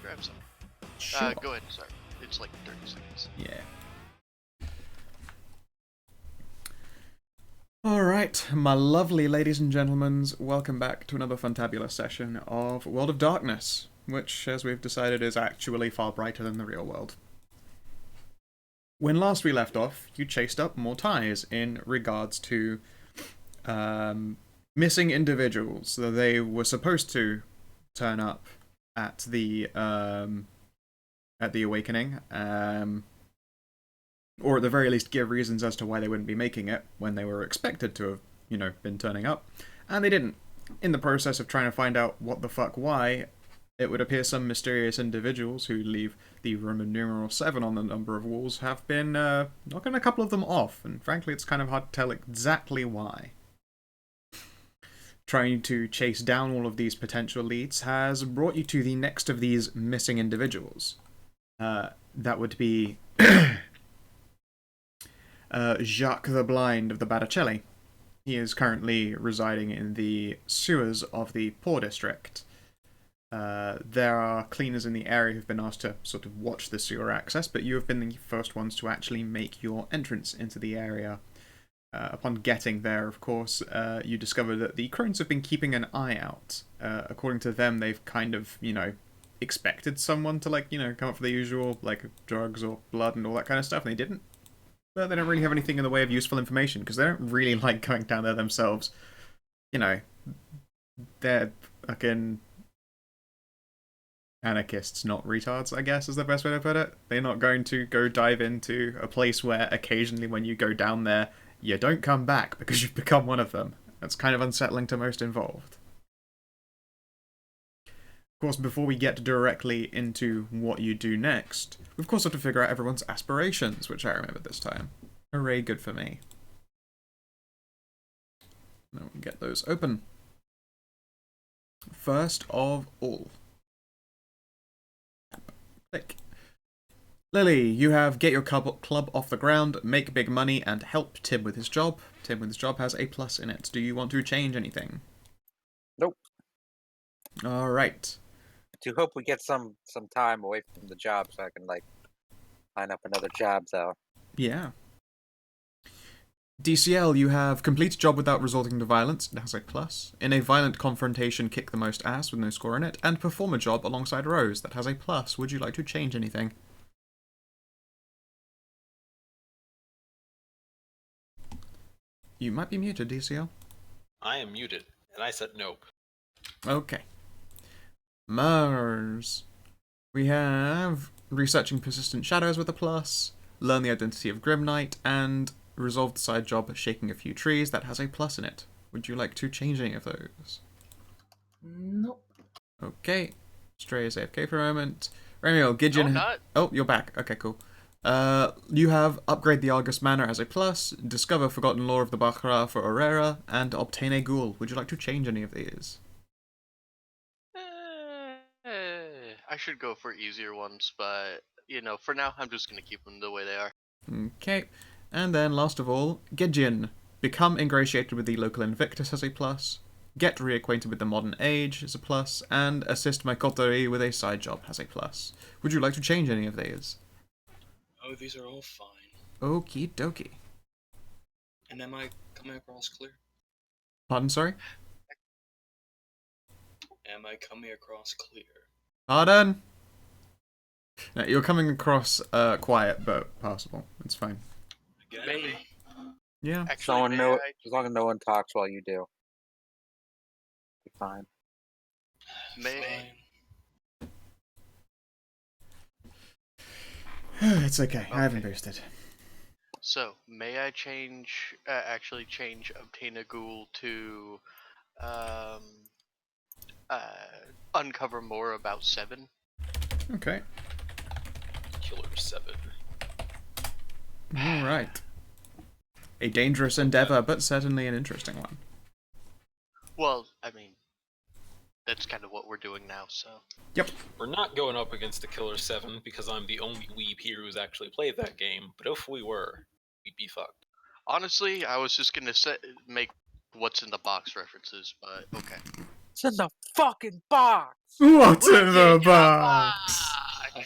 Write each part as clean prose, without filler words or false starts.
grab some. Sure. Go ahead, sorry. It's like 30 seconds. Yeah. Alright, my lovely ladies and gentlemen, welcome back to another fantabulous session of World of Darkness, which, as we've decided, is actually far brighter than the real world. When last we left off, you chased up more ties in regards to missing individuals. They were supposed to turn up at the awakening, or at the very least give reasons as to why they wouldn't be making it when they were expected to have, been turning up, and they didn't. In the process of trying to find out what the fuck why, it would appear some mysterious individuals who leave the Roman numeral 7 on the number of walls have been knocking a couple of them off, and frankly it's kind of hard to tell exactly why. Trying to chase down all of these potential leads has brought you to the next of these missing individuals. That would be Jacques the Blind of the Batticelli. He is currently residing in the sewers of the Poor District. There are cleaners in the area who've been asked to sort of watch the sewer access, but you have been the first ones to actually make your entrance into the area. Upon getting there, of course, you discover that the crones have been keeping an eye out. According to them, they've kind of, expected someone to, come up for the usual, drugs or blood and all that kind of stuff, and they didn't. But they don't really have anything in the way of useful information, because they don't really like going down there themselves. They're fucking anarchists, not retards, I guess, is the best way to put it. They're not going to go dive into a place where occasionally when you go down there, you don't come back because you've become one of them. That's kind of unsettling to most involved. Of course, before we get directly into what you do next, we of course have to figure out everyone's aspirations, which I remember this time. Hooray, good for me. Now we'll get those open. First of all, click. Lily, you have get your club off the ground, make big money, and help Tim with his job. Tim with his job has a plus in it. Do you want to change anything? Nope. Alright. I do hope we get some time away from the job so I can, line up another job, though. Yeah. DCL, you have complete job without resorting to violence. It has a plus. In a violent confrontation, kick the most ass with no score in it. And perform a job alongside Rose. That has a plus. Would you like to change anything? You might be muted, DCL. I am muted, and I said nope. Okay. Mars. We have researching persistent shadows with a plus, learn the identity of Grim Knight, and resolve the side job shaking a few trees. That has a plus in it. Would you like to change any of those? Nope. Okay. Stray is AFK for a moment. Ramiel, Gideon. No, not. Oh, you're back. Okay, cool. You have upgrade the Argus Manor as a plus, discover forgotten lore of the Baccarat for Aurora, and obtain a ghoul. Would you like to change any of these? I should go for easier ones, but, for now, I'm just going to keep them the way they are. Okay. And then, last of all, Gideon. Become ingratiated with the local Invictus as a plus, get reacquainted with the modern age as a plus, and assist my coterie with a side job as a plus. Would you like to change any of these? Oh, these are all fine. Okie dokie. And am I coming across clear? Pardon, sorry? Am I coming across clear? Pardon? No, you're coming across quiet, but passable. It's fine. Maybe. Yeah. Actually, As long as no one talks while you do. Be fine. May It's okay. I haven't boosted. So, may I change, obtain a ghoul to, uncover more about 7? Okay. Killer 7. Alright. A dangerous endeavor, but certainly an interesting one. Well, I mean, that's kind of what we're doing now, so. Yep. We're not going up against the Killer 7 because I'm the only weeb here who's actually played that game, but if we were, we'd be fucked. Honestly, I was just gonna make what's in the box references, but okay. It's in the fucking box! What's in the box?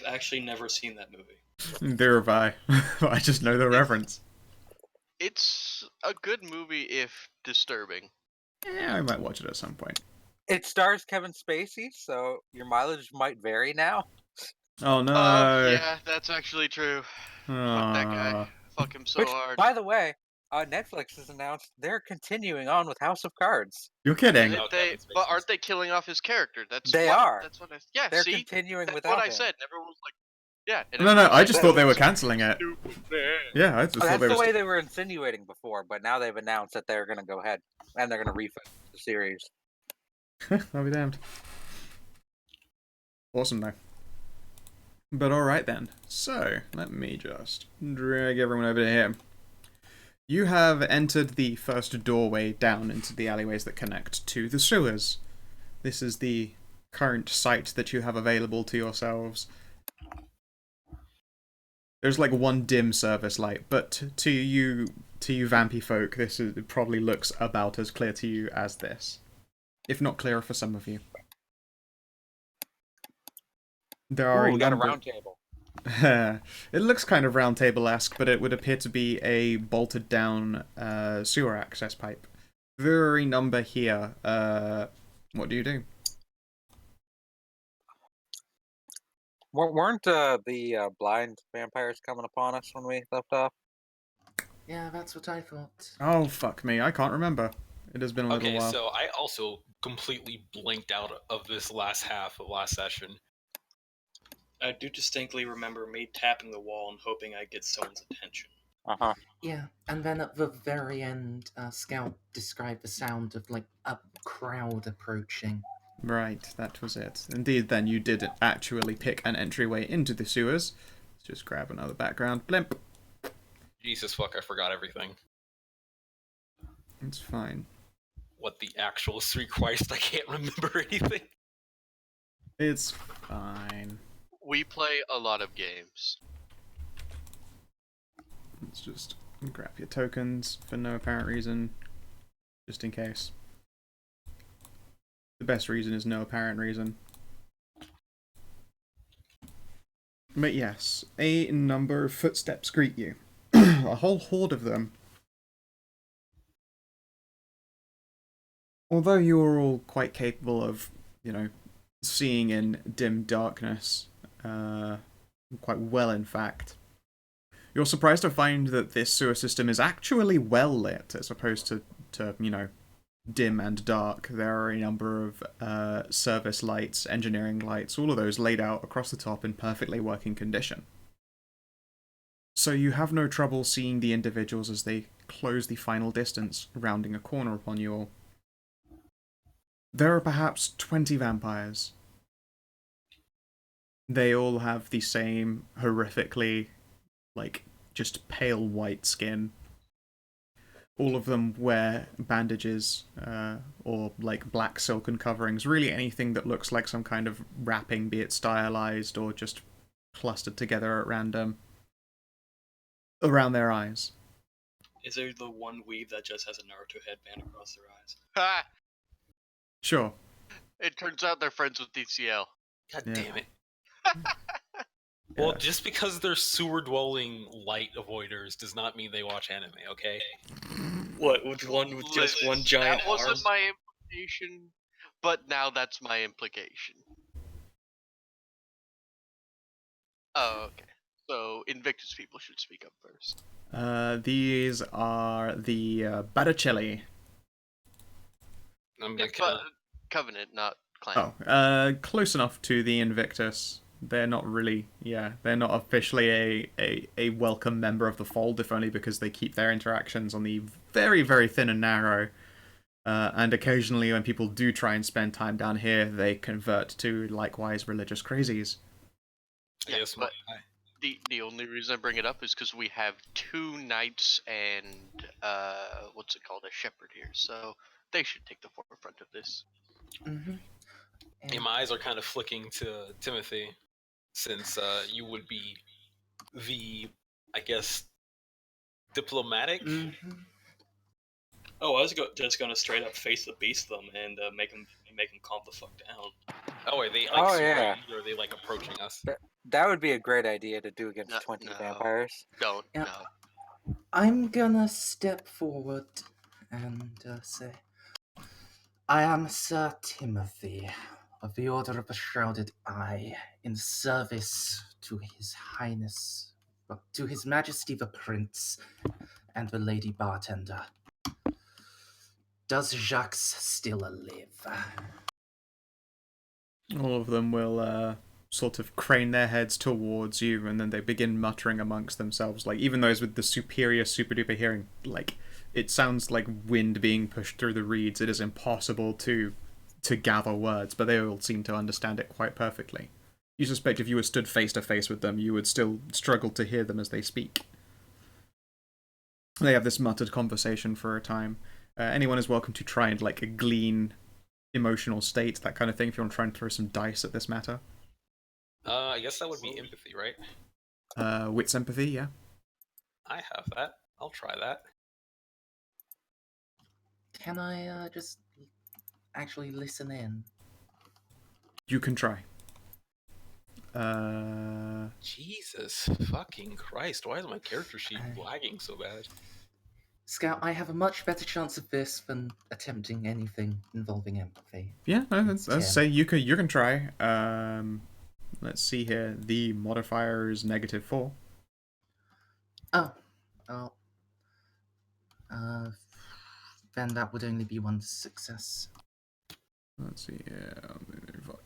actually never seen that movie. There have I. I just know the reference. It's a good movie if disturbing. Yeah, I might watch it at some point. It stars Kevin Spacey, so your mileage might vary now. Oh no. Oh, yeah, that's actually true. Fuck that guy. Aw. Fuck him so Which, hard. by the way, Netflix has announced they're continuing on with House of Cards. You're kidding. Without Kevin But Spacey. aren't they killing off his character? That's They what. are. That's what I. Yeah, They're see, continuing that's without what I him. said. And everyone was like, yeah. And No, everyone no, was I like, just "That thought they were was cancelling it. stupid, man." Yeah, I just thought That's they the were. way they were insinuating before, but now they've announced that they're going to go ahead and they're going to refund the series. I'll be damned. Awesome though. But alright then. So, let me just drag everyone over to here. You have entered the first doorway down into the alleyways that connect to the sewers. This is the current site that you have available to yourselves. There's like one dim service light, but to you vampy folk, it probably looks about as clear to you as this. If not clearer for some of you. There are Ooh, we got a number... round table. It looks kind of round table-esque, but it would appear to be a bolted down sewer access pipe. Very number here. What do you do? Weren't the blind vampires coming upon us when we left off? Yeah, that's what I thought. Oh, fuck me. I can't remember. It has been a little Okay, while. so I also completely blinked out of this last half of last session. I do distinctly remember me tapping the wall and hoping I'd get someone's attention. Uh-huh. Yeah, and then at the very end, Scout described the sound of, like, a crowd approaching. Right, that was it. Indeed, then you did actually pick an entryway into the sewers. Let's just grab another background. Blimp. Jesus fuck, I forgot everything. It's fine. What the actual sweet Christ, I can't remember anything. It's fine. We play a lot of games. Let's just grab your tokens for no apparent reason. Just in case. The best reason is no apparent reason. But yes, a number of footsteps greet you. A whole horde of them. Although you are all quite capable of, seeing in dim darkness, quite well in fact, you're surprised to find that this sewer system is actually well lit, as opposed to dim and dark. There are a number of service lights, engineering lights, all of those laid out across the top in perfectly working condition. So you have no trouble seeing the individuals as they close the final distance, rounding a corner upon you all. There are perhaps 20 vampires. They all have the same horrifically, just pale white skin. All of them wear bandages, or black silken coverings, really anything that looks like some kind of wrapping, be it stylized or just clustered together at random, around their eyes. Is there the one weeb that just has a Naruto headband across their eyes? Ha! Sure. It turns out they're friends with DCL. God Yeah. damn it. Well, Yeah. just because they're sewer-dwelling light avoiders does not mean they watch anime, okay? What, with just one giant That wasn't arm? my implication, but now that's my implication. Oh, okay. So Invictus people should speak up first. These are the Botticelli. I'm Yeah, gonna but Covenant, not Clan. Oh, close enough to the Invictus. They're not really, they're not officially a welcome member of the fold, if only because they keep their interactions on the very, very thin and narrow. And occasionally when people do try and spend time down here, they convert to likewise religious crazies. Yeah, Yes, but the only reason I bring it up is because we have 2 knights and what's it called, a shepherd here, so they should take the forefront of this. Mm-hmm. yeah, my eyes are kind of flicking to Timothy, since you would be the, I guess, diplomatic. Mm-hmm. Oh, I was just gonna straight up face the beast them and make them calm the fuck down. Oh, are they like Oh, super yeah. angry, or are they like approaching us? That would be a great idea to do against No, 20 no. vampires. Don't. Yeah. No. I'm gonna step forward and say, I am Sir Timothy of the Order of the Shrouded Eye, in service to His Highness, to His Majesty the Prince, and the Lady Bartender. Does Jacques still live? All of them will sort of crane their heads towards you, and then they begin muttering amongst themselves. Like, even those with the superior super duper hearing, like, it sounds like wind being pushed through the reeds. It is impossible to gather words, but they all seem to understand it quite perfectly. You suspect if you were stood face to face with them, you would still struggle to hear them as they speak. They have this muttered conversation for a time. Anyone is welcome to try and like glean emotional state, that kind of thing, if you want to try and throw some dice at this matter. I guess that would be empathy, right? Wits empathy, yeah. I have that. I'll try that. Can I just actually listen in? You can try. Jesus fucking Christ! Why is my character sheet lagging so bad? Scout, I have a much better chance of this than attempting anything involving empathy. Yeah, no, It's let's 10. say you can try. Let's see here. The modifier is -4. Oh. Then that would only be one success. Let's see.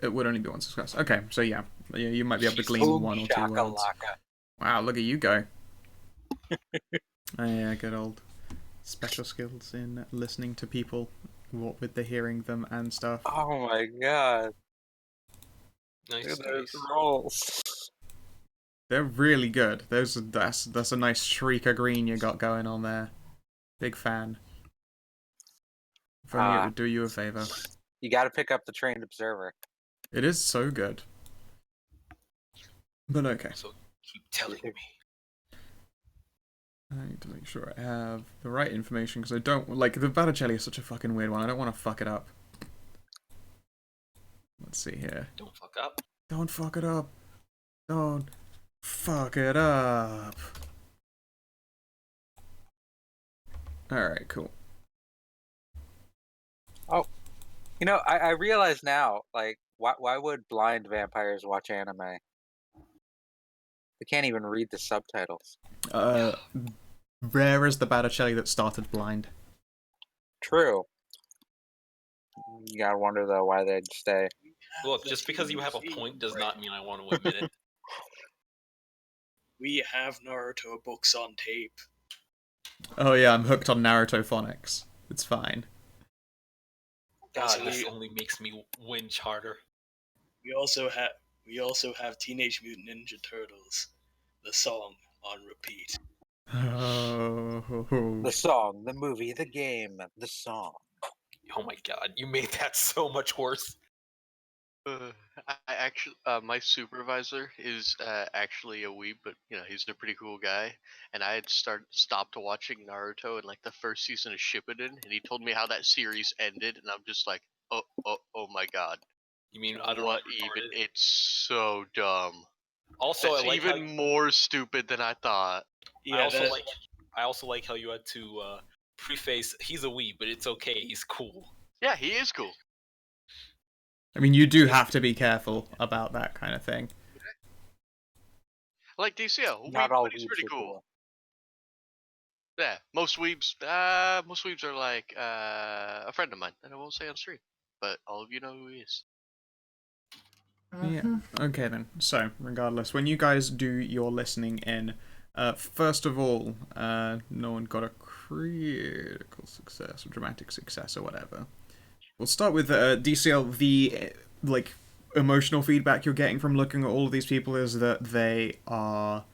It would only be one success. Okay, so yeah, you might be able to glean Boom one or two words. shakalaka. Wow, look at you go. Oh, yeah, good old special skills in listening to people, what with the hearing them and stuff. Oh my god. Nice, Look at those nice. rolls. They're really good. That's a nice streak of green you got going on there. Big fan. If only it would do you a favor. You gotta pick up the trained observer. It is so good. But okay. So keep telling me. I need to make sure I have the right information, because I don't... Like, the Botticelli is such a fucking weird one. I don't want to fuck it up. Let's see here. Don't fuck up. Don't fuck it up. Don't fuck it up. Alright, cool. Oh. You know, I realize now, like, why would blind vampires watch anime? They can't even read the subtitles. Rare is the Botticelli that started blind. True. You gotta wonder, though, why they'd stay. Look, just because you have a point does not mean I want to admit it. We have Naruto books on tape. Oh yeah, I'm hooked on Naruto phonics. It's fine. God, Also, this only makes me winch harder. we also have Teenage Mutant Ninja Turtles, the song on repeat. Oh. The song, the movie, the game, the song. Oh my god, you made that so much worse. I actually, my supervisor is actually a weeb, but you know he's a pretty cool guy. And I had stopped watching Naruto in like the first season of Shippuden, and he told me how that series ended, and I'm just like, oh my god. You mean I don't What even? It's so dumb. Also, It's I like even how more stupid than I thought. Yeah, I also like how you had to preface he's a weeb, but it's okay, he's cool. Yeah, he is cool. I mean, you do have to be careful about that kind of thing. Like DCL, Not all he's weebs pretty are cool. Yeah, most weebs are like a friend of mine that I won't say on stream, but all of you know who he is. Yeah. Okay then. So, regardless, when you guys do your listening in, first of all, no one got a critical success or dramatic success or whatever. We'll start with DCL. The like emotional feedback you're getting from looking at all of these people is that they are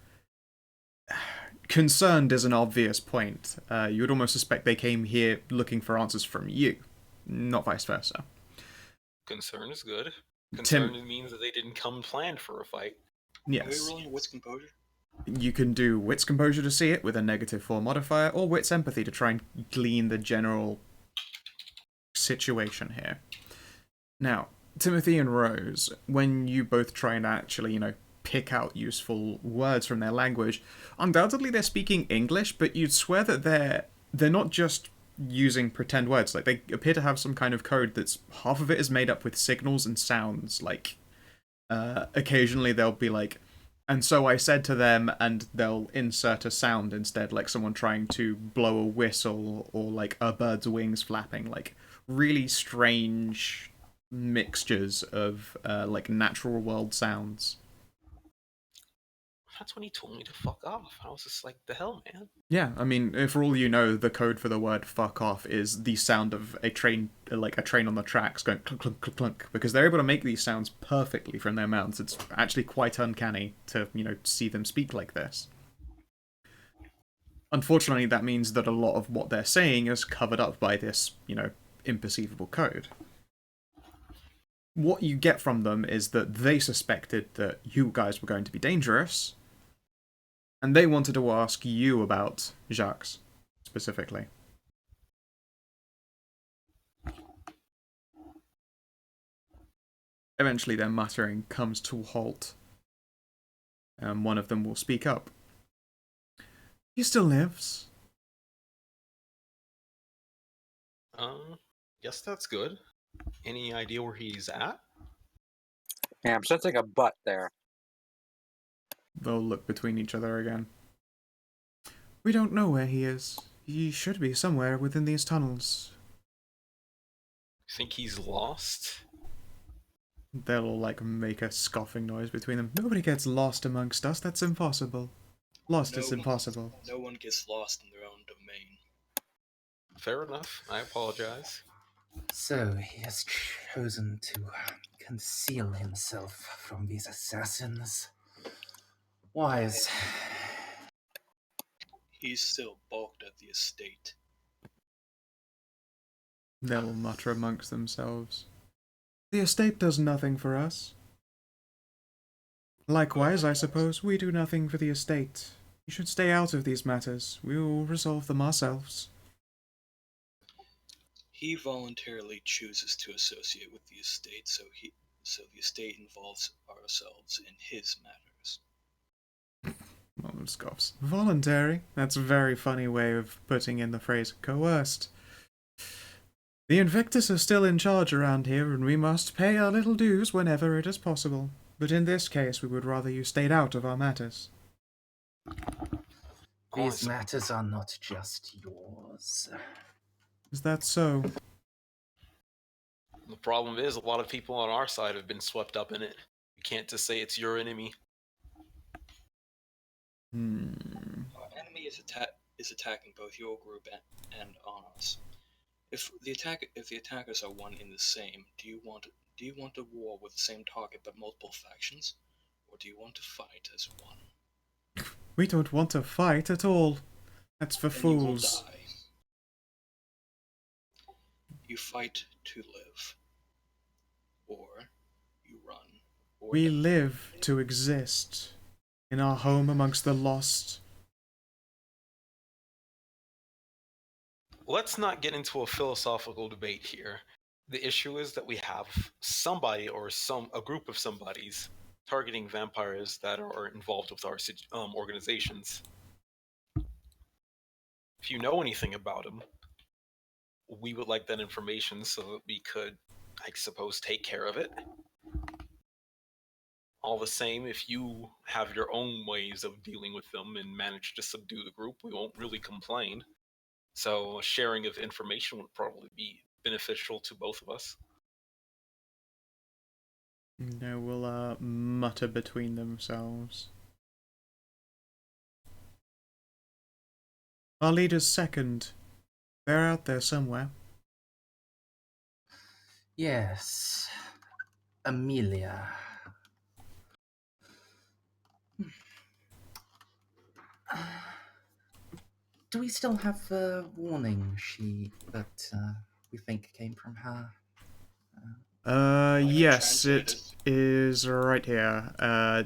concerned. Is an obvious point. You would almost suspect they came here looking for answers from you, not vice versa. Concern is good. Concern means that they didn't come planned for a fight. Yes. Are we rolling what's composure? You can do Wits Composure to see it with a -4 modifier, or Wits Empathy to try and glean the general situation here. Now, Timothy and Rose, when you both try and actually, pick out useful words from their language, undoubtedly they're speaking English, but you'd swear that they're not just using pretend words. Like, they appear to have some kind of code that's half of it is made up with signals and sounds. Like, occasionally they'll be like, and so I said to them, and they'll insert a sound instead, like someone trying to blow a whistle or like a bird's wings flapping. Like, really strange mixtures of like natural world sounds. That's when he told me to fuck off. I was just like, the hell, man? Yeah, I mean, for all you know, the code for the word "fuck off" is the sound of a train, like a train on the tracks going clunk clunk clunk clunk. Because they're able to make these sounds perfectly from their mouths. It's actually quite uncanny to see them speak like this. Unfortunately, that means that a lot of what they're saying is covered up by this, imperceivable code. What you get from them is that they suspected that you guys were going to be dangerous, and they wanted to ask you about Jacques, specifically. Eventually their muttering comes to a halt, and one of them will speak up. He still lives. Guess that's good. Any idea where he's at? Yeah, I'm sensing a butt there. They'll look between each other again. We don't know where he is. He should be somewhere within these tunnels. Think he's lost? They'll all, make a scoffing noise between them. Nobody gets lost amongst us. That's impossible. Lost is impossible. No one gets lost in their own domain. Fair enough. I apologize. So he has chosen to conceal himself from these assassins. Wise. He's still balked at the estate. They'll mutter amongst themselves. The estate does nothing for us. Likewise, I suppose, we do nothing for the estate. You should stay out of these matters. We will resolve them ourselves. He voluntarily chooses to associate with the estate, so the estate involves ourselves in his matters. Mom scoffs. Voluntary? That's a very funny way of putting in the phrase coerced. The Invictus are still in charge around here, and we must pay our little dues whenever it is possible. But in this case, we would rather you stayed out of our matters. These matters are not just yours. Is that so? The problem is, a lot of people on our side have been swept up in it. You can't just say it's your enemy. Our enemy is attacking both your group and ours. If the attackers are one in the same, do you want a war with the same target but multiple factions, or do you want to fight as one? We don't want to fight at all. That's for Then fools. You will die. You fight to live, or you run, or We die. live to exist. In our home amongst the lost. Let's not get into a philosophical debate here. The issue is that we have somebody or a group of somebodies targeting vampires that are involved with our organizations. If you know anything about them, we would like that information so that we could, I suppose, take care of it. All the same, if you have your own ways of dealing with them and manage to subdue the group, we won't really complain. So sharing of information would probably be beneficial to both of us. They will mutter between themselves. Our leader's second. They're out there somewhere. Yes. Amelia. Do we still have a warning sheet that we think came from her? Yes, translate it is right here.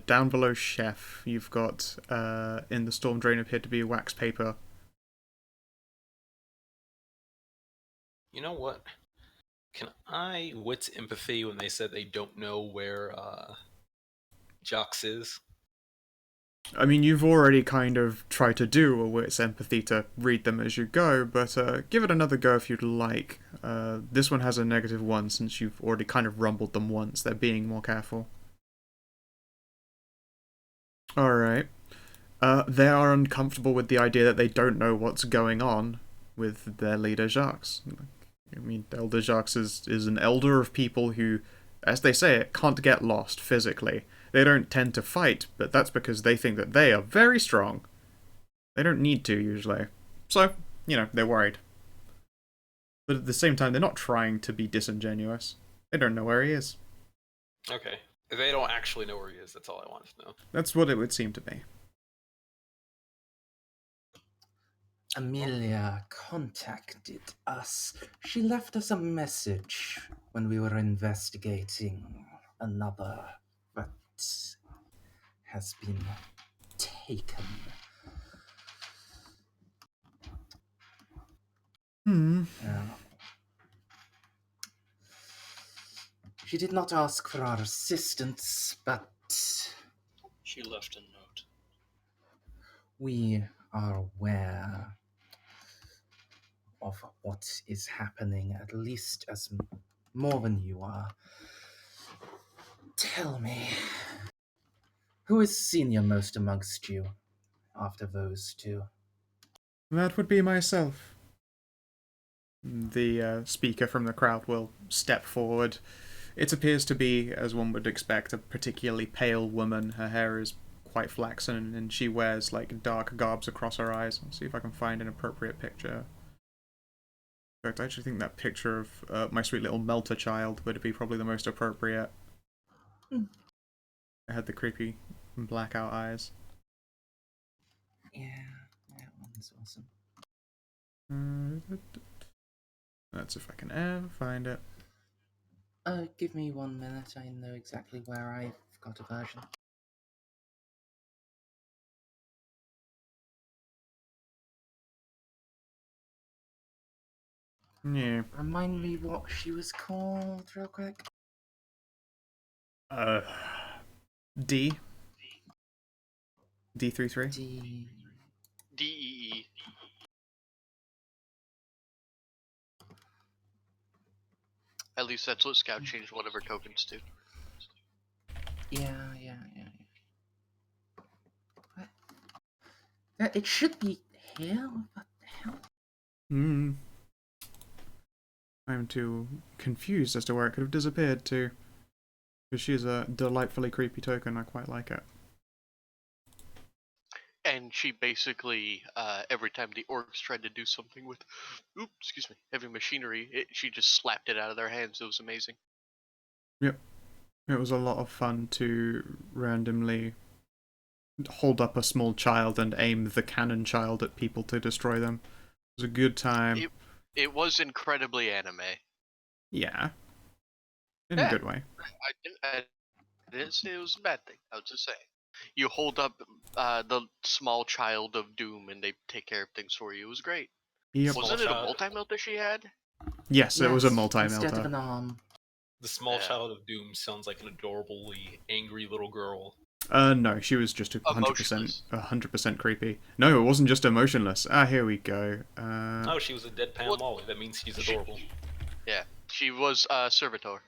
Down below chef, you've got, in the storm drain appeared to be wax paper. You know what? Can I wits empathy when they said they don't know where Jox is? I mean, you've already kind of tried to do a wit's empathy to read them as you go, but give it another go if you'd like. This one has a -1 since you've already kind of rumbled them once. They're being more careful. Alright. They are uncomfortable with the idea that they don't know what's going on with their leader Jacques. I mean, Elder Jacques is an elder of people who, as they say it, can't get lost physically. They don't tend to fight, but that's because they think that they are very strong. They don't need to, usually. So, they're worried. But at the same time, they're not trying to be disingenuous. They don't know where he is. Okay. They don't actually know where he is, that's all I wanted to know. That's what it would seem to be. Amelia contacted us. She left us a message when we were investigating another that has been taken. She did not ask for our assistance, but She left a note. we are aware of what is happening, at least as more than you are. Tell me, who is senior most amongst you after those two? That would be myself. The speaker from the crowd will step forward. It appears to be, as one would expect, a particularly pale woman. Her hair is quite flaxen, and she wears dark garbs across her eyes. I'll see if I can find an appropriate picture. In fact, I actually think that picture of my sweet little Melter child would be probably the most appropriate. I had the creepy blackout eyes. Yeah, that one's awesome. That's if I can ever find it. Give me 1 minute. I know exactly where I've got a version. Yeah. Remind me what she was called, real quick. D. D33. DEE. At least that's what Scout changed one of her tokens to. Yeah. What? It should be here. What the hell? I'm too confused as to where it could have disappeared to. Because she's a delightfully creepy token, I quite like it. And she basically, every time the orcs tried to do something with, heavy machinery, she just slapped it out of their hands. It was amazing. Yep. It was a lot of fun to randomly hold up a small child and aim the cannon child at people to destroy them. It was a good time. It was incredibly anime. Yeah. In a good way. I didn't say it was a bad thing. I was just saying. You hold up the small child of doom and they take care of things for you. It was great. Yep. Wasn't it a multi-melter she had? Yes, it was a Instead of multi-melter. an arm. The small child of doom sounds like an adorably angry little girl. No, she was just 100% creepy. No, it wasn't just emotionless. Here we go. Oh, she was a deadpan Molly. That means she's adorable. Yeah, she was servitor.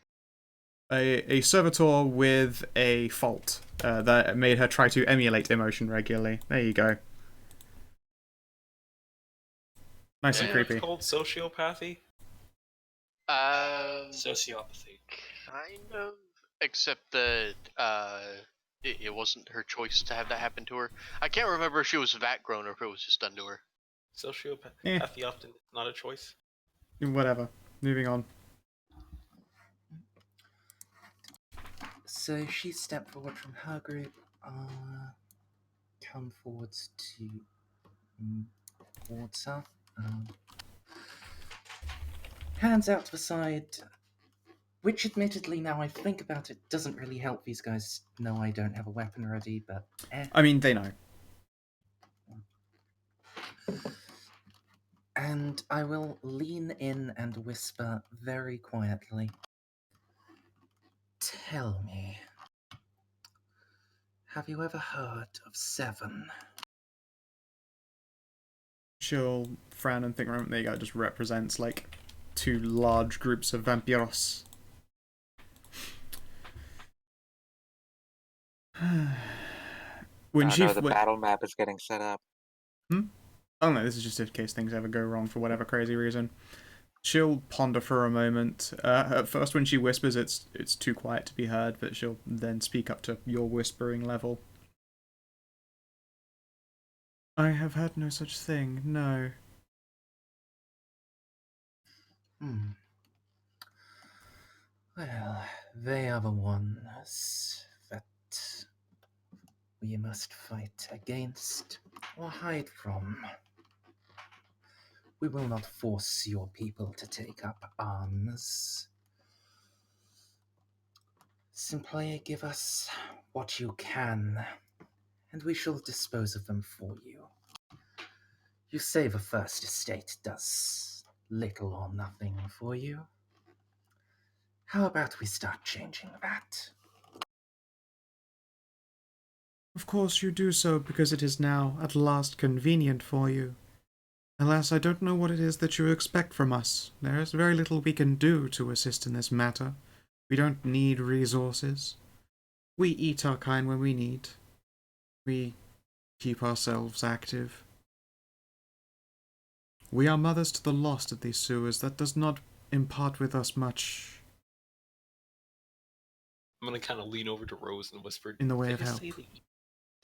A servitor with a fault that made her try to emulate emotion regularly. There you go. Nice and creepy. It's called sociopathy. Sociopathy. Kind of. Except that it wasn't her choice to have that happen to her. I can't remember if she was vat grown or if it was just done to her. Sociopathy often not a choice. Whatever. Moving on. So she stepped forward from her group, come forwards towards her, hands out to the side, Which, admittedly, now I think about it, doesn't really help these guys know I don't have a weapon ready, but I mean, they know. And I will lean in and whisper very quietly. Tell me, have you ever heard of Seven? She'll frown and think, there you go, it just represents, like, 2 large groups of vampiros. When she... the battle map is getting set up. Oh no, this is just in case things ever go wrong for whatever crazy reason. She'll ponder for a moment. At first, when she whispers, it's too quiet to be heard, but she'll then speak up to your whispering level. I have heard no such thing, no. Well, they are the ones that we must fight against or hide from. We will not force your people to take up arms. Simply give us what you can, and we shall dispose of them for you. You say the First Estate does little or nothing for you. How about we start changing that? Of course you do so because it is now at last convenient for you. Alas, I don't know what it is that you expect from us. There is very little we can do to assist in this matter. We don't need resources. We eat our kind when we need. We keep ourselves active. We are mothers to the lost of these sewers. That does not impart with us much. I'm gonna kind of lean over to Rose and whisper, In the way "Did of they just help. say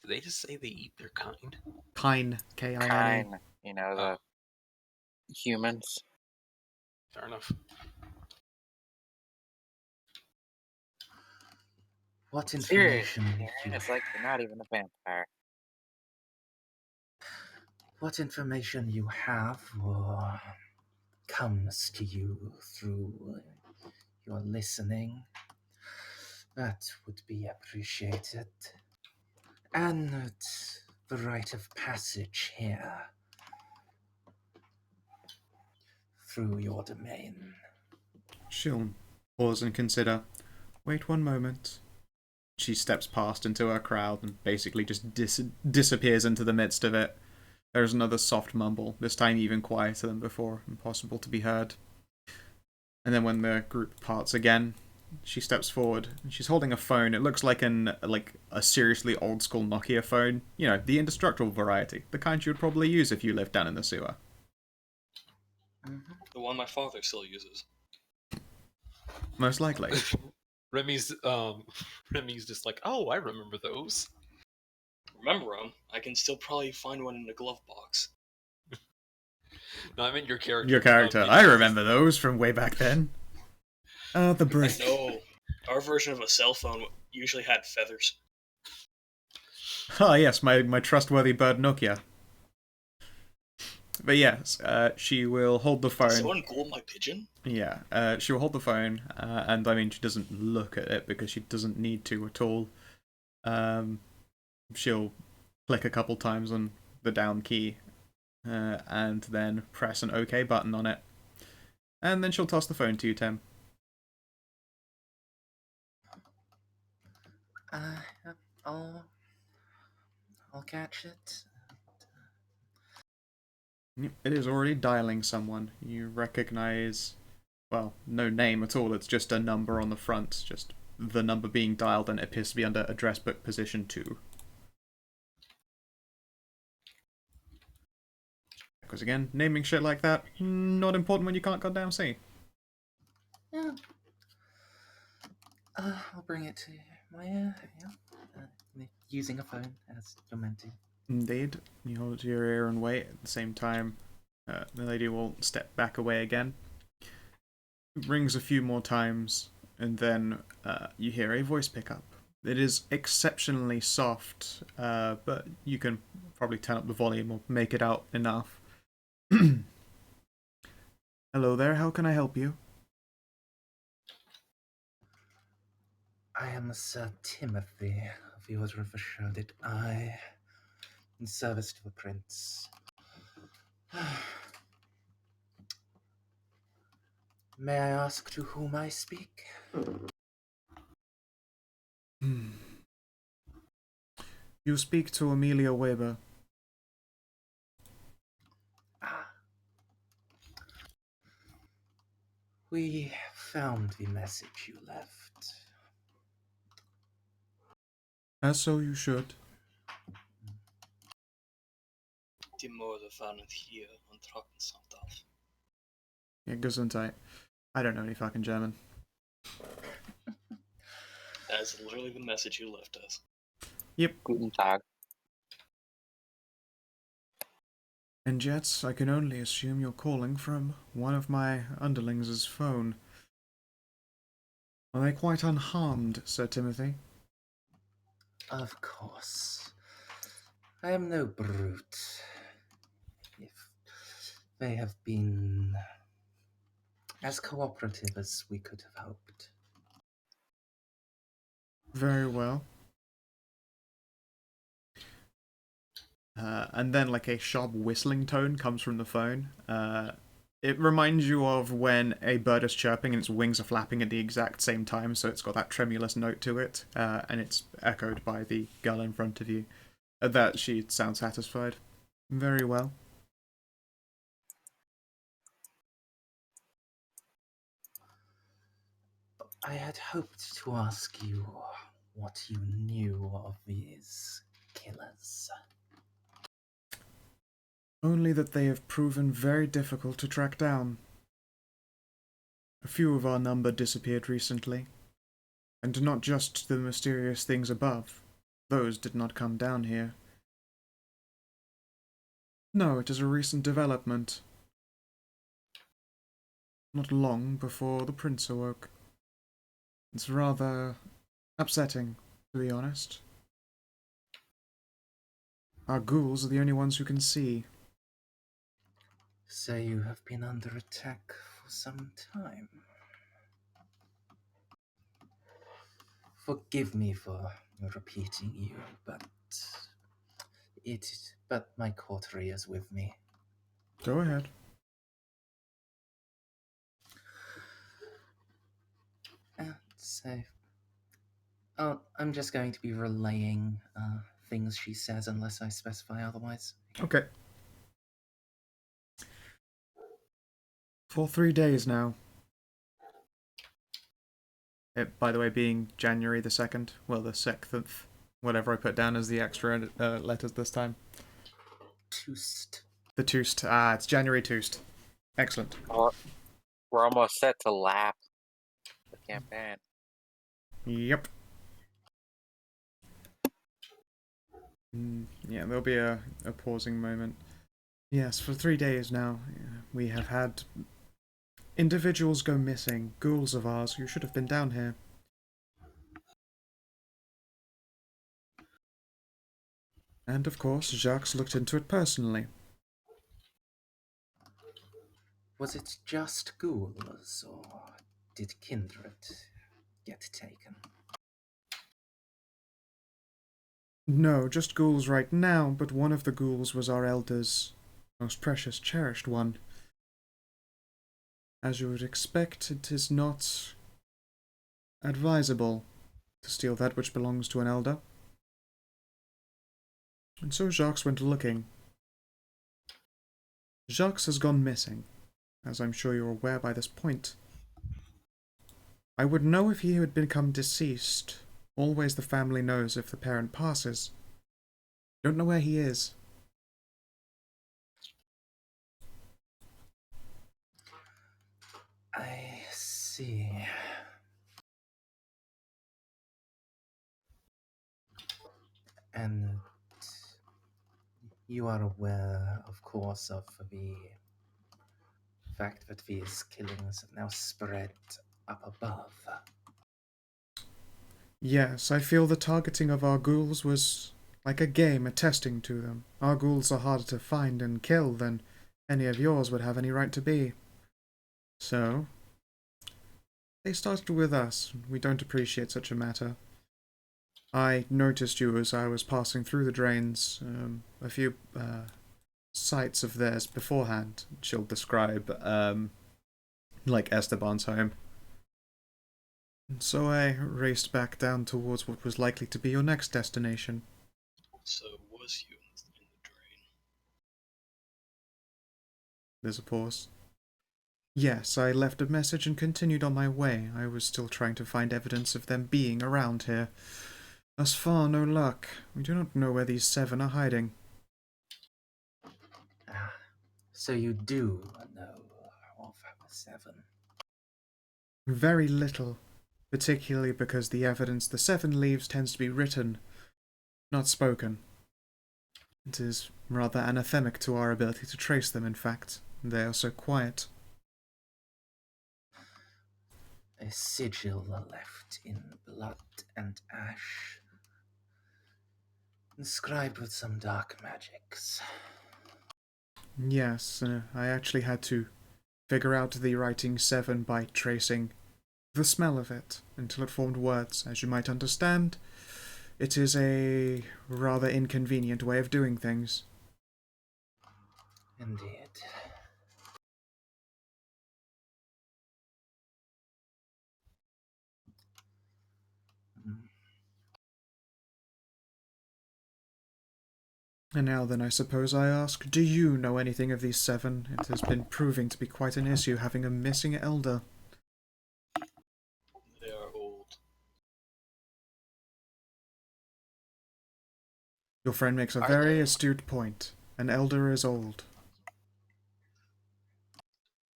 did they just say they eat their kind?" Kine, K-I-N-E. Kind, the humans. Fair enough. What Seriously, information Aaron, it's like you're not even a vampire. What information you have or comes to you through your listening, that would be appreciated. And the rite of passage here through your domain. She'll pause and consider. Wait one moment. She steps past into her crowd and basically just disappears into the midst of it. There's another soft mumble, this time even quieter than before, impossible to be heard. And then when the group parts again, she steps forward and she's holding a phone. It looks like a seriously old school Nokia phone. You know, the indestructible variety, the kind you would probably use if you lived down in the sewer. The one my father still uses. Most likely. Remy's just like, oh, I remember those. Remember them? I can still probably find one in the glove box. No, I meant your character. Your character. I remember those from way back then. The brick. No, our version of a cell phone usually had feathers. Ah, yes, my trustworthy bird Nokia. But yes, she will hold the phone. Did someone gold my pigeon? Yeah, she will hold the phone, and I mean, she doesn't look at it because she doesn't need to at all. She'll click a couple times on the down key, and then press an OK button on it. And then she'll toss the phone to you, Tim. I'll catch it. It is already dialing someone. You recognize, well, no name at all. It's just a number on the front, just the number being dialed, and it appears to be under address book position 2. Because again, naming shit like that, not important when you can't goddamn see. Yeah. I'll bring it to my ear. Using a phone as you're meant to. Indeed. You hold it to your ear and wait. At the same time, the lady will step back away again. It rings a few more times, and then you hear a voice pick up. It is exceptionally soft, but you can probably turn up the volume or make it out enough. Hello there, how can I help you? I am Sir Timothy of the Order of the Shrouded Eye, in service to the Prince. May I ask to whom I speak? You speak to Amelia Weber. Ah. We found the message you left. As so you should. Die Morde waren hier und Trockensaft auf. Ja, Gesundheit. I don't know any fucking German. That is literally the message you left us. Yep. Guten Tag. And yet, I can only assume you're calling from one of my underlings' phone. Are they quite unharmed, Sir Timothy? Of course. I am no brute. If they have been as cooperative as we could have hoped. Very well. And then, like, a sharp whistling tone comes from the phone. It reminds you of when a bird is chirping and its wings are flapping at the exact same time, so it's got that tremulous note to it, and it's echoed by the girl in front of you. At that, she sounds satisfied. Very well. I had hoped to ask you what you knew of these killers. Only that they have proven very difficult to track down. A few of our number disappeared recently, and not just the mysterious things above. Those did not come down here. No, it is a recent development. Not long before the prince awoke. It's rather upsetting, to be honest. Our ghouls are the only ones who can see. So you have been under attack for some time. Forgive me for repeating you, but my coterie is with me. Go ahead. So, I'm just going to be relaying things she says unless I specify otherwise. Okay. For 3 days now. It, by the way, being January the 2nd, well, the 6th, whatever I put down as the extra letters this time. Toost. The Toost. Ah, it's January Toost. Excellent. We're almost set to lap the campaign. Yep. Yeah, there'll be a pausing moment. Yes, for 3 days now, we have had individuals go missing, ghouls of ours who should have been down here. And of course, Jacques looked into it personally. Was it just ghouls, or did kindred get taken? No, just ghouls right now, but one of the ghouls was our elder's most precious, cherished one. As you would expect, it is not advisable to steal that which belongs to an elder. And so Jacques went looking. Jacques has gone missing, as I'm sure you're aware by this point. I would know if he had become deceased. Always the family knows if the parent passes. Don't know where he is. I see. And you are aware, of course, of the fact that these killings have now spread up above. Yes, I feel the targeting of our ghouls was like a game, a testing to them. Our ghouls are harder to find and kill than any of yours would have any right to be. So, They started with us. We don't appreciate such a matter. I noticed you as I was passing through the drains. A few sights of theirs beforehand. She'll describe, like Esteban's home. And so I raced back down towards what was likely to be your next destination. So was you in the drain? There's a pause. Yes, I left a message and continued on my way. I was still trying to find evidence of them being around here. Thus far, no luck. We do not know where these 7 are hiding. Ah, so you do know of 7. Very little, particularly because the evidence the 7 leaves tends to be written, not spoken. It is rather anathemic to our ability to trace them, in fact. They are so quiet. A sigil left in blood and ash, inscribed with some dark magics. Yes, I actually had to figure out the writing 7 by tracing the smell of it until it formed words. As you might understand, it is a rather inconvenient way of doing things. Indeed. And now then, I suppose I ask, do you know anything of these 7? It has been proving to be quite an issue having a missing elder. They are old. Your friend makes a Are very they? astute point. An elder is old.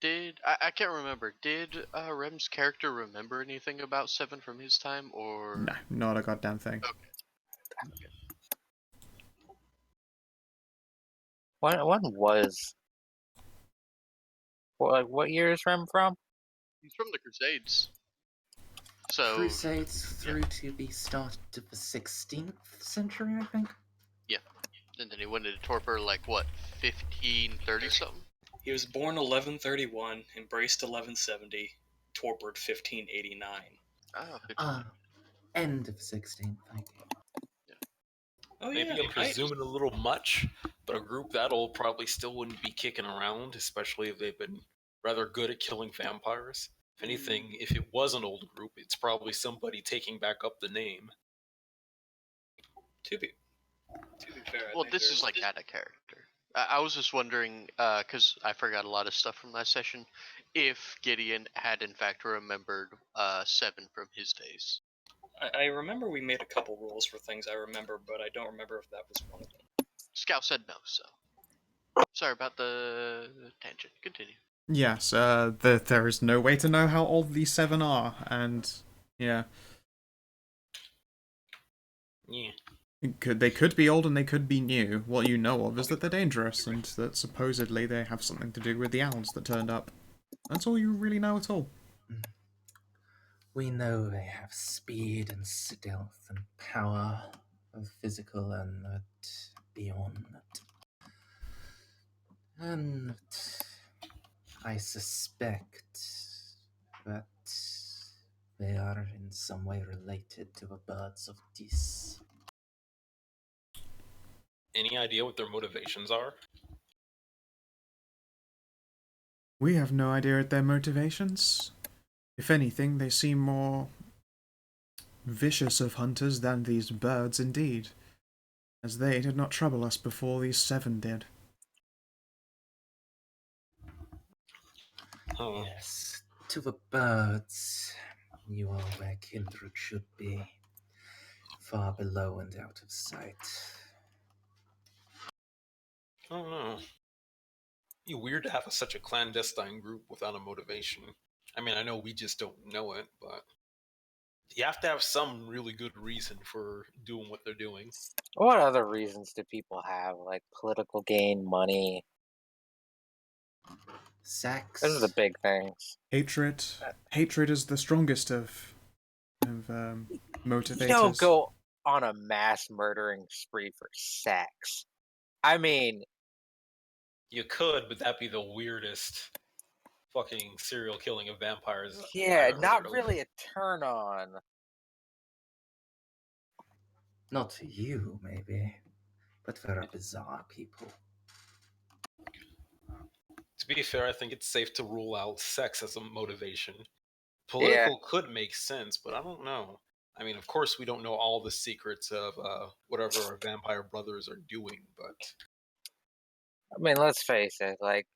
I can't remember. Did Rem's character remember anything about 7 from his time, or? No, not a goddamn thing. Okay. When was what year is Rem from? He's from the Crusades. So Crusades through to the start of the 16th century, I think. yeah, and then he went into torpor like what, 1530 something. He was born 1131, embraced 1170, torpored 1589. Oh, 15. End of 16th, thank you. Oh Maybe yeah, I'm presuming a little much, but a group that old probably still wouldn't be kicking around, especially if they've been rather good at killing vampires. If anything, if it was an old group, it's probably somebody taking back up the name. To be fair, I Well, think this there's is like out of character. I was just wondering, because I forgot a lot of stuff from last session, if Gideon had in fact remembered 7 from his days. I remember we made a couple rules for things I remember, but I don't remember if that was one of them. Scout said no, so sorry about the tangent. Continue. Yes, there is no way to know how old these 7 are, and yeah. Yeah. They could be old and they could be new. What you know of is that they're dangerous, and that supposedly they have something to do with the owls that turned up. That's all you really know at all. We know they have speed and stealth and power of physical and beyond. And I suspect that they are in some way related to the birds of Dis. Any idea what their motivations are? We have no idea at their motivations. If anything, they seem more vicious of hunters than these birds indeed, as they did not trouble us before these 7 did. Huh. Yes, to the birds, you are where kindred should be, far below and out of sight. I don't know. Be weird to have such a clandestine group without a motivation. I mean, I know we just don't know it, but you have to have some really good reason for doing what they're doing. What other reasons do people have? Like political gain, money. Sex. Those are the big things. Hatred. Hatred is the strongest of motivators. You don't go on a mass murdering spree for sex. I mean, You could, but that'd be the weirdest. fucking serial killing of vampires I've Yeah, ever not heard of. really a turn on. Not to you, maybe, but for a bizarre people. To be fair, I think it's safe to rule out sex as a motivation. Yeah, Political could make sense, but I don't know. I mean, of course, we don't know all the secrets of whatever our vampire brothers are doing, but I mean, let's face it. Like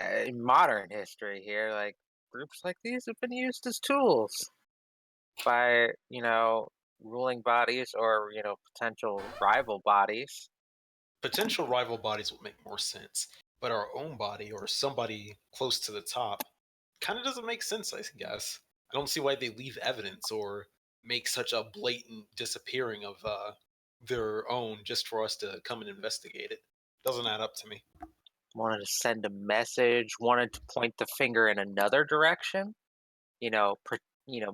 in modern history, here, like groups like these have been used as tools by ruling bodies or potential rival bodies. potential rival bodies would make more sense. But our own body or somebody close to the top kind of doesn't make sense, I guess. I don't see why they leave evidence or make such a blatant disappearing of their own just for us to come and investigate it. Doesn't add up to me. Wanted to send a message, wanted to point the finger in another direction.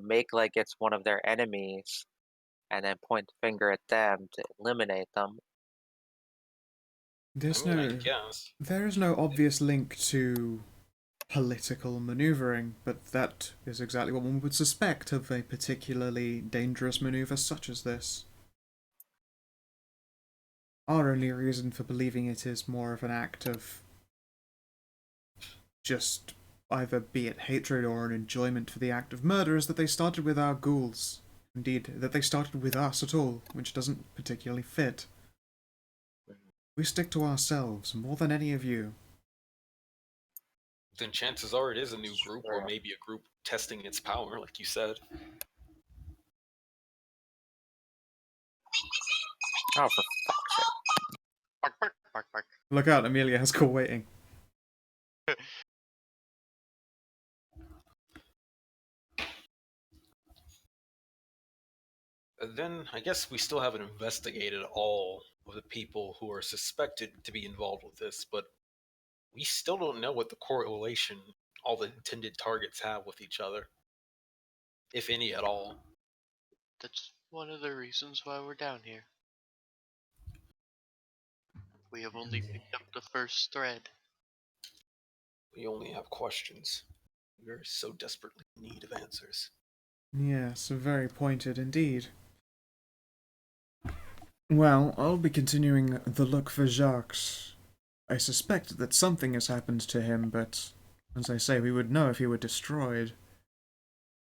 Make like it's one of their enemies, and then point the finger at them to eliminate them. I There's mean, I no, guess. there is no obvious link to political maneuvering, but that is exactly what one would suspect of a particularly dangerous maneuver such as this. Our only reason for believing it is more of an act of just either be it hatred or an enjoyment for the act of murder is that they started with our ghouls. Indeed, that they started with us at all, which doesn't particularly fit. We stick to ourselves more than any of you. Then chances are it is a new group, or Sure. maybe a group testing its power, like you said. Oh, for fuck's sake! Bark, bark, bark, bark. Look out, Amelia has call waiting. Then I guess we still haven't investigated all of the people who are suspected to be involved with this, but we still don't know what the correlation all the intended targets have with each other, if any at all. That's one of the reasons why we're down here. We have only Indeed. picked up the first thread. We only have questions. We're so desperately in need of answers. Yes, very pointed indeed. Well, I'll be continuing the look for Jacques. I suspect that something has happened to him, but as I say, we would know if he were destroyed.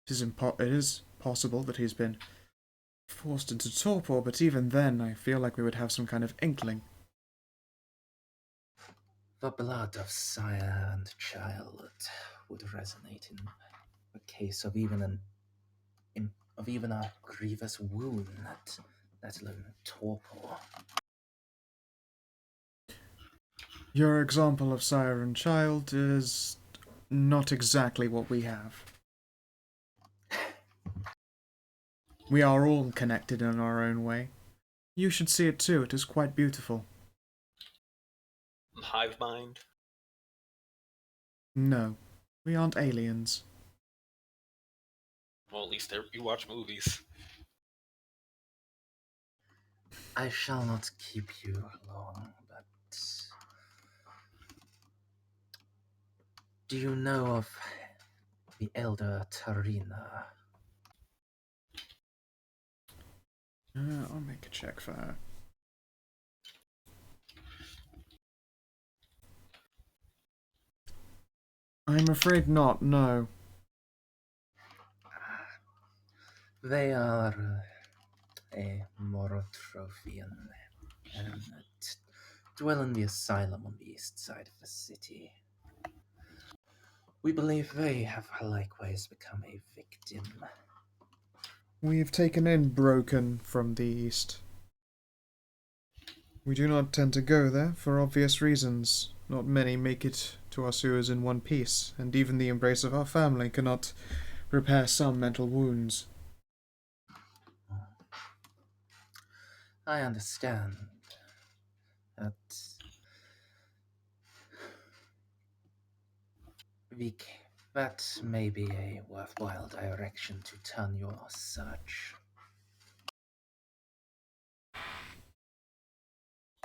It is possible that he's been forced into torpor, but even then, I feel like we would have some kind of inkling. The blood of sire and child would resonate in a case of even a grievous wound, let alone torpor. Your example of sire and child is not exactly what we have. We are all connected in our own way. You should see it too, it is quite beautiful. Hive mind? No, we aren't aliens. Well, at least you watch movies. I shall not keep you long, but do you know of the elder Tarina? I'll make a check for her. I'm afraid not, no. They are a Morotrophian and dwell in the asylum on the east side of the city. We believe they have likewise become a victim. We've taken in Broken from the east. We do not tend to go there for obvious reasons. Not many make it to our sewers in one piece, and even the embrace of our family cannot repair some mental wounds. I understand that that may be a worthwhile direction to turn your search.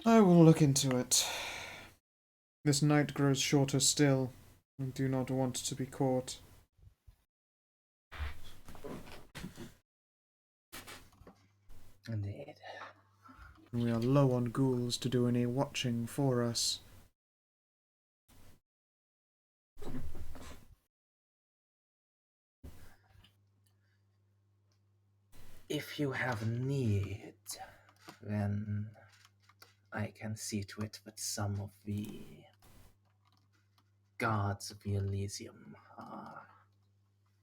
I will look into it. This night grows shorter still. I do not want to be caught. Indeed. We are low on ghouls to do any watching for us. If you have need, then I can see to it that some of the guards of the Elysium are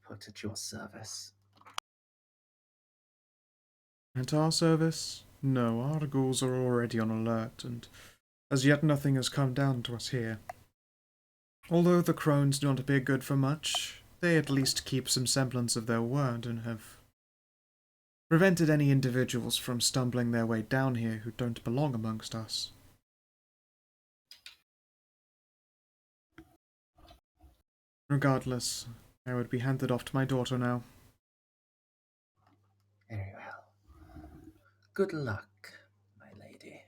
put at your service. At our service? No, our ghouls are already on alert, and as yet nothing has come down to us here. Although the crones do not appear good for much, they at least keep some semblance of their word and have prevented any individuals from stumbling their way down here who don't belong amongst us. Regardless, I would be handed off to my daughter now. Very well. Good luck, my lady.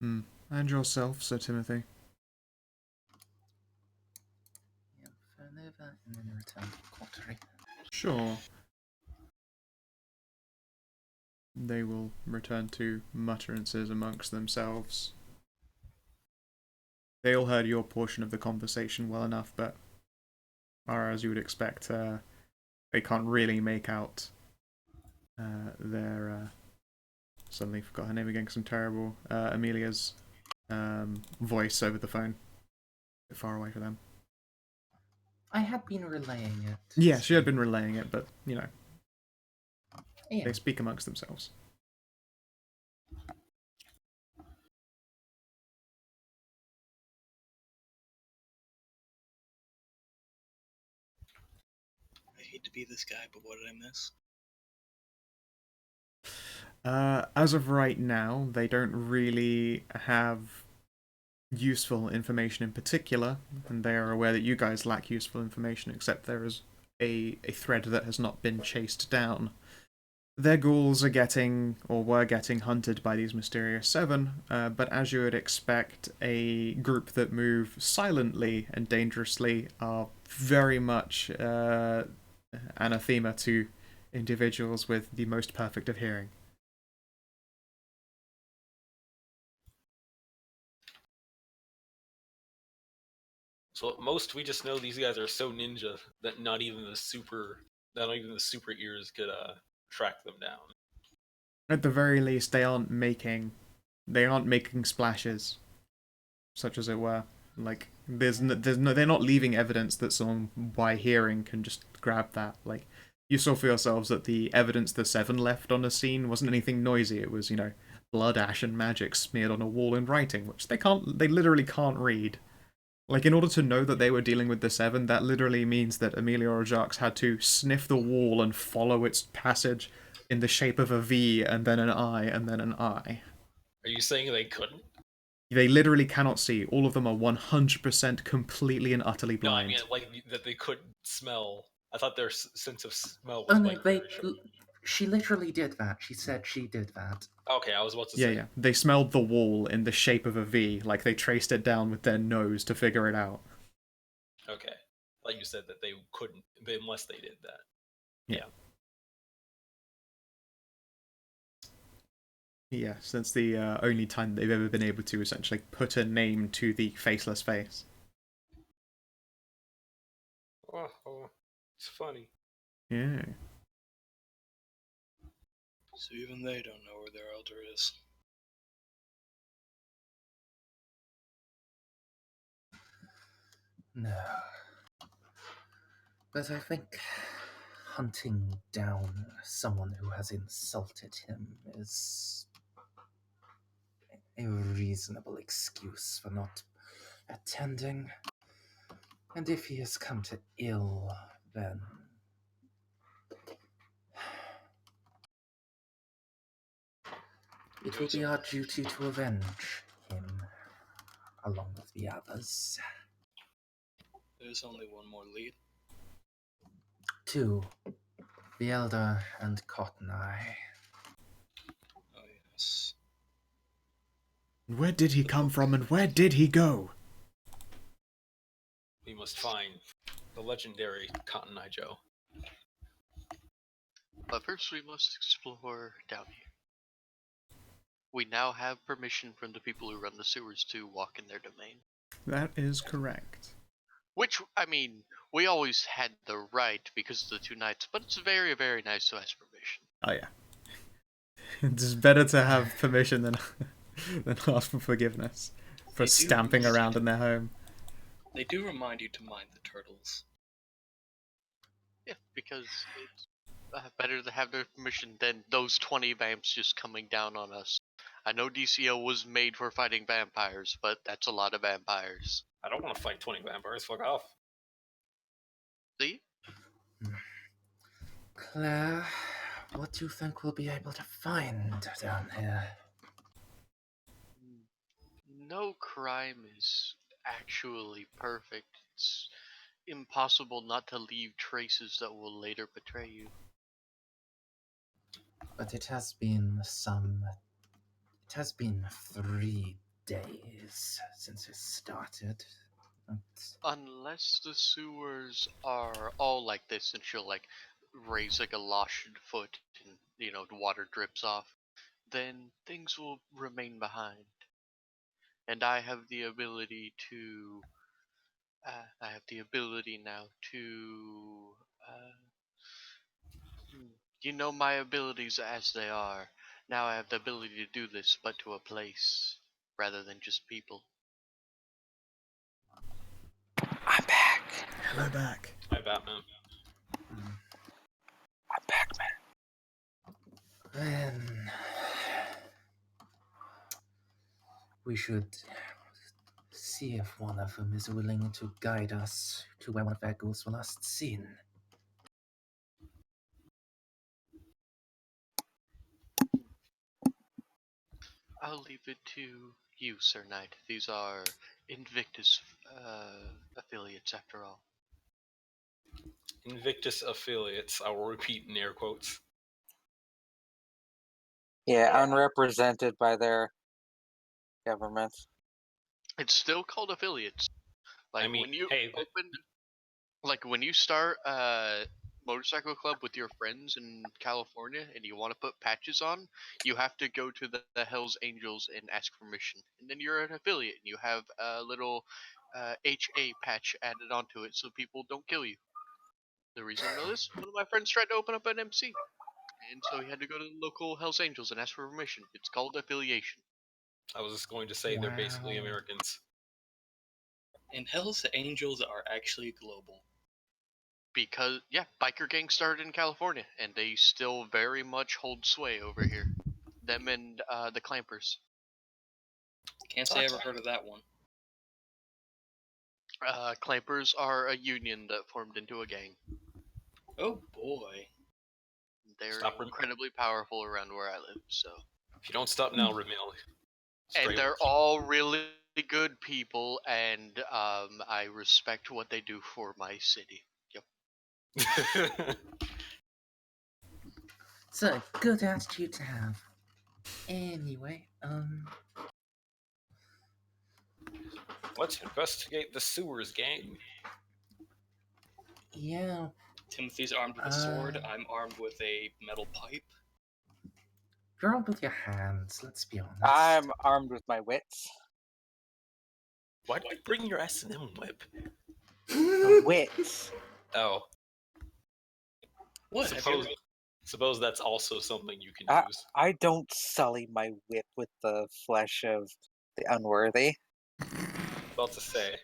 And yourself, Sir Timothy. And then return to the coterie. Sure. They will return to mutterances amongst themselves. They all heard your portion of the conversation well enough, but are, as you would expect, they can't really make out their... suddenly forgot her name again because I'm terrible. Amelia's voice over the phone. A bit far away for them. I had been relaying it. Yeah, she had been relaying it, but, you know, Yeah. they speak amongst themselves. I hate to be this guy, but what did I miss? As of right now, they don't really have useful information in particular, and they are aware that you guys lack useful information, except there is a thread that has not been chased down. Their ghouls are getting, or were getting, hunted by these mysterious seven, but as you would expect, a group that move silently and dangerously are very much anathema to individuals with the most perfect of hearing. So at most, we just know these guys are so ninja that not even the super ears could track them down. At the very least, they aren't making splashes, such as it were. Like they're not leaving evidence that someone by hearing can just grab that. Like you saw for yourselves that the evidence the seven left on the scene wasn't anything noisy. It was, you know, blood, ash, and magic smeared on a wall in writing, which they literally can't read. Like, in order to know that they were dealing with the Seven, that literally means that Amelia or Jacques had to sniff the wall and follow its passage in the shape of a V, and then an I, and then an I. Are you saying they couldn't? They literally cannot see. All of them are 100% completely and utterly blind. No, I mean, like, that they couldn't smell. I thought their sense of smell Oh was no, quite crucial. she literally did that. She said she did that. Okay, I was about to say. Yeah. They smelled the wall in the shape of a V, like they traced it down with their nose to figure it out. Okay. Like you said that they couldn't, unless they did that. Yeah. Yes, that's the only time they've ever been able to essentially put a name to the faceless face. Oh, it's funny. Yeah. So even they don't know where their elder is. No. But I think hunting down someone who has insulted him is a reasonable excuse for not attending. And if he has come to ill, then it will be our duty to avenge him, along with the others. There's only one more lead. 2. The Elder and Cotton Eye. Oh yes. Where did he come from and where did he go? must find the legendary Cotton Eye Joe. But first we must explore down here. We now have permission from the people who run the sewers to walk in their domain. That is correct. Which, I mean, we always had the right because of the 2 nights, but it's very, very nice to ask permission. Oh yeah. It's better to have permission than ask for forgiveness for stamping around in their home. They do remind you to mind the turtles. Yeah, because it's better to have their permission than those 20 vamps just coming down on us. I know DCO was made for fighting vampires, but that's a lot of vampires. I don't want to fight 20 vampires. Fuck off. See? Claire, what do you think we'll be able to find down here? No crime is actually perfect. It's impossible not to leave traces that will later betray you. But it has been 3 days since it started. Unless the sewers are all like this and she'll like raise like a lozenge foot and the water drips off, then things will remain behind. And I have the ability now to my abilities as they are. Now I have the ability to do this, but to a place rather than just people. I'm back. Hello back. Hi, Batman. I'm back, man. Then we should see if one of them is willing to guide us to where one of their ghosts were last seen. I'll leave it to you, Sir Knight. These are Invictus affiliates, after all. Invictus affiliates. I will repeat in air quotes. Yeah, unrepresented by their governments. It's still called affiliates. Like I mean, when you hey, when you start a motorcycle club with your friends in California and you want to put patches on, you have to go to the Hells Angels and ask permission. And then you're an affiliate and you have a little HA patch added onto it so people don't kill you. The reason I know this, one of my friends tried to open up an MC. And so he had to go to the local Hells Angels and ask for permission. It's called affiliation. I was just going to say they're basically Americans. And Hell's Angels are actually global. Because, yeah, biker gangs started in California, and they still very much hold sway over here. Them and the Clampers. Can't say I ever heard of that one. Clampers are a union that formed into a gang. Oh boy. They're incredibly powerful around where I live, so. If you don't stop now, Ramil. And they're all really good people, and I respect what they do for my city. Yep. It's a good attitude to have. Anyway, Let's investigate the sewers, gang. Yeah. Timothy's armed with a sword. I'm armed with a metal pipe. You're armed with your hands, let's be honest. I'm armed with my wits. Why did you bring your S&M whip? Wits. Oh. What? Suppose that's also something you can use. I don't sully my whip with the flesh of the unworthy. About to say.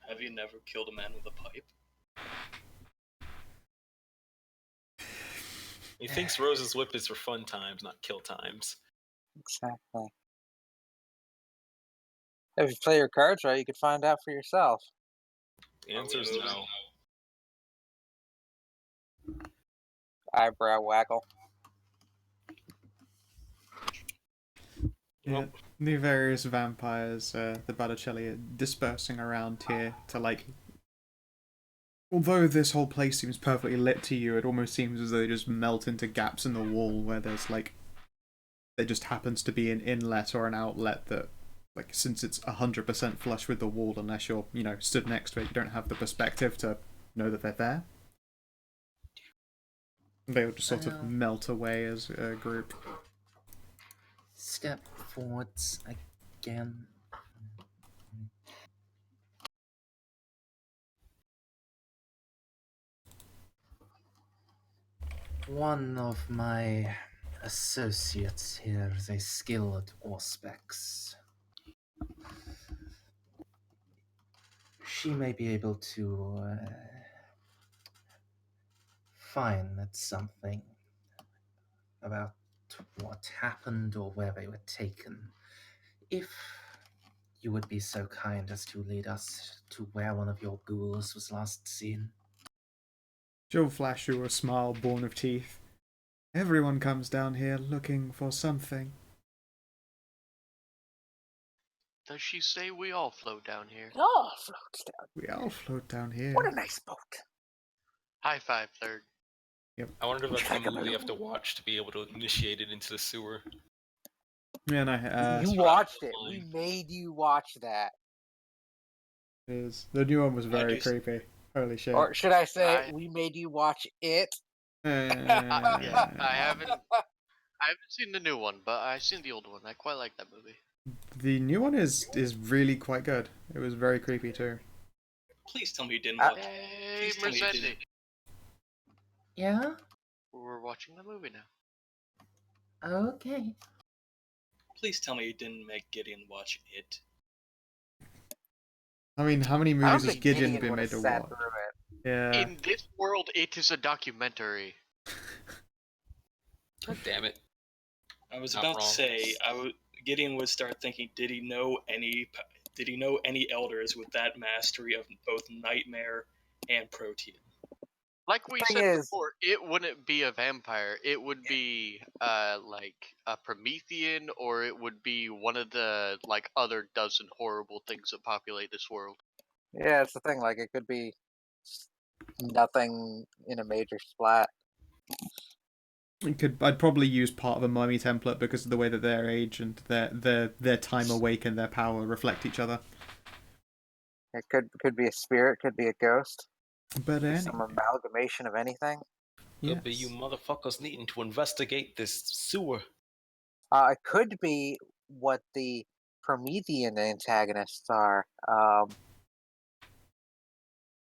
Have you never killed a man with a pipe? He thinks Rose's whip is for fun times, not kill times. Exactly. If you play your cards right, you can find out for yourself. The answer is no. Eyebrow waggle. Yeah, the various vampires, the Botticelli, are dispersing around here to although this whole place seems perfectly lit to you, it almost seems as though they just melt into gaps in the wall where there's there just happens to be an inlet or an outlet that like since it's 100% flush with the wall, unless you're stood next to it, you don't have the perspective to know that they're there. They'll just sort of melt away as a group. Step forwards again. One of my associates here is a skilled Auspex. She may be able to find something about what happened or where they were taken. If you would be so kind as to lead us to where one of your ghouls was last seen. She'll flash you a smile born of teeth. Everyone comes down here looking for something. Does she say we all float down here? Oh, floats down. We all float down here. What a nice boat. High five, third. I wonder if that's Check the movie it you have to watch to be able to initiate it into the sewer. Yeah, and You watched it. We made you watch that. the new one was very creepy. Holy shit. Or should I say, we made you watch it? Yeah, I haven't seen the new one, but I've seen the old one. I quite like that movie. The new one is really quite good. It was very creepy too. Please tell me you didn't watch. Hey, Please tell me you Mercedes. didn't. Yeah? We're watching the movie now. Okay. Please tell me you didn't make Gideon watch it. I mean, how many I don't movies has think Gideon Gideon been would made have to sat watch? through it. Yeah. In this world, it is a documentary. God damn it. I was Not about wrong. to say, Gideon would start thinking, did he know any elders with that mastery of both Nightmare and Protean? Like we Thing said is- before, it wouldn't be a vampire. It would be like a Promethean, or it would be one of the like other dozen horrible things that populate this world. Yeah, it's the thing. Like, it could be nothing in a major splat. I'd probably use part of a mummy template because of the way that their age and their time awake and their power reflect each other. It could be a spirit, could be a ghost, But anyway, some amalgamation of anything. Could be you motherfuckers needing to investigate this sewer. It could be what the Promethean antagonists are.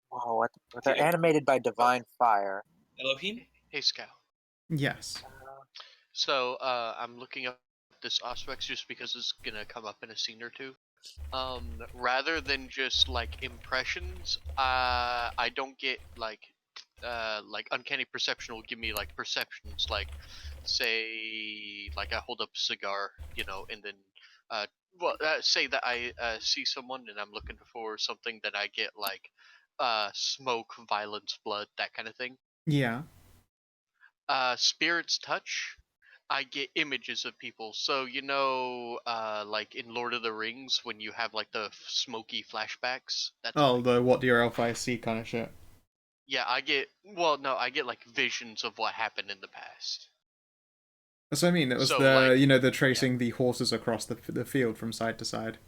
What they're animated by divine fire. Elohim? Hey, Scout. Yes. So I'm looking up this Auspex just because it's gonna come up in a scene or two. Rather than just like impressions, I don't get like uncanny perception will give me like perceptions, like say like I hold up a cigar, and then say that I see someone and I'm looking for something, that I get like smoke, violence, blood, that kind of thing. Yeah. Spirit's touch, I get images of people. So like in Lord of the Rings, when you have like the smoky flashbacks. That's the what do your elf eyes see kind of shit. Yeah, I get like visions of what happened in the past. That's what I mean. It was So, the tracing the horses across the field from side to side.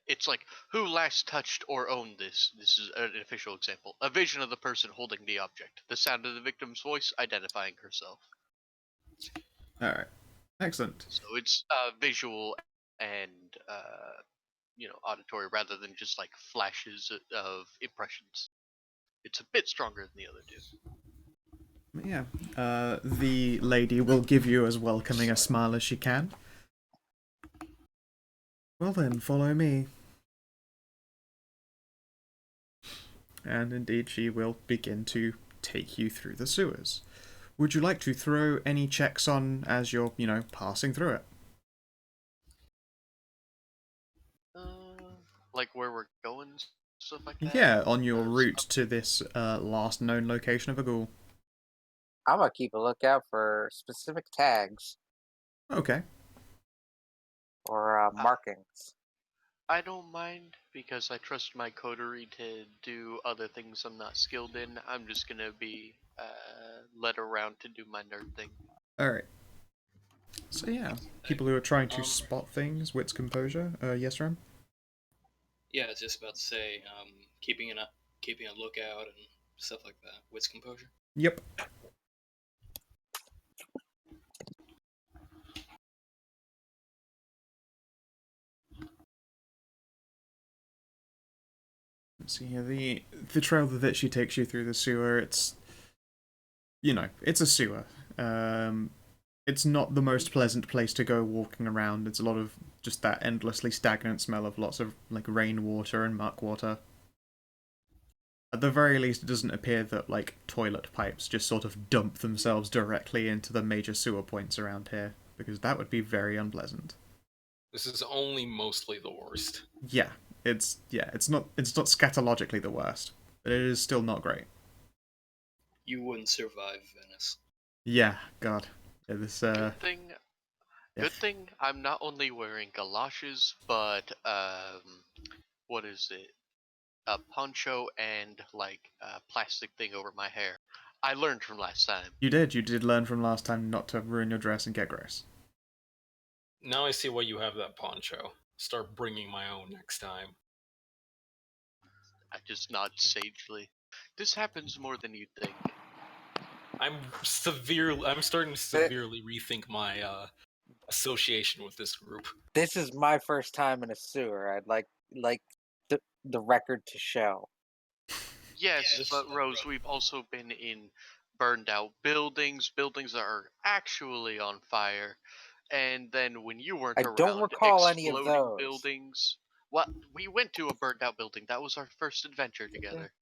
It's like, who last touched or owned this? This is an official example. A vision of the person holding the object. The sound of the victim's voice identifying herself. Alright. Excellent. So it's visual and auditory, rather than just like flashes of impressions. It's a bit stronger than the other two. Yeah. The lady will give you as welcoming a smile as she can. Well then, follow me. And indeed, she will begin to take you through the sewers. Would you like to throw any checks on as you're, passing through it? Like where we're going, stuff like that? Yeah, on your route to this last known location of a ghoul. I'm gonna keep a lookout for specific tags Okay. or markings. I don't mind, because I trust my coterie to do other things I'm not skilled in. I'm just gonna be led around to do my nerd thing. Alright. So yeah, people who are trying to spot things, wits composure. Yes, Ram? Yeah, I was just about to say, keeping a lookout and stuff like that. Wits composure. Yep. Let's see here. The trail that she takes you through the sewer, it's it's a sewer. It's not the most pleasant place to go walking around. It's a lot of just that endlessly stagnant smell of lots of like rainwater and muck water. At the very least, it doesn't appear that like toilet pipes just sort of dump themselves directly into the major sewer points around here, because that would be very unpleasant. This is only mostly the worst. Yeah, it's not scatologically the worst, but it is still not great. You wouldn't survive Venice. Yeah, God, yeah, this Good thing. yeah. Good thing I'm not only wearing galoshes, but what is it? A poncho and like a plastic thing over my hair. I learned from last time. You did learn from last time not to ruin your dress and get gross. Now I see why you have that poncho. Start bringing my own next time. I just nod sagely. This happens more than you'd think. I'm starting to severely rethink my association with this group. This is my first time in a sewer. I'd like the record to show. Yes, but Rose, we've also been in burned out buildings, buildings that are actually on fire, and then when you weren't I don't around, recall any of exploding those. buildings. Well, we went to a burned out building. That was our first adventure together.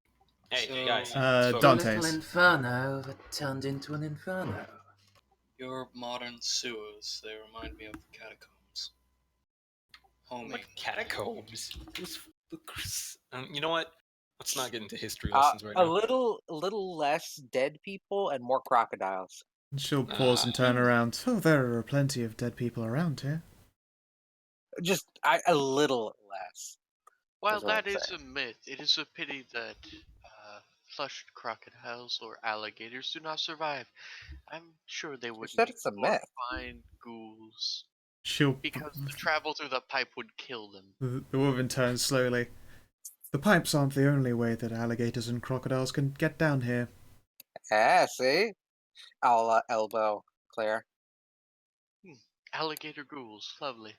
Hey, So- guys. A Dante's. little inferno that turned into an inferno. Your modern sewers, they remind me of the catacombs. Homie. Like catacombs. You know what? Let's not get into history lessons right A now. little less dead people and more crocodiles. She'll pause and turn around. Oh, there are plenty of dead people around here. Just a little less. While That's what that I'm is a saying. myth, it is a pity that flushed crocodiles or alligators do not survive. I'm sure they would said make it's a more myth. fine ghouls. She'll. Because the travel through the pipe would kill them. The woman turns slowly. The pipes aren't the only way that alligators and crocodiles can get down here. See? I'll elbow Claire. Alligator ghouls, lovely.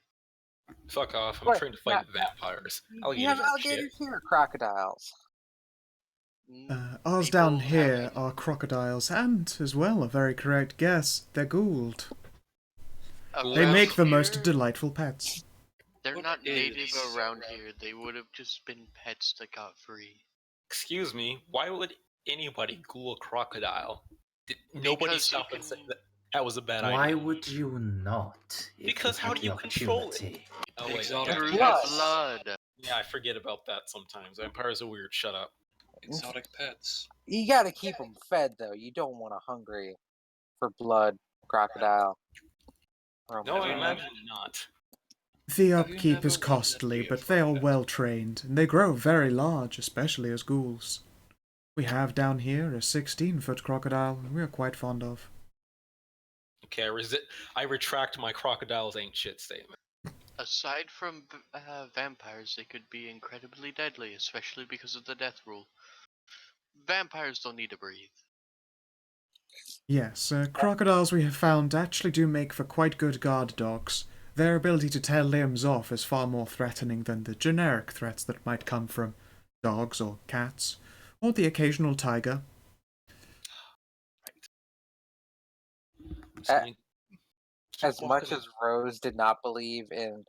Fuck off. I'm What? trying to fight vampires. You have Alligators are shit. alligators here, crocodiles. Ours People down have- here are crocodiles, and, as well, a very correct guess, they're Gould. They make the most Here, delightful pets. They're What not native is around here. They would have just been pets that got free. Excuse me, why would anybody ghoul a crocodile? Did nobody Because stop you and say can- that was a bad Why idea? would you not? If Because how had do the you control it? opportunity? Oh wait, Exotic Through yeah, the pets. blood. yeah, I forget about that sometimes. Vampires are weird. Shut up. Exotic pets. You gotta keep them fed, though. You don't want a hungry for blood crocodile. Oh, No, I my God. imagine not. The Have you upkeep is never wanted costly, to be a but they are pet? well trained, and they grow very large, especially as ghouls. We have down here a 16-foot crocodile, we are quite fond of. Okay, I retract my crocodiles ain't shit statement. Aside from vampires, they could be incredibly deadly, especially because of the death rule. Vampires don't need to breathe. Yes, crocodiles we have found actually do make for quite good guard dogs. Their ability to tear limbs off is far more threatening than the generic threats that might come from dogs or cats, or the occasional tiger. So, keep As much walking. as Rose did not believe in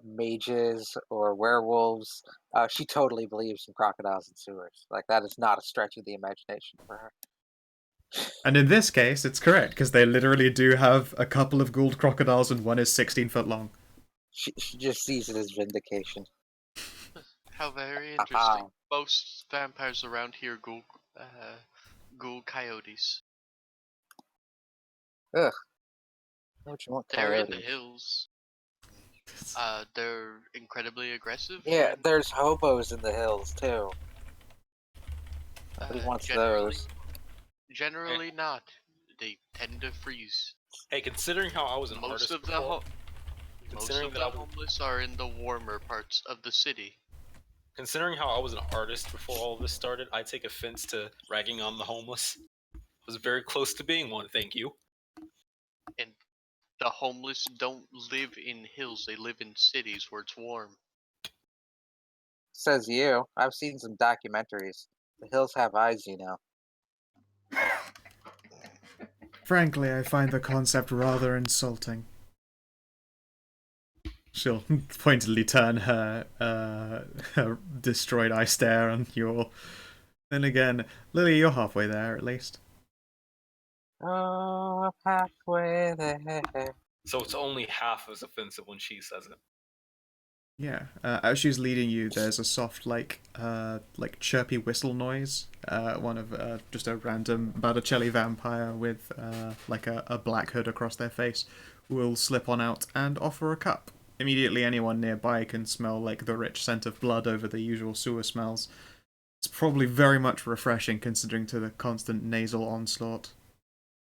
mages or werewolves, she totally believes in crocodiles and sewers. Like, that is not a stretch of the imagination for her. And in this case, it's correct, because they literally do have a couple of Gould crocodiles and one is 16 foot long. She just sees it as vindication. How very interesting. Most vampires around here ghoul coyotes. Ugh. What you want, They're in the coyotes? hills. They're incredibly aggressive. Yeah, and, there's hobos in the hills too. Nobody wants those. generally not. They tend to freeze. Hey, considering how I was an Most artist of the before, most considering of that the I was homeless are in the warmer parts of the city. considering how I was an artist before all this started, I take offense to ragging on the homeless. I was very close to being one, thank you. And the homeless don't live in hills; they live in cities where it's warm. Says you. I've seen some documentaries. The hills have eyes, you know. Frankly, I find the concept rather insulting. She'll pointedly turn her destroyed eye stare on you. Then again, Lily, you're halfway there at least. Oh, I'm halfway there. So it's only half as offensive when she says it. Yeah. As she's leading you, there's a soft, like chirpy whistle noise. One of just a random Botticelli vampire with like a black hood across their face will slip on out and offer a cup. Immediately, anyone nearby can smell like the rich scent of blood over the usual sewer smells. It's probably very much refreshing considering to the constant nasal onslaught.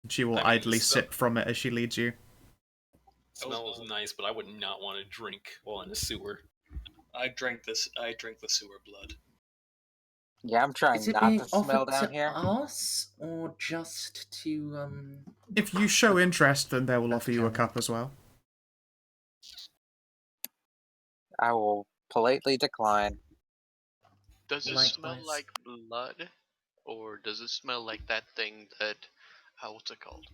She will I mean, idly sip from it as she leads you. Smell is nice, but I would not want to drink while in a sewer. I drank this. I drink the sewer blood. Yeah, I'm Is trying it not being to smell offered down to here. us or just to If you show interest, then they will offer you a Botticelli? cup as well. I will politely decline. Does it smell Likewise. like blood, or does it smell like that thing that, what's it called?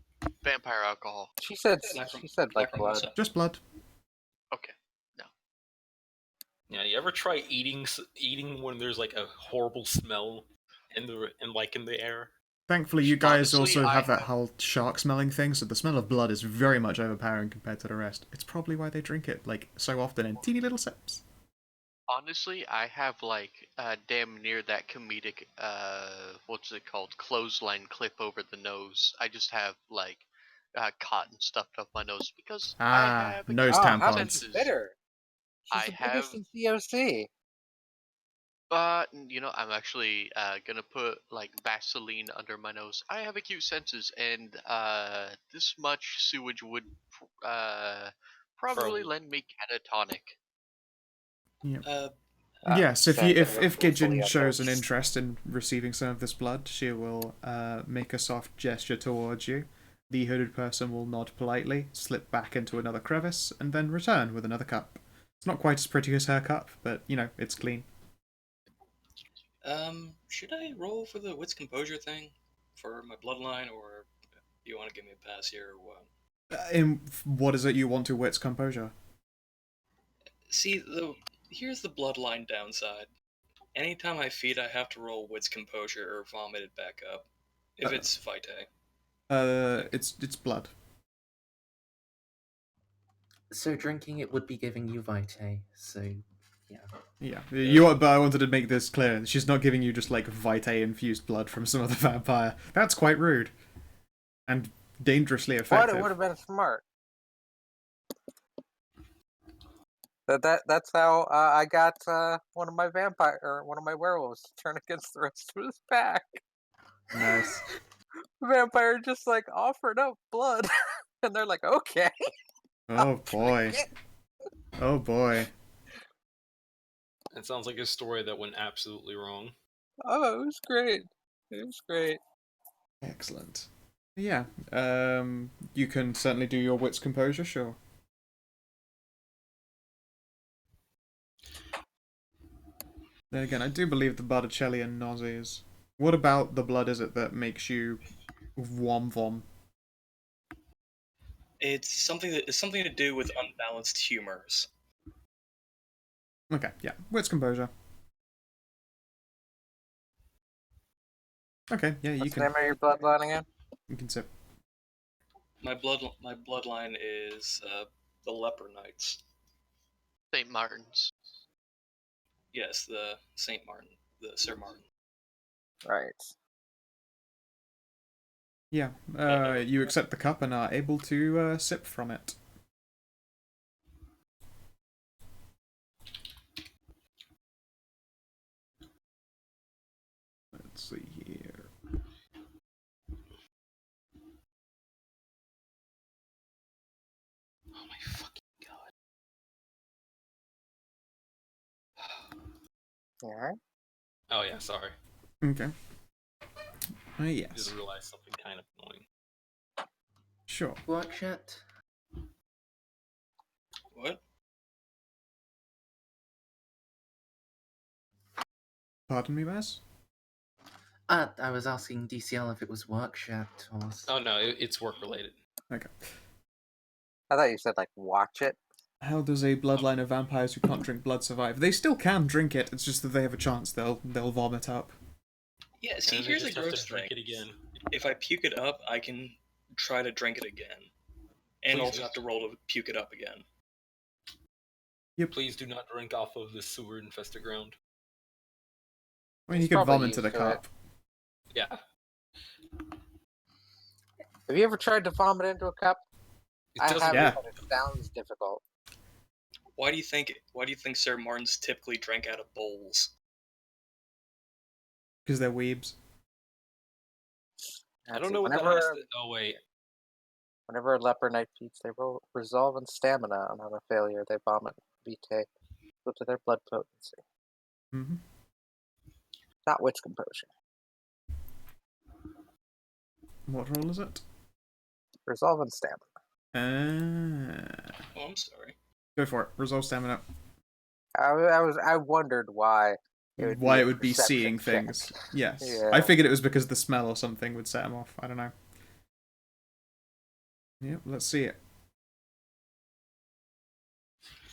Vampire alcohol. She said like blood. Lacrimosa. Just blood. Okay. No. Yeah, you ever try eating when there's like a horrible smell in the air? Thankfully, you guys Honestly, also I have that have. whole shark-smelling thing, so the smell of blood is very much overpowering compared to the rest. It's probably why they drink it, like, so often in teeny little sips. Honestly, I have like damn near that comedic what's it called? Clothesline clip over the nose. I just have like cotton stuffed up my nose because I Ah, have nose acute Oh, how tampons. senses. bitter. She's I the have biggest in COC. I'm actually gonna put like Vaseline under my nose. I have acute senses, and this much sewage would uh probably Probably. lend me catatonic. Yep. Uh, Yes, if you Said if willfully Gidgeon shows an unhinged. interest in receiving some of this blood, she will make a soft gesture towards you. The hooded person will nod politely, slip back into another crevice, and then return with another cup. It's not quite as pretty as her cup, but you know, it's clean. should I roll for the wits composure thing for my bloodline, or do you want to give me a pass here, or what? In what is it you want to wits composure? See, here's the bloodline downside. Anytime I feed, I have to roll wits composure or vomit it back up. If Uh, it's vitae. it's blood. So drinking it would be giving you vitae, so yeah. Yeah, but I wanted to make this clear. She's not giving you just like vitae infused blood from some other vampire. That's quite rude and dangerously What? It effective. would have been smart. That's how I got one of my werewolves to turn against the rest of his pack. Nice. The vampire just like offered up blood, and they're like, okay. Oh boy. Oh boy. It sounds like a story that went absolutely wrong. Oh, it was great. It was great. Excellent. Yeah. You can certainly do your wits composure, sure. Then again, I do believe the Botticelli and nauseous. What about the blood is it that makes you vom? It's something to do with unbalanced humors. Okay, yeah. Wits composure. Okay, yeah, What's the name of your bloodline again? you can sip. My bloodline is the Leper Knights. St. Martin's. Yes, the Saint Martin, the Sir Martin. Right. Yeah, you accept the cup and are able to sip from it. Let's see here. Alright. Oh yeah, sorry. Okay. Just Yes. realized something kind of annoying. Sure. Work chat? What? Pardon me, Baz? I was asking DCL if it was work chat or... Oh no, it's work related. Okay. I thought you said, like, watch it. How does a bloodline of vampires who can't drink blood survive? They still can drink it. It's just that they have a chance they'll vomit up. Yeah, see, And they here's a just have gross to drink thing. it again. If I puke it up, I can try to drink it again. And Please also do. have to roll to puke it up again. Yep. Please do not drink off of this sewer infested ground. I mean, He's you could probably vomit into used the to it. cup. Yeah. Have you ever tried to vomit into a cup? It I doesn't. have, Yeah. but it sounds difficult. Why do you think Sir Martin's typically drank out of bowls? Because they're weebs. I don't know what that has to. Oh wait. Whenever a leper knight feeds, they resolve in stamina, and on a failure, they vomit vitae equal to their blood potency. Mm-hmm. Not wits composure. What roll is it? Resolve in stamina. Oh, I'm sorry. Go for it. Resolve stamina. I wondered why Why a it would be perception seeing check. things. Yes. Yeah. I figured it was because the smell or something would set him off. I don't know. Yep, let's see it.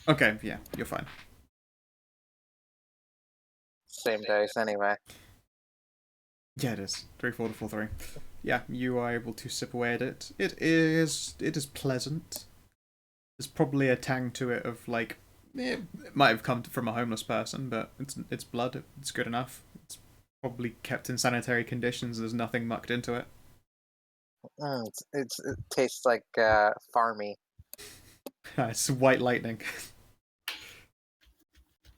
Okay, yeah, you're fine. Same dice anyway. Yeah, it is. 3, 4 to 4, 3. Yeah, you are able to sip away at it. It is pleasant. There's probably a tang to it of like it might have come from a homeless person, but it's blood. It's good enough. It's probably kept in sanitary conditions. There's nothing mucked into it. It tastes like farmy. It's white lightning.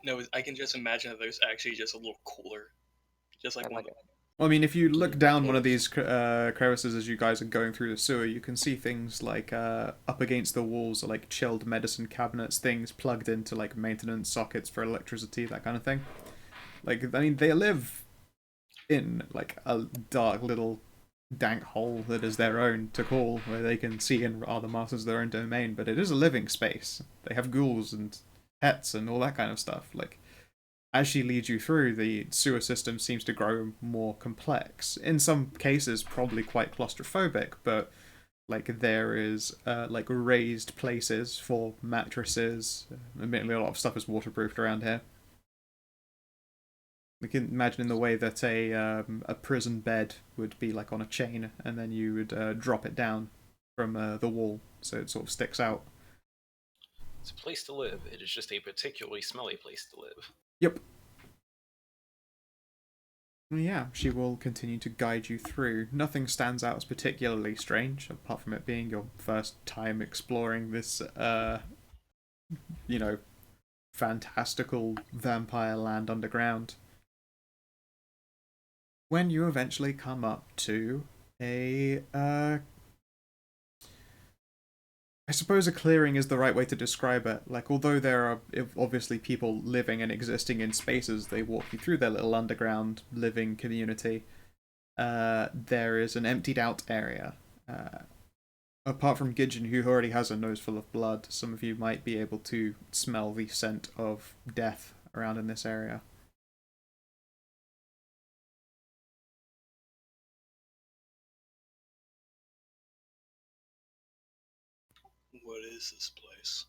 No, I can just imagine that there's actually just a little cooler. Just like And one. like Well, I mean, if you look down one of these crevices as you guys are going through the sewer, you can see things like up against the walls are like chilled medicine cabinets, things plugged into like maintenance sockets for electricity, that kind of thing. Like, I mean, they live in like a dark little dank hole that is their own to call, where they can see and are the masters of their own domain, but it is a living space. They have ghouls and pets and all that kind of stuff. Like, as she leads you through, the sewer system seems to grow more complex. In some cases, probably quite claustrophobic, but like there is like raised places for mattresses. Admittedly, a lot of stuff is waterproofed around here. We can imagine in the way that a prison bed would be like on a chain, and then you would drop it down from the wall, so it sort of sticks out. It's a place to live. It is just a particularly smelly place to live. Yep. Yeah, she will continue to guide you through. Nothing stands out as particularly strange, apart from it being your first time exploring this, fantastical vampire land underground. When you eventually come up to I suppose a clearing is the right way to describe it. Like, although there are obviously people living and existing in spaces, they walk you through their little underground living community. There is an emptied out area. Apart from Gidgeon, who already has a nose full of blood, some of you might be able to smell the scent of death around in this area. What is this place?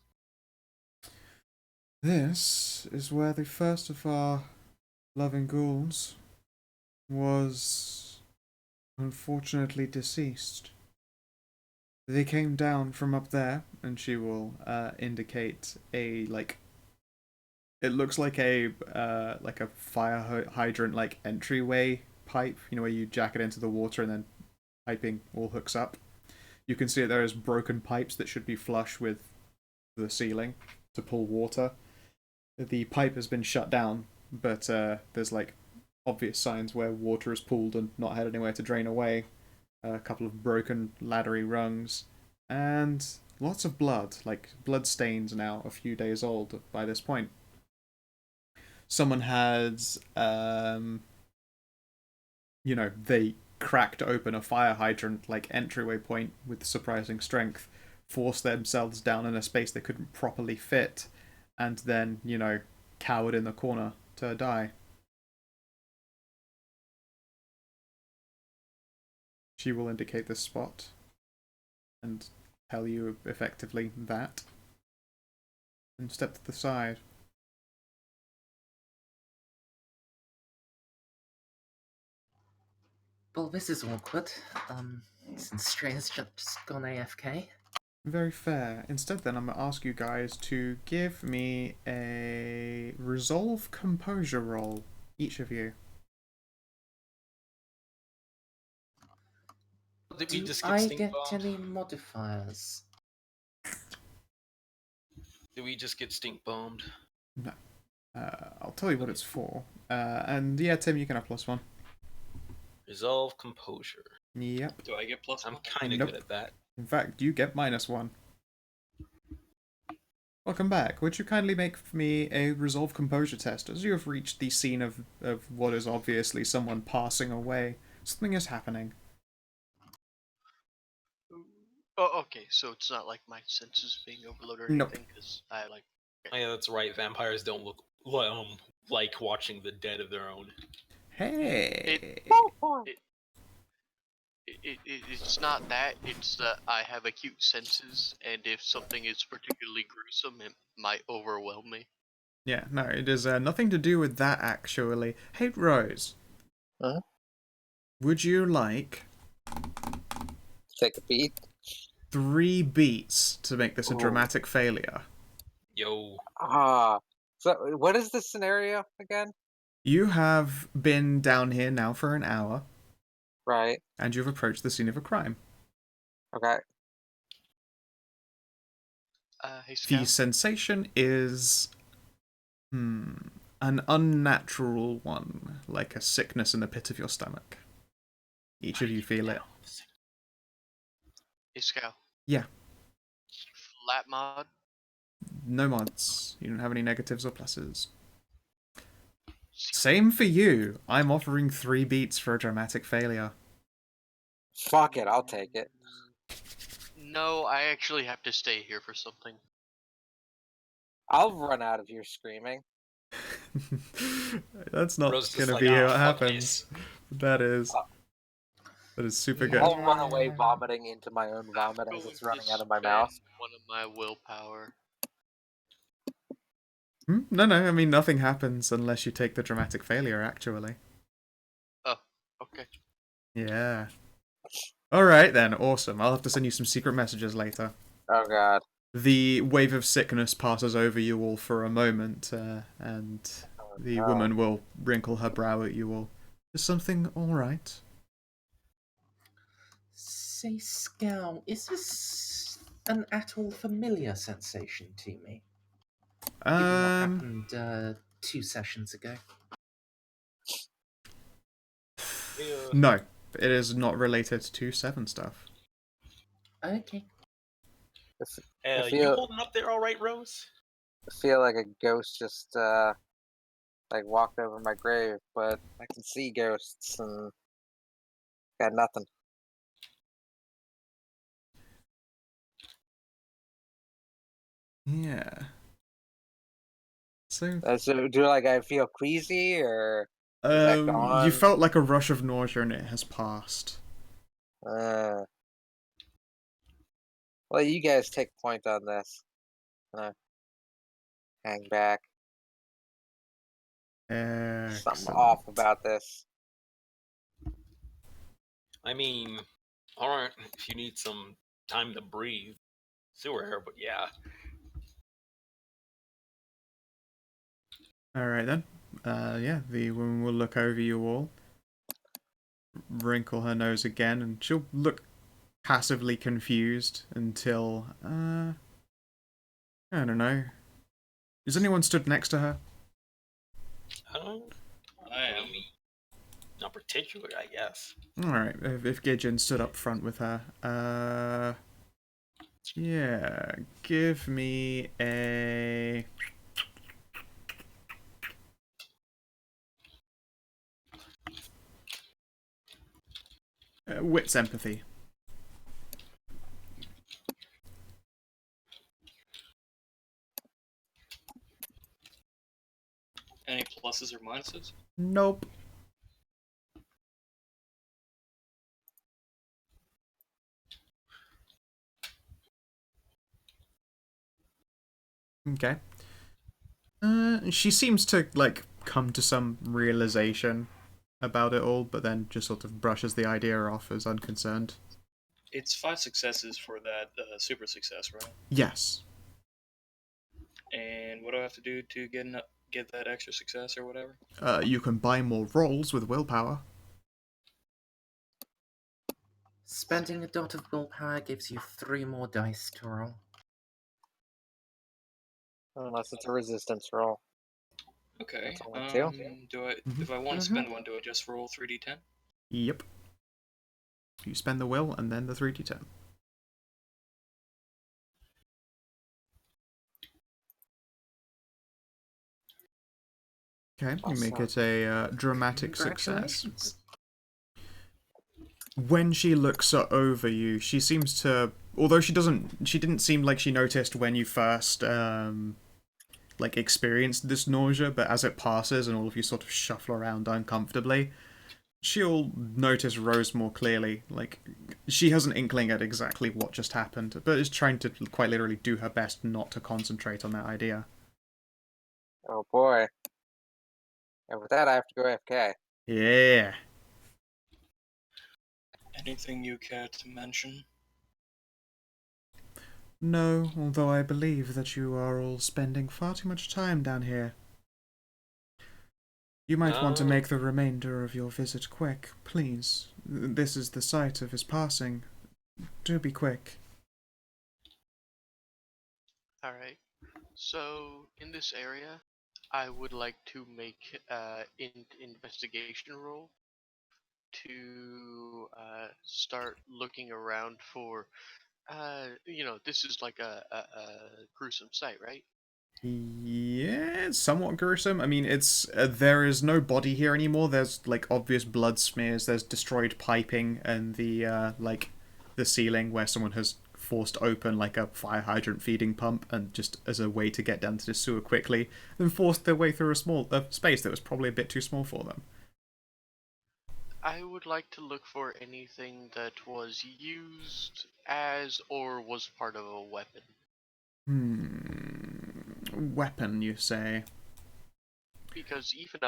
This is where the first of our loving ghouls was unfortunately deceased. They came down from up there, and she will indicate a like. It looks like a fire hydrant like entryway pipe. You know, where you jack it into the water and then piping all hooks up. You can see that there is broken pipes that should be flush with the ceiling to pull water. The pipe has been shut down, but there's like obvious signs where water is pooled and not had anywhere to drain away. A couple of broken laddery rungs, and lots of blood, like blood stains now a few days old by this point. someone had, they cracked open a fire hydrant like entryway point with surprising strength, forced themselves down in a space they couldn't properly fit, and then, cowered in the corner to die. She will indicate the spot and tell you effectively that, and step to the side. Well, this is awkward. Since Stray has just gone AFK. Very fair. Instead, then, I'm going to ask you guys to give me a resolve composure roll, each of you. Did we Do just get I stink get bombed? any modifiers? Did we just get stink bombed? No. I'll tell you what it's for. And yeah, Tim, you can have +1. Resolve composure. Yep. Do I get plus I'm one? kind of Nope. good at that. In fact, you get -1. Welcome back. Would you kindly make for me a resolve composure test as you have reached the scene of what is obviously someone passing away? Something is happening. Oh, okay. So it's not like my senses being overloaded or Nope. anything, because I like. Oh, yeah, that's right. Vampires don't look like watching the dead of their own. Hey. It's not that. It's that I have acute senses, and if something is particularly gruesome, it might overwhelm me. Yeah, no, it is nothing to do with that, actually. Hey, Rose. Huh? Would you like Take a beat. 3 beats to make this a Ooh. dramatic failure? Yo, So what is the scenario again? You have been down here now for an hour, Right. and you've approached the scene of a crime. Okay. Hey, The Scout. sensation is an unnatural one, like a sickness in the pit of your stomach. Each of you feel it. Hey, Scout. Yeah. Flat mod. No mods. You don't have any negatives or pluses. Same for you. I'm offering 3 beats for a dramatic failure. Fuck it, I'll take it. No, I actually have to stay here for something. I'll run out of here screaming. That's not Rose just gonna like, be "Ah, what fuck happens. That is super good. I'll run away vomiting into my own vomit as Going it's running to out of my spend mouth. one of my willpower. No, I mean, nothing happens unless you take the dramatic failure, actually. Oh, okay. Yeah. Alright then, awesome. I'll have to send you some secret messages later. Oh god. The wave of sickness passes over you all for a moment, and the woman will wrinkle her brow at you all. Is something alright? Say, Scout, is this an at all familiar sensation to me? Given what happened 2 sessions ago. No, it is not related to 7 stuff. Okay. Hey, I you feel- holding up there all right, Rose? I feel like a ghost just like walked over my grave, but I can see ghosts and got nothing. Yeah. So, So do like I feel queasy or is that gone? you felt like a rush of nausea and it has passed. Well, you guys take point on this. Hang back. Something Excellent. off about this. I mean, alright, if you need some time to breathe, sewer air, but yeah. Alright then. Yeah, the woman will look over you all, wrinkle her nose again, and she'll look passively confused until, I don't know. Is anyone stood next to her? I am. Not particular, I guess. Alright, if Gidgeon stood up front with her, yeah, give me a Wits empathy. Any pluses or minuses? Nope. Okay. She seems to, like, come to some realization about it all, but then just sort of brushes the idea off as unconcerned. It's 5 successes for that super success, right? Yes. And what do I have to do to get that extra success or whatever? You can buy more rolls with willpower. Spending a dot of willpower gives you 3 more dice to roll. Unless it's a resistance roll. Okay. That's only 2. If I want to spend one, do I just roll 3d10? Yep. You spend the will and then the 3d10. Okay, you make it a dramatic success. Congratulations. When she looks over you, she seems to, although she didn't seem like she noticed when you first like experienced this nausea, but as it passes and all of you sort of shuffle around uncomfortably, she'll notice Rose more clearly. Like, she has an inkling at exactly what just happened, but is trying to quite literally do her best not to concentrate on that idea. Oh boy. And with that, I have to go AFK. Yeah. Anything you care to mention? No, although I believe that you are all spending far too much time down here. You might want to make the remainder of your visit quick, please. This is the site of his passing. Do be quick. Alright. So, in this area, I would like to make an investigation roll to start looking around for, this is like a gruesome sight, right? Yeah, it's somewhat gruesome. I mean, it's there is no body here anymore. There's like obvious blood smears. There's destroyed piping and the like the ceiling where someone has forced open like a fire hydrant feeding pump and just as a way to get down to the sewer quickly, then forced their way through a small space that was probably a bit too small for them. I would like to look for anything that was used as or was part of a weapon. Weapon, you say? Because even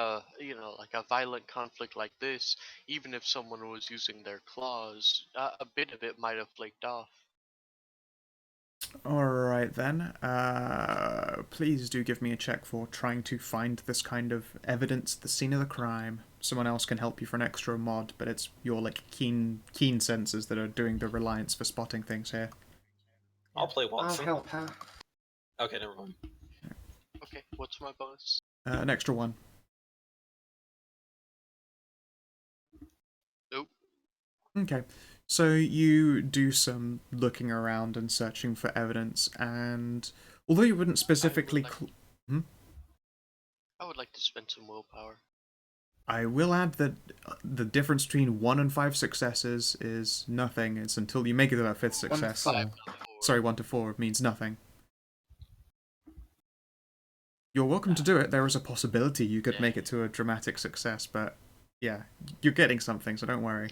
like a violent conflict like this, even if someone was using their claws, a bit of it might have flaked off. Alright then. Please do give me a check for trying to find this kind of evidence at the scene of the crime. Someone else can help you for an extra mod, but it's your like keen senses that are doing the reliance for spotting things here. I'll play I'll Watson. help her. Okay, never mind. Okay, what's my bonus? An extra one. Nope. Okay. So you do some looking around and searching for evidence, and although you wouldn't specifically... I would like to spend some willpower. I will add that the difference between 1 and 5 successes is nothing. It's until you make it to that 5th success. 1 to 4. Sorry, 1 to 4 means nothing. You're welcome to do it. There is a possibility you could make it to a dramatic success, but yeah, you're getting something, so don't worry.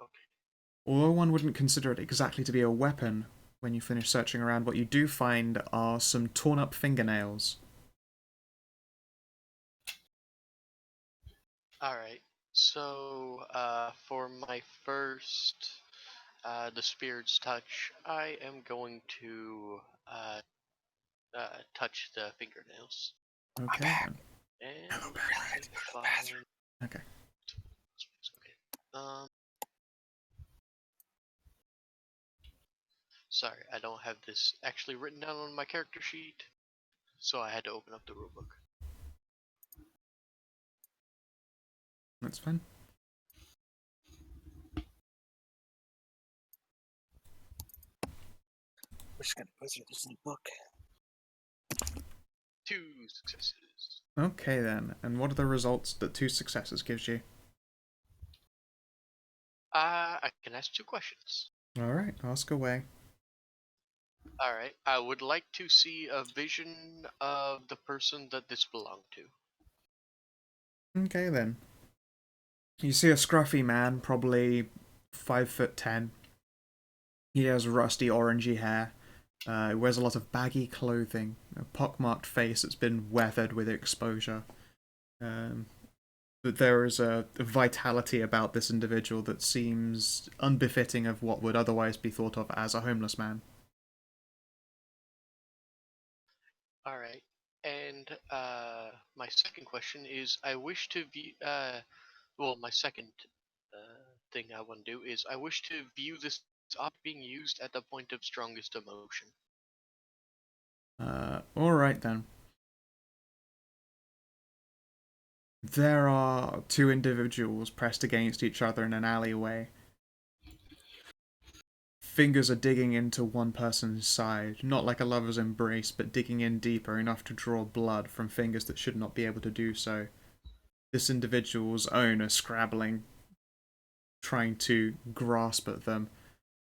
Okay. Although one wouldn't consider it exactly to be a weapon, when you finish searching around, what you do find are some torn up fingernails. Alright, so for my first, the Spirit's Touch, I am going to touch the fingernails. Okay, then. And Hello, Barrett. find... Okay. Okay. Sorry, I don't have this actually written down on my character sheet, so I had to open up the rulebook. That's fine. We're just gonna go through this in the book. 2 successes. Okay, then. And what are the results that 2 successes gives you? I can ask 2 questions. Alright, ask away. Alright, I would like to see a vision of the person that this belonged to. Okay then. You see a scruffy man, probably 5'10". He has rusty orangey hair. He wears a lot of baggy clothing, a pockmarked face that's been weathered with exposure. But there is a vitality about this individual that seems unbefitting of what would otherwise be thought of as a homeless man. Alright, and my second question is I wish to view. My second thing I want to do is I wish to view this object being used at the point of strongest emotion. Alright then. There are two individuals pressed against each other in an alleyway. Fingers are digging into one person's side, not like a lover's embrace, but digging in deeper enough to draw blood from fingers that should not be able to do so. This individual's own are scrabbling, trying to grasp at them,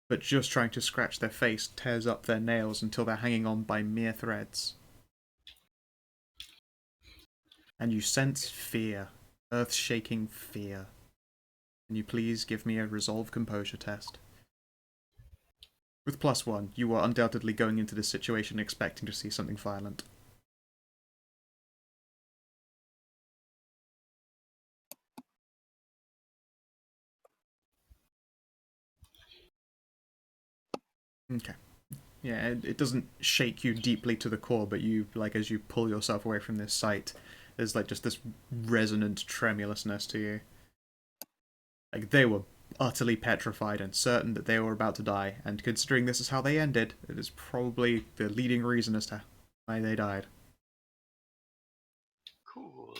but just trying to scratch their face tears up their nails until they're hanging on by mere threads. And you sense fear, earth-shaking fear. Can you please give me a resolve composure test? With +1, you are undoubtedly going into this situation expecting to see something violent. Okay. Yeah, it doesn't shake you deeply to the core, but you, like, as you pull yourself away from this sight, there's, like, just this resonant tremulousness to you. Like, they were utterly petrified and certain that they were about to die, and considering this is how they ended, it is probably the leading reason as to why they died. Cool.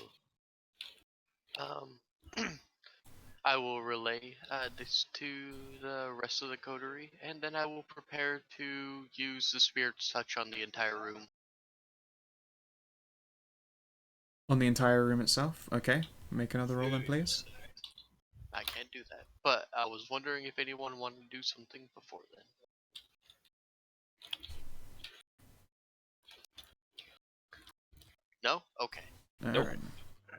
I will relay this to the rest of the coterie, and then I will prepare to use the spirit's touch on the entire room. On the entire room itself? Okay. Make another roll then, please. I can't do that, but I was wondering if anyone wanted to do something before then. No? Okay. Alright.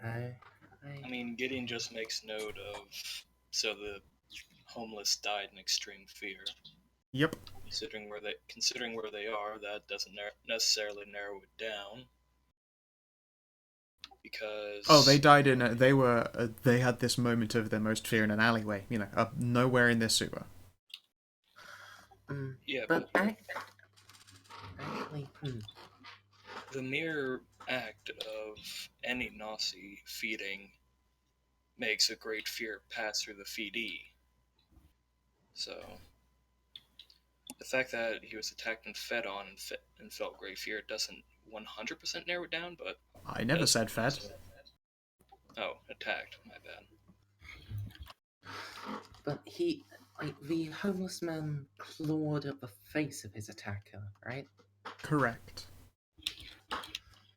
I mean, Gideon just makes note of, so the homeless died in extreme fear. Yep. Considering where they are, that doesn't necessarily narrow it down. Because they died in they had this moment of their most fear in an alleyway, nowhere in this sewer. Yeah, but but actually, the mere act of any Nazi feeding makes a great fear pass through the feedee. So the fact that he was attacked and fed on and felt great fear doesn't 100% narrow it down, but I never said fed. Oh, attacked. My bad. But the homeless man clawed at the face of his attacker, right? Correct.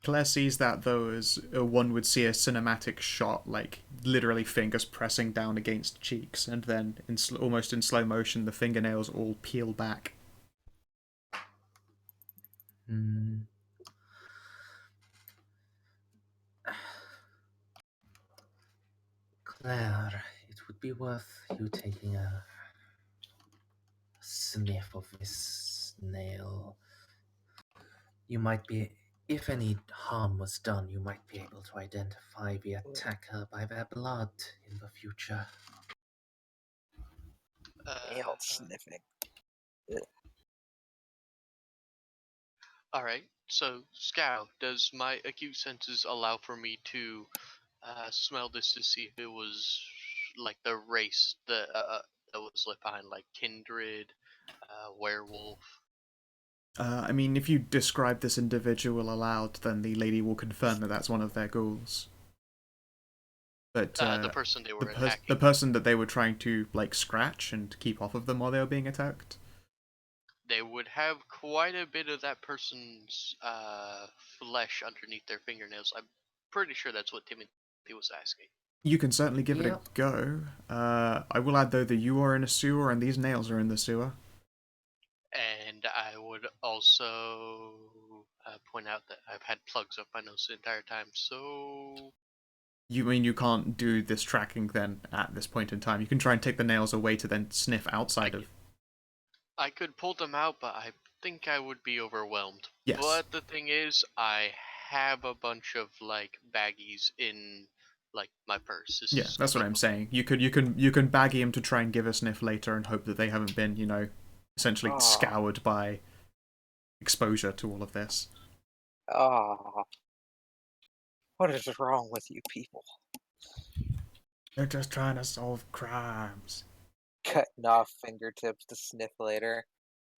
Claire sees that, though, as one would see a cinematic shot, like literally fingers pressing down against cheeks, and then almost in slow motion, the fingernails all peel back. Claire, it would be worth you taking a sniff of this nail. You might be, if any harm was done, you might be able to identify the attacker by their blood in the future. Nail sniffing. Alright, so Scout, does my acute senses allow for me to smell this to see if it was like the race that was left behind, like kindred, werewolf? I mean, if you describe this individual aloud, then the lady will confirm that that's one of their ghouls. But the person they were attacking. the person that they were trying to scratch and keep off of them while they were being attacked. They would have quite a bit of that person's flesh underneath their fingernails. I'm pretty sure that's what Timothy was asking. You can certainly give it a Yep. go. I will add, though, that you are in a sewer and these nails are in the sewer. And I would also point out that I've had plugs up my nose the entire time, so You mean you can't do this tracking then at this point in time? You can try and take the nails away to then sniff I outside of. could, I could pull them out, but I think I would be overwhelmed. Yes. But the thing is, I have a bunch of like baggies in like my purse. This Yeah, is that's what I'm saying. You can baggy him to try and give a sniff later and hope that they haven't been, essentially Oh, scoured by exposure to all of this. oh, what is wrong with you people? They're just trying to solve crimes. Cutting off fingertips to sniff later.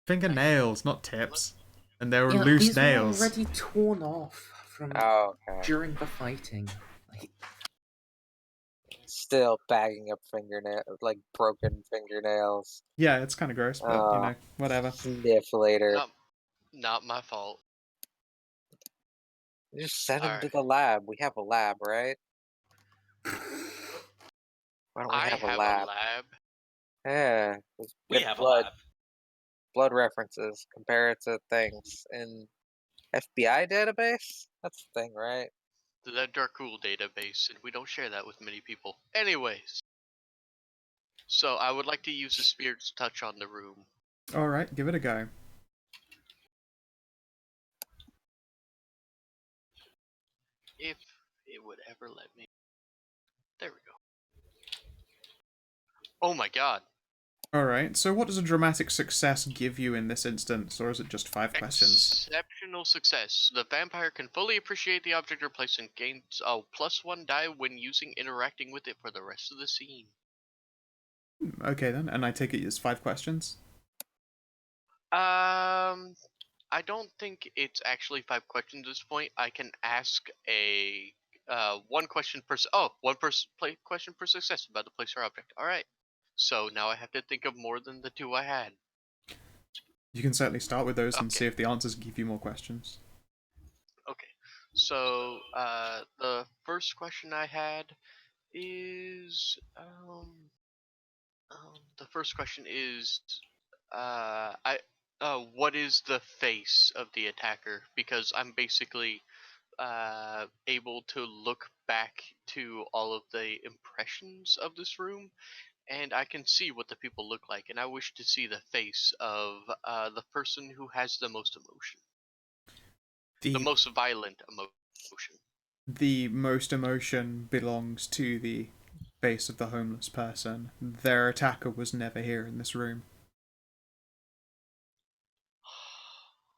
Fingernails, not tips. And they were Yeah, loose these were nails. already torn off from Oh, okay. during the fighting. Like, Still bagging up like broken fingernails. Yeah, it's kind of gross, but, Uh, whatever. Sniff later. not my fault. Just send All him to right, the lab. We have a lab, right? Why don't we I have a have a lab? lab. Yeah, just We get have a blood lab. references, compare it to things in FBI database. That's the thing, right? The Darkul database, and we don't share that with many people. Anyways, so I would like to use the spirit's touch on the room. Alright, give it a go. If it would ever let me. There we go. Oh my god. Alright, so what does a dramatic success give you in this instance, or is it just 5 questions? Exceptional success. The vampire can fully appreciate the object or place and gains a +1 die when interacting with it for the rest of the scene. Okay then, and I take it as 5 questions? I don't think it's actually 5 questions at this point. I can ask a one question per question per success about the place or object. All right. So now I have to think of more than the 2 I had. You can certainly start with those and see Okay. if the answers give you more questions. Okay. So the first question I had is the first question is I what is the face of the attacker? Because I'm basically able to look back to all of the impressions of this room, and I can see what the people look like, and I wish to see the face of the person who has the most emotion, the The most violent emotion. the most emotion belongs to the face of the homeless person. Their attacker was never here in this room.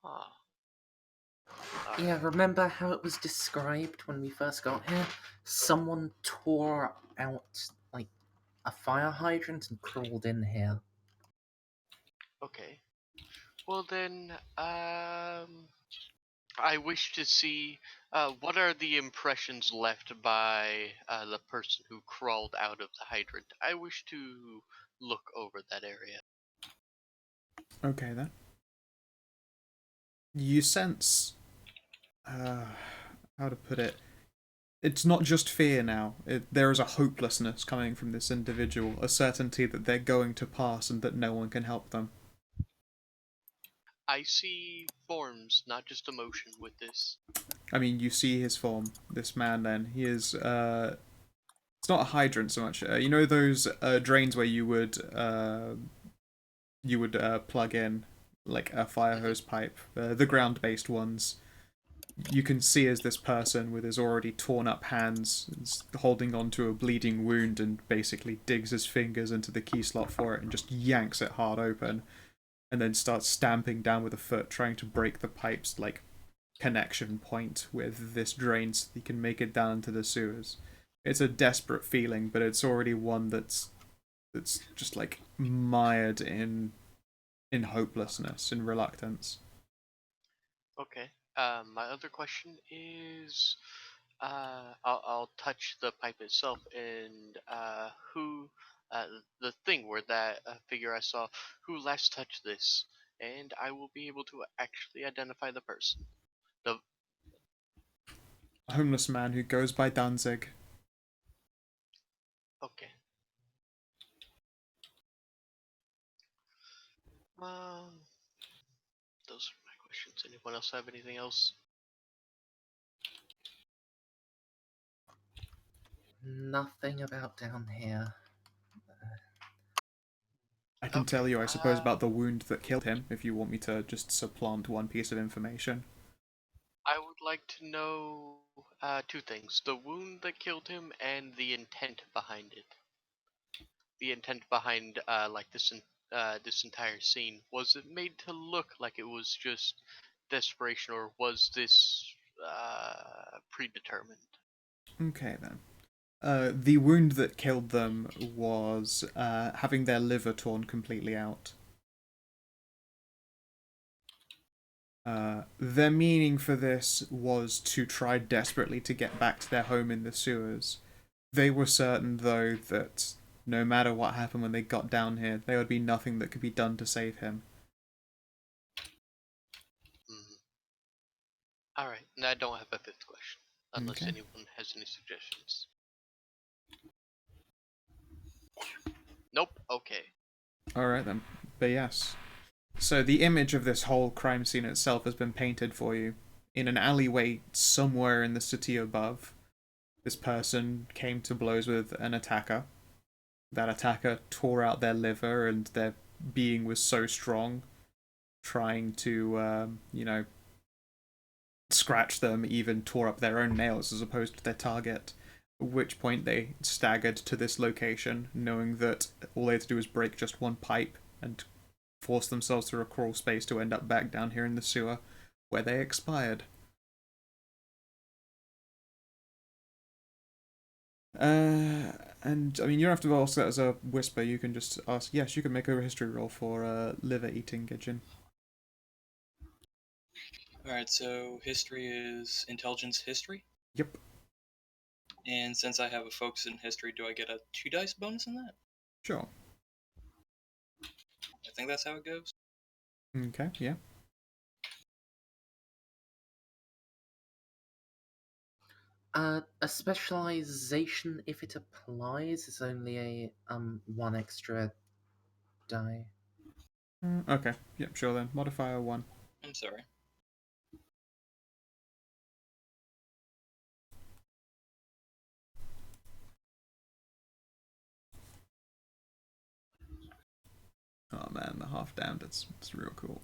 Huh. yeah, remember how it was described when we first got here? Someone tore out like a fire hydrant and crawled in here. Okay. Well then, I wish to see what are the impressions left by the person who crawled out of the hydrant. I wish to look over that area. Okay then. You sense, how to put it? It's not just fear now. There is a hopelessness coming from this individual, a certainty that they're going to pass and that no one can help them. I see forms, not just emotion, with this. I mean, you see his form. This man, then he is. It's not a hydrant so much. You know those drains where you would plug in like a fire hose pipe, the ground-based ones. You can see as this person with his already torn up hands is holding on to a bleeding wound and basically digs his fingers into the key slot for it and just yanks it hard open, and then starts stamping down with a foot, trying to break the pipe's like connection point with this drain so he can make it down into the sewers. It's a desperate feeling, but it's already one that's just like mired in hopelessness, in reluctance. Okay. My other question is, I'll touch the pipe itself and who, the thing where that figure I saw, who last touched this, and I will be able to actually identify the person. The A homeless man who goes by Danzig. else have anything else? Nothing about down here. I can Okay, tell you, I suppose, about the wound that killed him, if you want me to just supplant one piece of information. I would like to know two things: the wound that killed him and the intent behind it. The intent behind like this entire scene, was it made to look like it was just desperation, or was this predetermined? Okay, then. The wound that killed them was having their liver torn completely out. Their meaning for this was to try desperately to get back to their home in the sewers. They were certain, though, that no matter what happened when they got down here, there would be nothing that could be done to save him. Mm. All right, and I don't have a fifth question, unless Okay. anyone has any suggestions. Nope. Okay. Alright then. But yes. So the image of this whole crime scene itself has been painted for you. In an alleyway somewhere in the city above, this person came to blows with an attacker. That attacker tore out their liver, and their being was so strong, trying to, scratch them, even tore up their own nails as opposed to their target. At which point they staggered to this location, knowing that all they had to do was break just one pipe and force themselves through a crawl space to end up back down here in the sewer, where they expired. And I mean, you don't have to ask that as a whisper. You can just ask. Yes, you can make a history roll for liver eating Gidgeon. Alright, so history is intelligence history. Yep. And since I have a focus in history, do I get a 2 dice bonus in that? Sure. I think that's how it goes. Okay. Yeah. A specialization, if it applies, is only a one extra die. Okay. Yep. Sure then. Modifier 1. I'm sorry. Oh man, the half damned. It's real cool.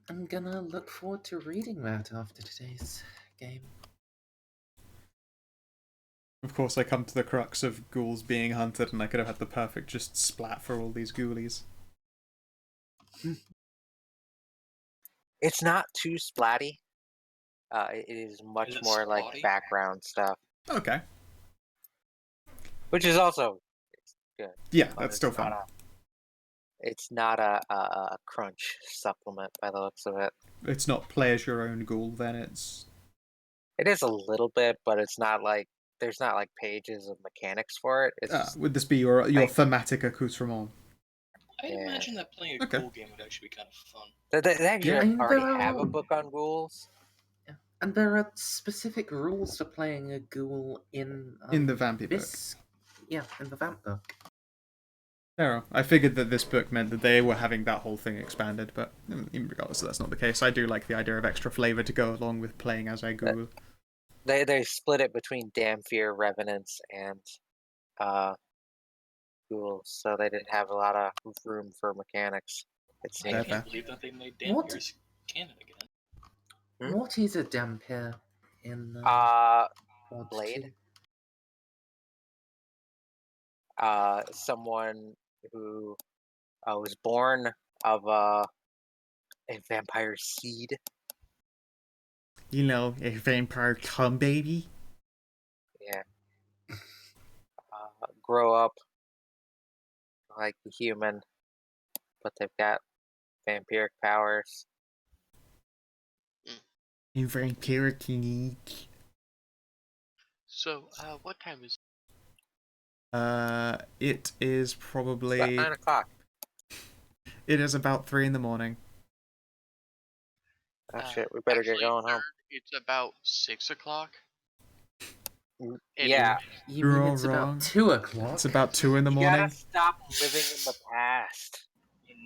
I'm gonna look forward to reading that after today's game. Of course, I come to the crux of ghouls being hunted, and I could have had the perfect just splat for all these ghoulies. It's not too splatty. It is much Is it more like splatty? background stuff, Okay. which is also good. Yeah, but that's still fun. It's not a crunch supplement by the looks of it. It's not play as your own ghoul, then it's... It is a little bit, but it's not like there's not like pages of mechanics for it. It's just, would this be your like- thematic accoutrement? I Yeah. imagine that playing a Okay. ghoul game would actually be kind of fun. they actually Yeah. And already there are- have a book on ghouls. And there are specific rules for playing a ghoul in In the Vampy book. this. Yeah, in the Vamp book. Fair. I figured that this book meant that they were having that whole thing expanded, but even regardless, that's not the case. I do like the idea of extra flavor to go along with playing as a ghoul. They split it between Damphir, Revenants, and ghouls, so they didn't have a lot of room for mechanics. It I seems. can't believe that they made What? Dampier's canon again. Hmm? What is a Dampir in Pod Blade. 2? Someone who was born of a vampire seed. You know, a vampire cum baby? Yeah. Grow up like a human, but they've got vampiric powers. A vampiric unique. So, what time is? It is It's about probably... 9 o'clock. It is about 3 in the morning. Oh shit, we better Actually, get going home. nerd, it's about 6 o'clock. Yeah, You You're mean all it's wrong. about 2 o'clock? It's about 2 in the you morning. gotta stop living in the past.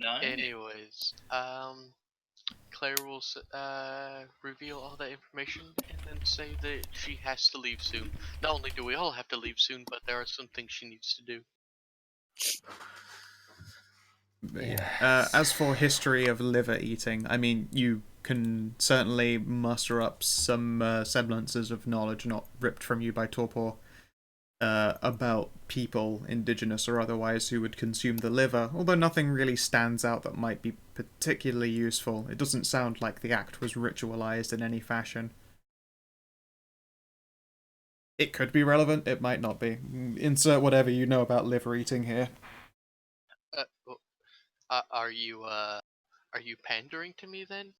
9? Anyways, Claire will reveal all that information and then say that she has to leave soon. Not only do we all have to leave soon, but there are some things she needs to do. But yeah. Yes. As for history of liver eating, I mean, you can certainly muster up some semblances of knowledge not ripped from you by torpor about people, indigenous or otherwise, who would consume the liver, although nothing really stands out that might be particularly useful. It doesn't sound like the act was ritualized in any fashion. It could be relevant, it might not be. Insert whatever you know about liver eating here. Are you pandering to me then?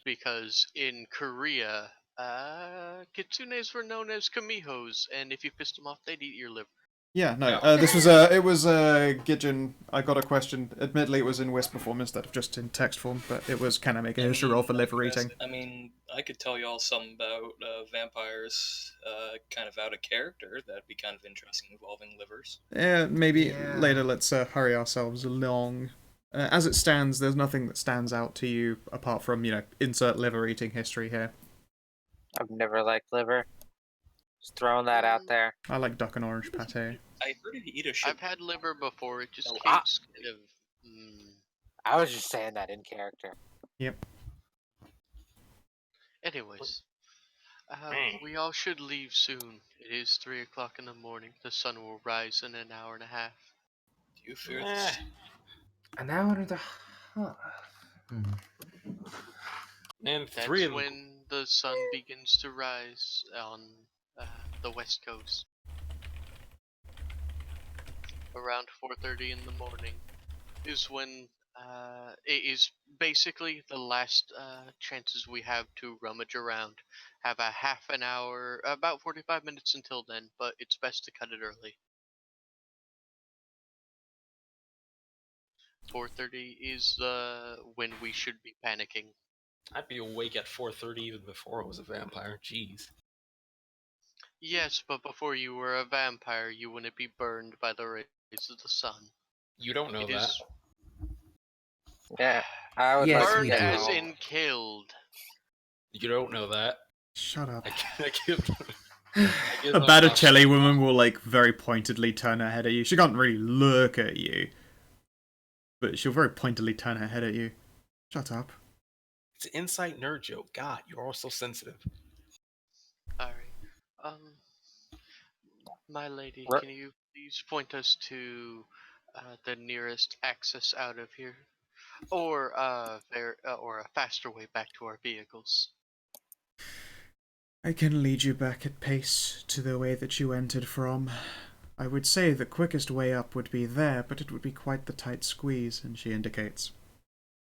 Because in Korea, kitsunes were known as kamihos, and if you pissed them off, they'd eat your liver. Yeah, no. No. It was Gidgen. I got a question. Admittedly, it was in Wisp form instead of just in text form, but it was, can I make a history roll for liver eating? I mean, I could tell you all something about vampires, kind of out of character. That'd be kind of interesting, involving livers. Maybe Yeah. later. Let's hurry ourselves along. As it stands, there's nothing that stands out to you apart from, insert liver eating history here. I've never liked liver. Just throwing that out there. I like duck and orange pate. I heard if you eat a ship. I've had liver before. It just Oh, tastes kind of. I was just saying that in character. Yep. Anyways, we all should leave soon. It is 3 o'clock in the morning. The sun will rise in an hour and a half. Do you fear this? An hour and a half. And That's 3 of them. when the sun begins to rise on the west coast. Around 4:30 in the morning is when it is basically the last chances we have to rummage around. Have a half an hour, about 45 minutes until then, but it's best to cut it early. 4:30 is when we should be panicking. I'd be awake at 4:30 even before I was a vampire. Jeez. Yes, but before you were a vampire, you wouldn't be burned by the rays of the sun. You don't know It that. is Yeah, I would Yes, like to burned we go do. as home. in killed. You don't know that. Shut up. I give A Botticelli woman will, very pointedly turn her head at you. She can't really look at you, but she'll very pointedly turn her head at you. Shut up. It's an inside nerd joke. God, you're all so sensitive. Alright. My lady, What? can you please point us to the nearest access out of here? Or or a faster way back to our vehicles? I can lead you back at pace to the way that you entered from. I would say the quickest way up would be there, but it would be quite the tight squeeze, and she indicates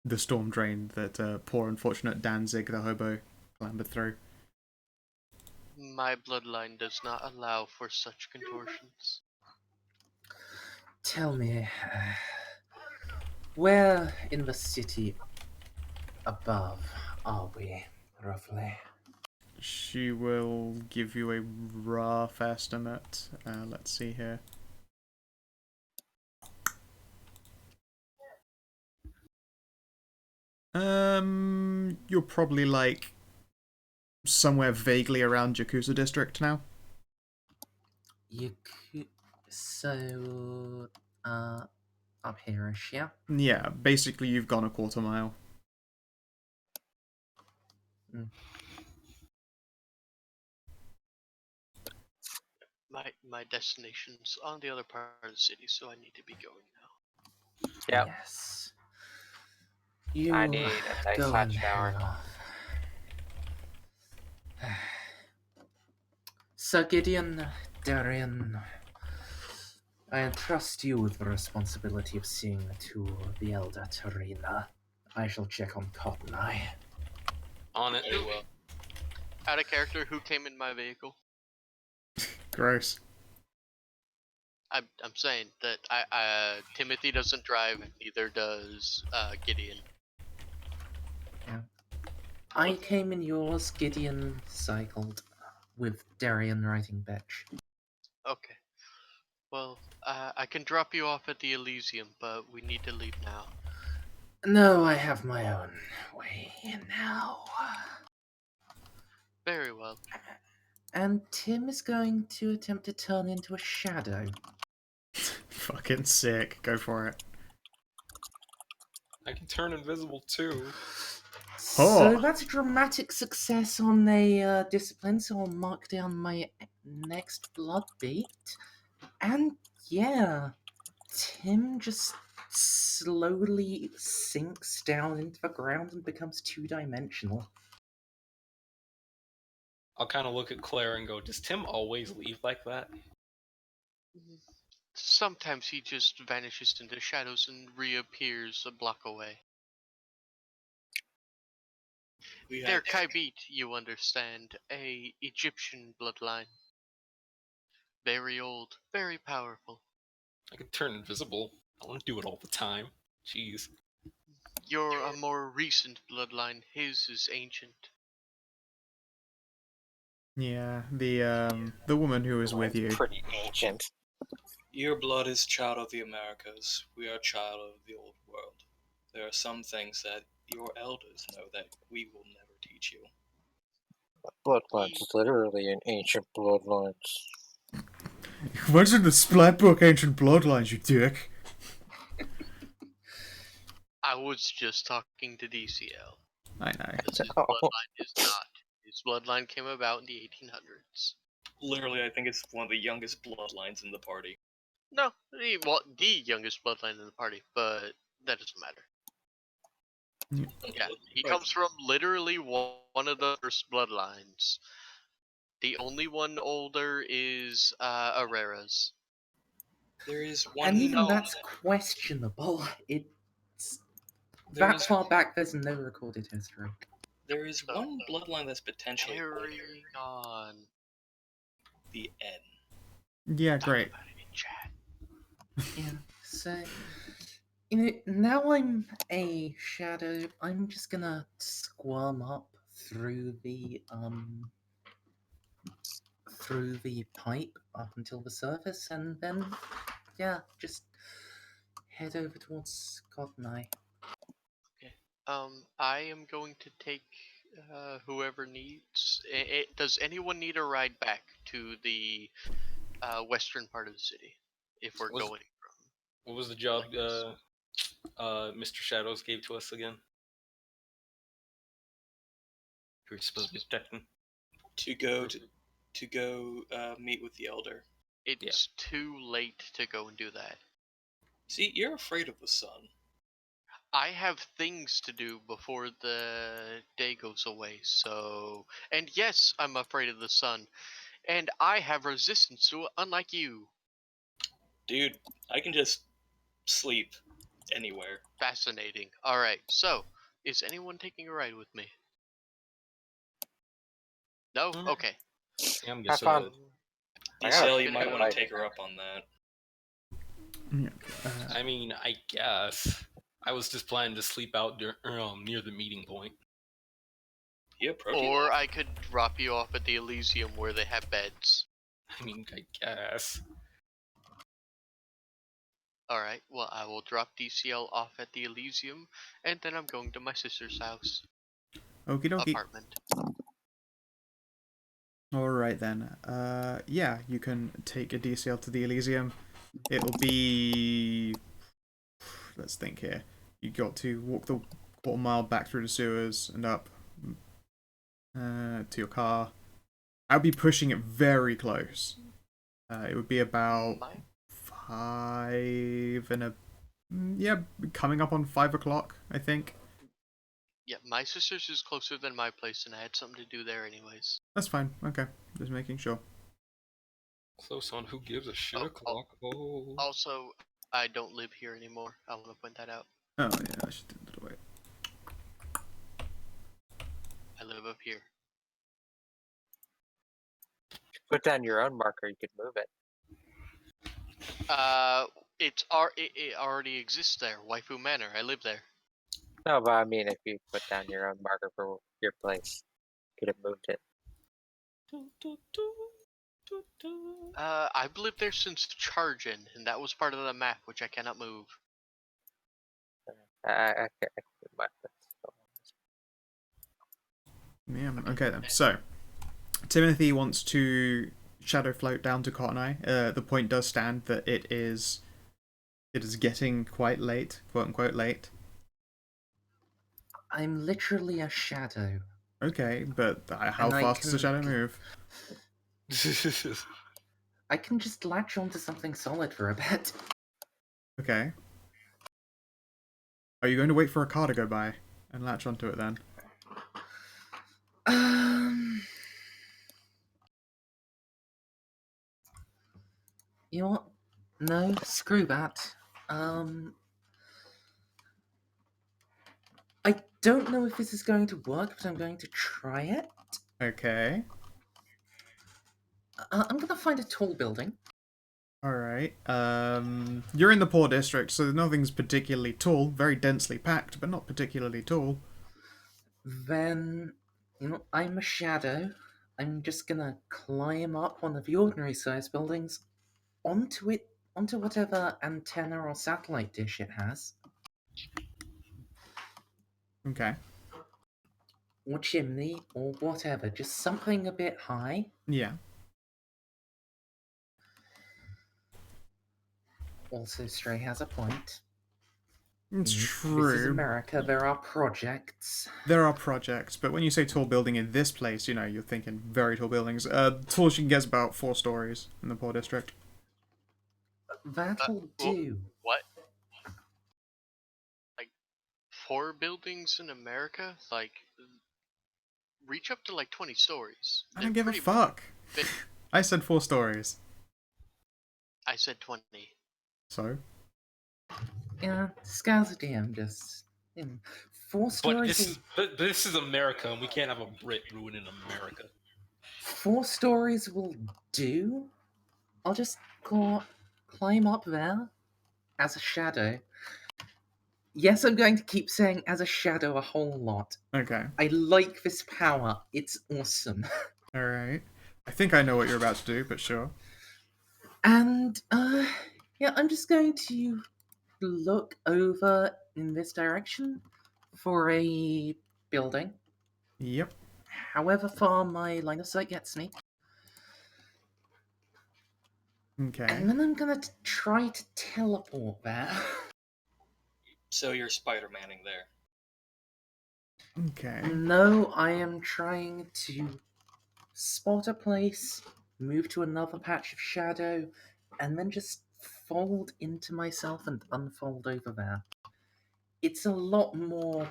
the storm drain that poor unfortunate Danzig the hobo clambered through. My bloodline does not allow for such contortions. Tell me, where in the city above are we, roughly? She will give you a rough estimate. Let's see here. You're probably somewhere vaguely around Yakuza district now. So, up here-ish, yeah? Yeah, basically you've gone a quarter mile. My destination's on the other part of the city, so I need to be going now. Yep. Yes. You I need a nice go hot and shower. head off. Sir Gideon, Darian, I entrust you with the responsibility of seeing to the Elder Terina. I shall check on Cotton Eye. On it. Very well. Out of character, who came in my vehicle? Gross. I'm saying that Timothy doesn't drive, neither does Gideon. I came in yours, Gideon cycled with Darian riding bitch. Okay. Well, I can drop you off at the Elysium, but we need to leave now. No, I have my own way now. Very well. And Tim is going to attempt to turn into a shadow. Fucking sick. Go for it. I can turn invisible too. So Oh. that's a dramatic success on a discipline, so I'll mark down my next blood beat. And yeah, Tim just slowly sinks down into the ground and becomes two-dimensional. I'll kind of look at Claire and go, "Does Tim always leave like that?" Sometimes he just vanishes into shadows and reappears a block away. We They're had Kaibit, you understand, a Egyptian bloodline. Very old, very powerful. I can turn invisible. I don't do it all the time. Jeez. You're a more recent bloodline. His is ancient. Yeah, the woman who was with you. Pretty ancient. Your blood is child of the Americas. We are child of the old world. There are some things that your elders know that we will never teach you. Bloodlines is literally an ancient bloodlines. What's in the Splat Book Ancient Bloodlines, you dick? I was just talking to DCL. I know. Because his bloodline is not. His bloodline came about in the 1800s. Literally, I think it's one of the youngest bloodlines in the party. No, the youngest bloodline in the party, but that doesn't matter. Yeah, he Right. comes from literally one of the first bloodlines. The only one older is Arera's. There is one. And even No. that's questionable. It's There that is- far back. There's no recorded history. There is So, one bloodline that's potentially older. Carrying on. The N. Yeah, Talk great. about it in chat. Yeah. So, now I'm a shadow. I'm just gonna squirm up through the pipe up until the surface, and then just head over towards God and I. Okay. I am going to take whoever needs. Does anyone need a ride back to the western part of the city? If we're Was- going from. What was the job Like this. Mr. Shadows gave to us again? Who are supposed to be protecting? To go meet with the elder. It's too late to go and do that. See, you're afraid of the sun. I have things to do before the day goes away, so. And yes, I'm afraid of the sun. And I have resistance to it, unlike you. Dude, I can just sleep anywhere. Fascinating. Alright, so. Is anyone taking a ride with me? No? Mm. Okay. Yeah, I'm Have guessing. fun. I gotta DCL, you think might about want it. to take her up on that. Yeah. I mean, I guess. I was just planning to sleep out near the meeting point. Yeah, Or I could drop you off at the Elysium where they have beds. I mean, I guess. Alright, well, I will drop DCL off at the Elysium, and then I'm going to my sister's house. Okie dokie. Apartment. Alright then. Yeah, you can take a DCL to the Elysium. It'll be... Let's think here. You got to walk the quarter-mile back through the sewers and up to your car. I'll be pushing it very close. It would be about 5 and a... Yeah, coming up on 5 o'clock, I think. Yeah, my sister's is closer than my place, and I had something to do there anyways. That's fine. Okay, just making sure. Close on who gives a shit Oh, o'clock. Oh. Also, I don't live here anymore. I want to point that out. Oh yeah, I should do that away. I live up here. Put down your own marker, you could move it. It already exists there. Waifu Manor. I live there. No, but I mean, if you put down your own marker for your place, you could have moved it. I've lived there since Chargin, and that was part of the map, which I cannot move. I can't. Yeah, okay then. So, Timothy wants to shadow float down to Cotton Eye. The point does stand that it is getting quite late, quote unquote late. I'm literally a shadow. Okay, but how And I fast does a can- shadow move? I can just latch onto something solid for a bit. Okay. Are you going to wait for a car to go by and latch onto it then? You know what? No, screw that. I don't know if this is going to work, but I'm going to try it. Okay. I'm gonna find a tall building. Alright. You're in the poor district, so nothing's particularly tall. Very densely packed, but not particularly tall. Then, I'm a shadow. I'm just gonna climb up one of the ordinary sized buildings onto whatever antenna or satellite dish it has, Okay. or chimney, or whatever. Just something a bit high. Yeah. Also, Stray has a point. It's This is true. America. There are projects. There are projects, but when you say tall building in this place, you're thinking very tall buildings. Tallest you can get is about 4 stories in the poor district. That'll do. What? Like 4 buildings in America? Like reach up to like 20 stories. I don't give a fuck. I said 4 stories. I said 20. So? Yeah, Scow's a DM, just 4 stories. But this is America, and we can't have a Brit ruining America. 4 stories will do. I'll just climb up there as a shadow. Yes, I'm going to keep saying as a shadow a whole lot. Okay. I like this power. It's awesome. Alright. I think I know what you're about to do, but sure. And, yeah, I'm just going to look over in this direction for a building. Yep. However far my line of sight gets me. Okay. And then I'm gonna try to teleport there. So you're Spider-Manning there. Okay. No, I am trying to spot a place, move to another patch of shadow, and then just fold into myself and unfold over there. It's a lot more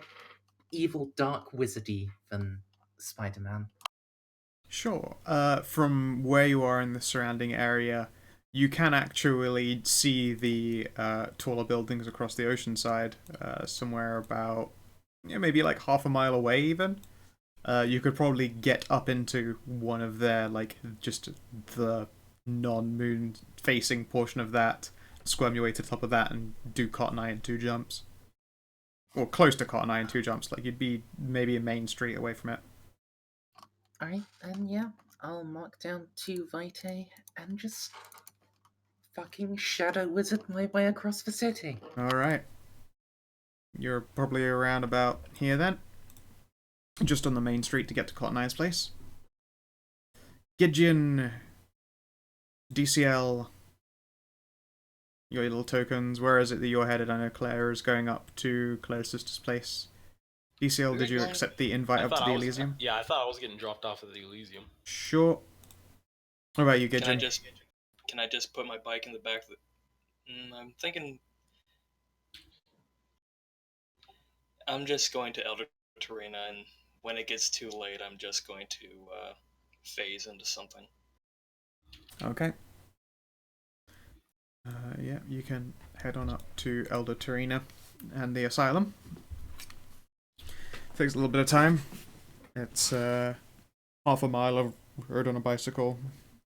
evil, dark, wizardy than Spider-Man. Sure. From where you are in the surrounding area, you can actually see the taller buildings across the ocean side, somewhere about maybe like half a mile away even. You could probably get up into one of their, like, just the non-moon facing portion of that, squirm your way to the top of that, and do Cotton Eye in 2 jumps. Or close to Cotton Eye in 2 jumps. Like, you'd be maybe a main street away from it. Alright, then yeah, I'll mark down 2 Vitae and just fucking shadow wizard my way across the city. Alright. You're probably around about here then. Just on the main street to get to Cotton Eye's place. Gideon, DCL, your little tokens. Where is it that you're headed? I know Claire is going up to Claire's sister's place. DCL, did you accept the invite up to the Elysium? Yeah, I thought I was getting dropped off at the Elysium. Sure. What about you, Gideon? Can I just put my bike in the back of the... I'm thinking... I'm just going to Elder Terena, and when it gets too late, I'm just going to phase into something. Okay. Yeah, you can head on up to Elder Terena and the Asylum. Takes a little bit of time. It's half a mile of road on a bicycle.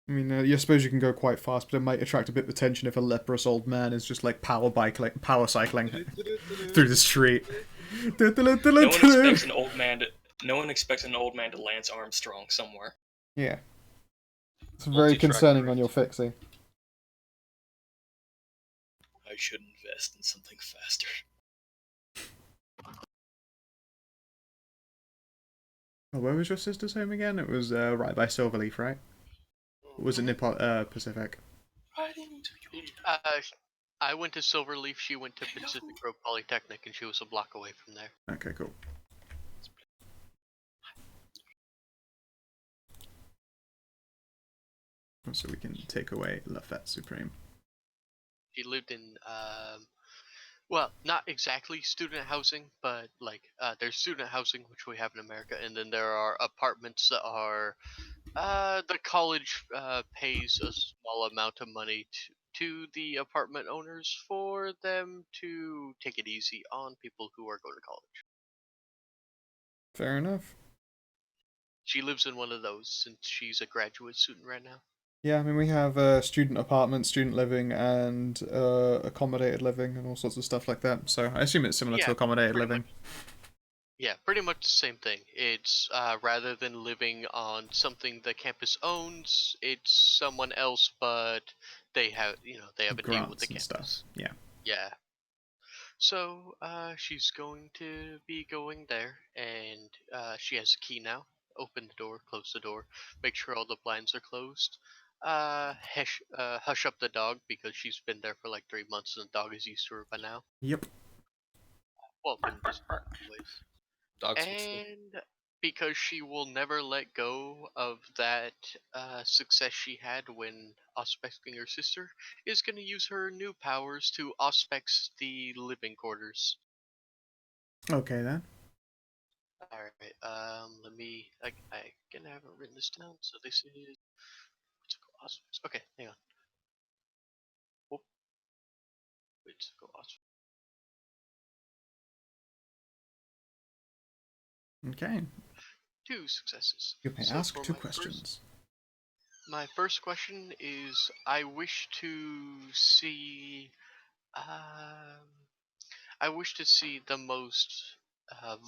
I mean, I suppose you can go quite fast, but it might attract a bit of attention if a leprous old man is just like power cycling through the street. No one expects an old man to Lance Armstrong somewhere. Yeah. It's very Multi-track concerning on drift. your fixie. I should invest in something faster. Oh, where was your sister's home again? It was right by Silverleaf, right? Or was it Nippon Pacific? Right into your I went to Silverleaf. She went to Pacific Grove Polytechnic, and she was a block away from there. Okay, cool. So we can take away Lafette Supreme. She lived in, well, not exactly student housing, but like there's student housing, which we have in America, and then there are apartments that are the college pays a small amount of money to the apartment owners for them to take it easy on people who are going to college. Fair enough. She lives in one of those since she's a graduate student right now. Yeah, I mean, we have student apartments, student living, and accommodated living, and all sorts of stuff like that. So I assume it's similar to Yeah, accommodated pretty living. Yeah, pretty much the same thing. It's rather than living on something the campus owns, it's someone else, but they have, they have a deal with the Grants and stuff. campus. Yeah. Yeah. So she's going to be going there, and she has a key now. Open the door, close the door, make sure all the blinds are closed. Hush up the dog because she's been there for like 3 months, and the dog is used to her by now. Yep. Well, been visiting anyways. Dogs. And because she will never let go of that success she had when auspecting her sister, is going to use her new powers to auspex the living quarters. Okay then. Alright, let me, I can have it written this down, so this is, what's it called, auspex, okay, hang on. Whoop. Wait, go auspex. Okay. 2 successes. You may So ask for 2 my questions. My first question is, I wish to see, I wish to see the most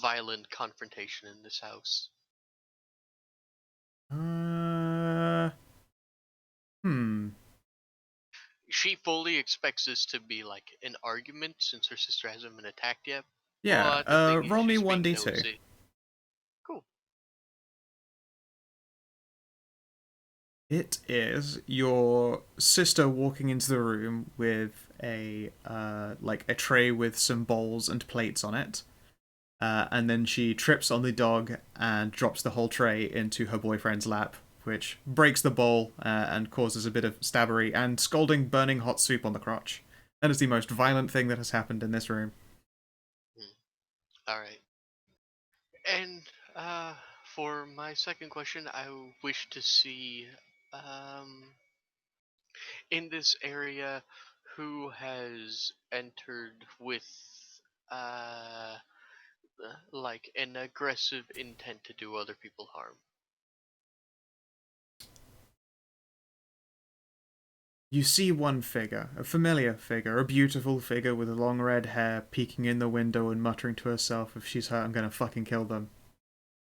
violent confrontation in this house. Hmm. She fully expects this to be like an argument since her sister hasn't been attacked yet. Yeah, But the thing is, roll me she's being 1d2. nosy. Cool. It is your sister walking into the room with a tray with some bowls and plates on it, and then she trips on the dog and drops the whole tray into her boyfriend's lap, which breaks the bowl and causes a bit of stabbery and scalding, burning hot soup on the crotch. That is the most violent thing that has happened in this room. Alright. And for my second question, I wish to see in this area who has entered with uh, like an aggressive intent to do other people harm. You see one figure, a familiar figure, a beautiful figure with long red hair, peeking in the window and muttering to herself, if she's hurt, I'm gonna fucking kill them.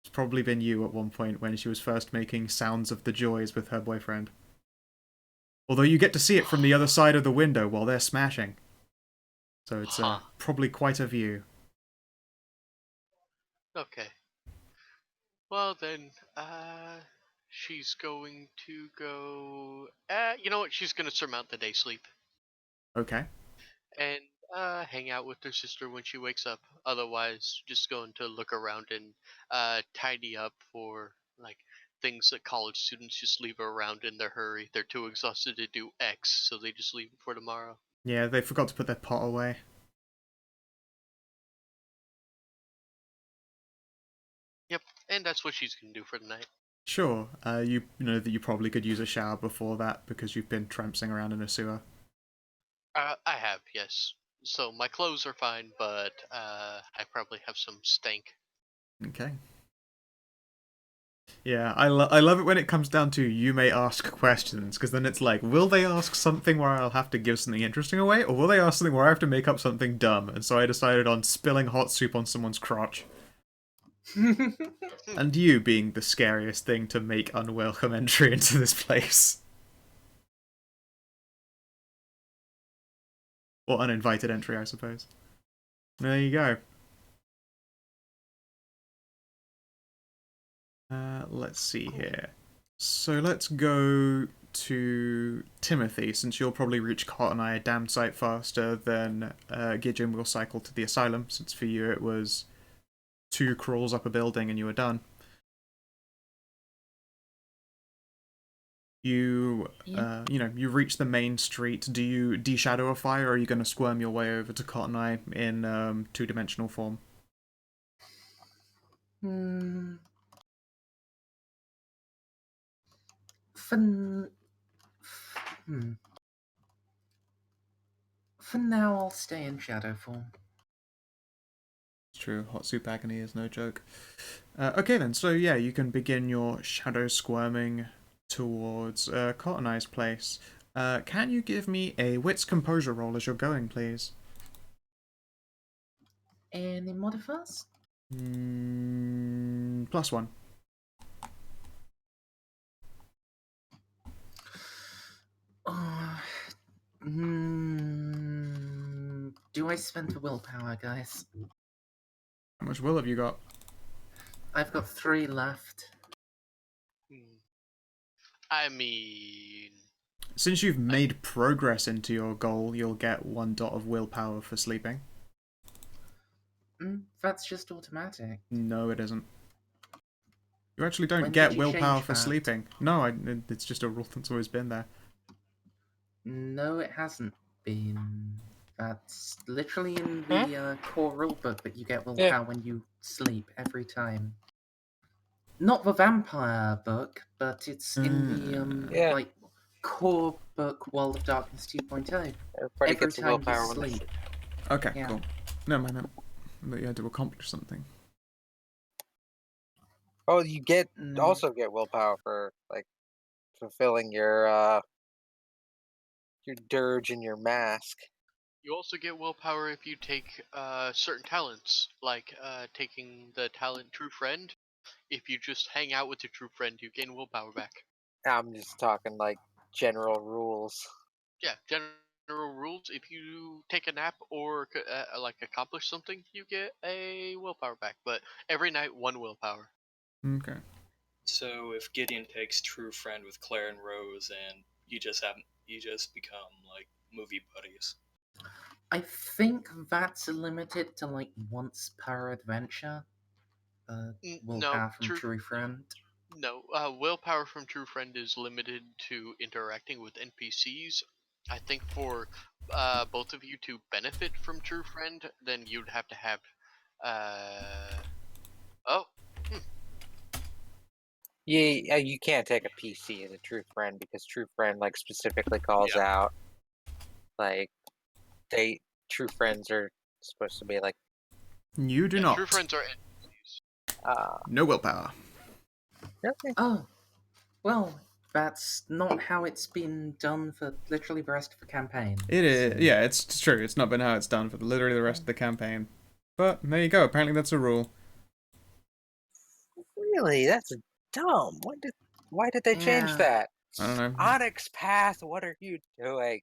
It's probably been you at one point when she was first making sounds of the joys with her boyfriend. Although you get to see it from the other side of the window while they're smashing. So it's probably quite a view. Okay. Well then, she's going to go. You know what? She's gonna surmount the day sleep Okay. and hang out with her sister when she wakes up. Otherwise, just going to look around and tidy up for like things that college students just leave around in their hurry. They're too exhausted to do X, so they just leave it for tomorrow. Yeah, they forgot to put their pot away. Yep, and that's what she's gonna do for the night. Sure, you know that you probably could use a shower before that because you've been trampsing around in a sewer. I have, yes. So my clothes are fine, but I probably have some stank. Okay. Yeah, I love it when it comes down to you may ask questions, because then it's like, will they ask something where I'll have to give something interesting away, or will they ask something where I have to make up something dumb? And so I decided on spilling hot soup on someone's crotch. And you being the scariest thing to make unwelcome entry into this place. Or uninvited entry, I suppose. There you go. Let's see here. So let's go to Timothy, since you'll probably reach Cotton Eye a damn sight faster than Gidgeon will cycle to the asylum, since for you it was 2 crawls up a building and you were done. You, you reach the main street. Do you de-shadow a fire, or are you going to squirm your way over to Cotton Eye in 2-dimensional form? For now, I'll stay in shadow form. It's true, hot soup agony is no joke. Okay then, so yeah, you can begin your shadow squirming towards Cotton Eye's place. Can you give me a wits composure roll as you're going, please? Any modifiers? +1. Do I spend a willpower, guys? How much will have you got? I've got 3 left. I mean, Since you've made progress into your goal, you'll get 1 dot of willpower for sleeping. That's just automatic. No, it isn't. You actually don't When get did you willpower change for that? sleeping. No, it's just a rule that's always been there. No, it hasn't been. That's literally in the core rulebook that you get willpower when you sleep every time. Not the vampire book, but it's in the like core book World of Darkness 2.0. Everybody Every gets time you willpower when they sleep. sleep. Okay, Yeah. cool. No, man, that you had to accomplish something. Oh, you get Mm. also get willpower for like fulfilling your dirge and your mask. you also get willpower if you take certain talents, like taking the talent True Friend. If you just hang out with your true friend, you gain willpower back. I'm just talking like general rules. Yeah, general rules. If you take a nap or like accomplish something, you get a willpower back. But every night, 1 willpower. Okay. So if Gideon takes True Friend with Claire and Rose, and you just become like movie buddies. I think that's limited to like once per adventure. Willpower from True Friend. No, willpower from True Friend is limited to interacting with NPCs. I think for both of you to benefit from True Friend, then you'd have to have. Yeah, you can't take a PC as a true friend because true friend like specifically calls out like true friends are supposed to be like You do not. True Friends are NPCs. No willpower. Okay. Oh, well, that's not how it's been done for literally the rest of the campaign. It is, so- yeah, it's true. It's not been how it's done for literally the rest of the campaign. But there you go. Apparently that's a rule. Really, that's dumb. Why did they change Yeah. that? I don't know. Onyx Path, what are you doing?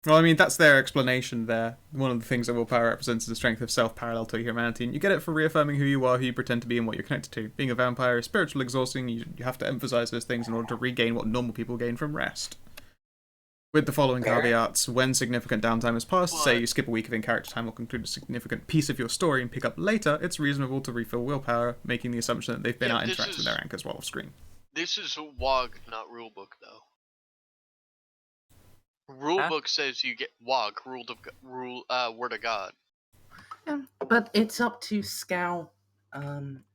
Well, I mean, that's their explanation there. One of the things that willpower represents is the strength of self parallel to humanity, and you get it for reaffirming who you are, who you pretend to be, and what you're connected to. Being a vampire is spiritually exhausting. You have to emphasize those things in order to regain what normal people gain from rest. With the following caveats: when significant downtime has passed, say you skip a week of in-character time or conclude a significant piece of your story and pick up later, it's reasonable to refill willpower, making the assumption that they've been out interacting with their anchors while off screen. This is WOG, not rulebook, though. Rulebook says you get WOG, Word of God. Yeah, but it's up to Scout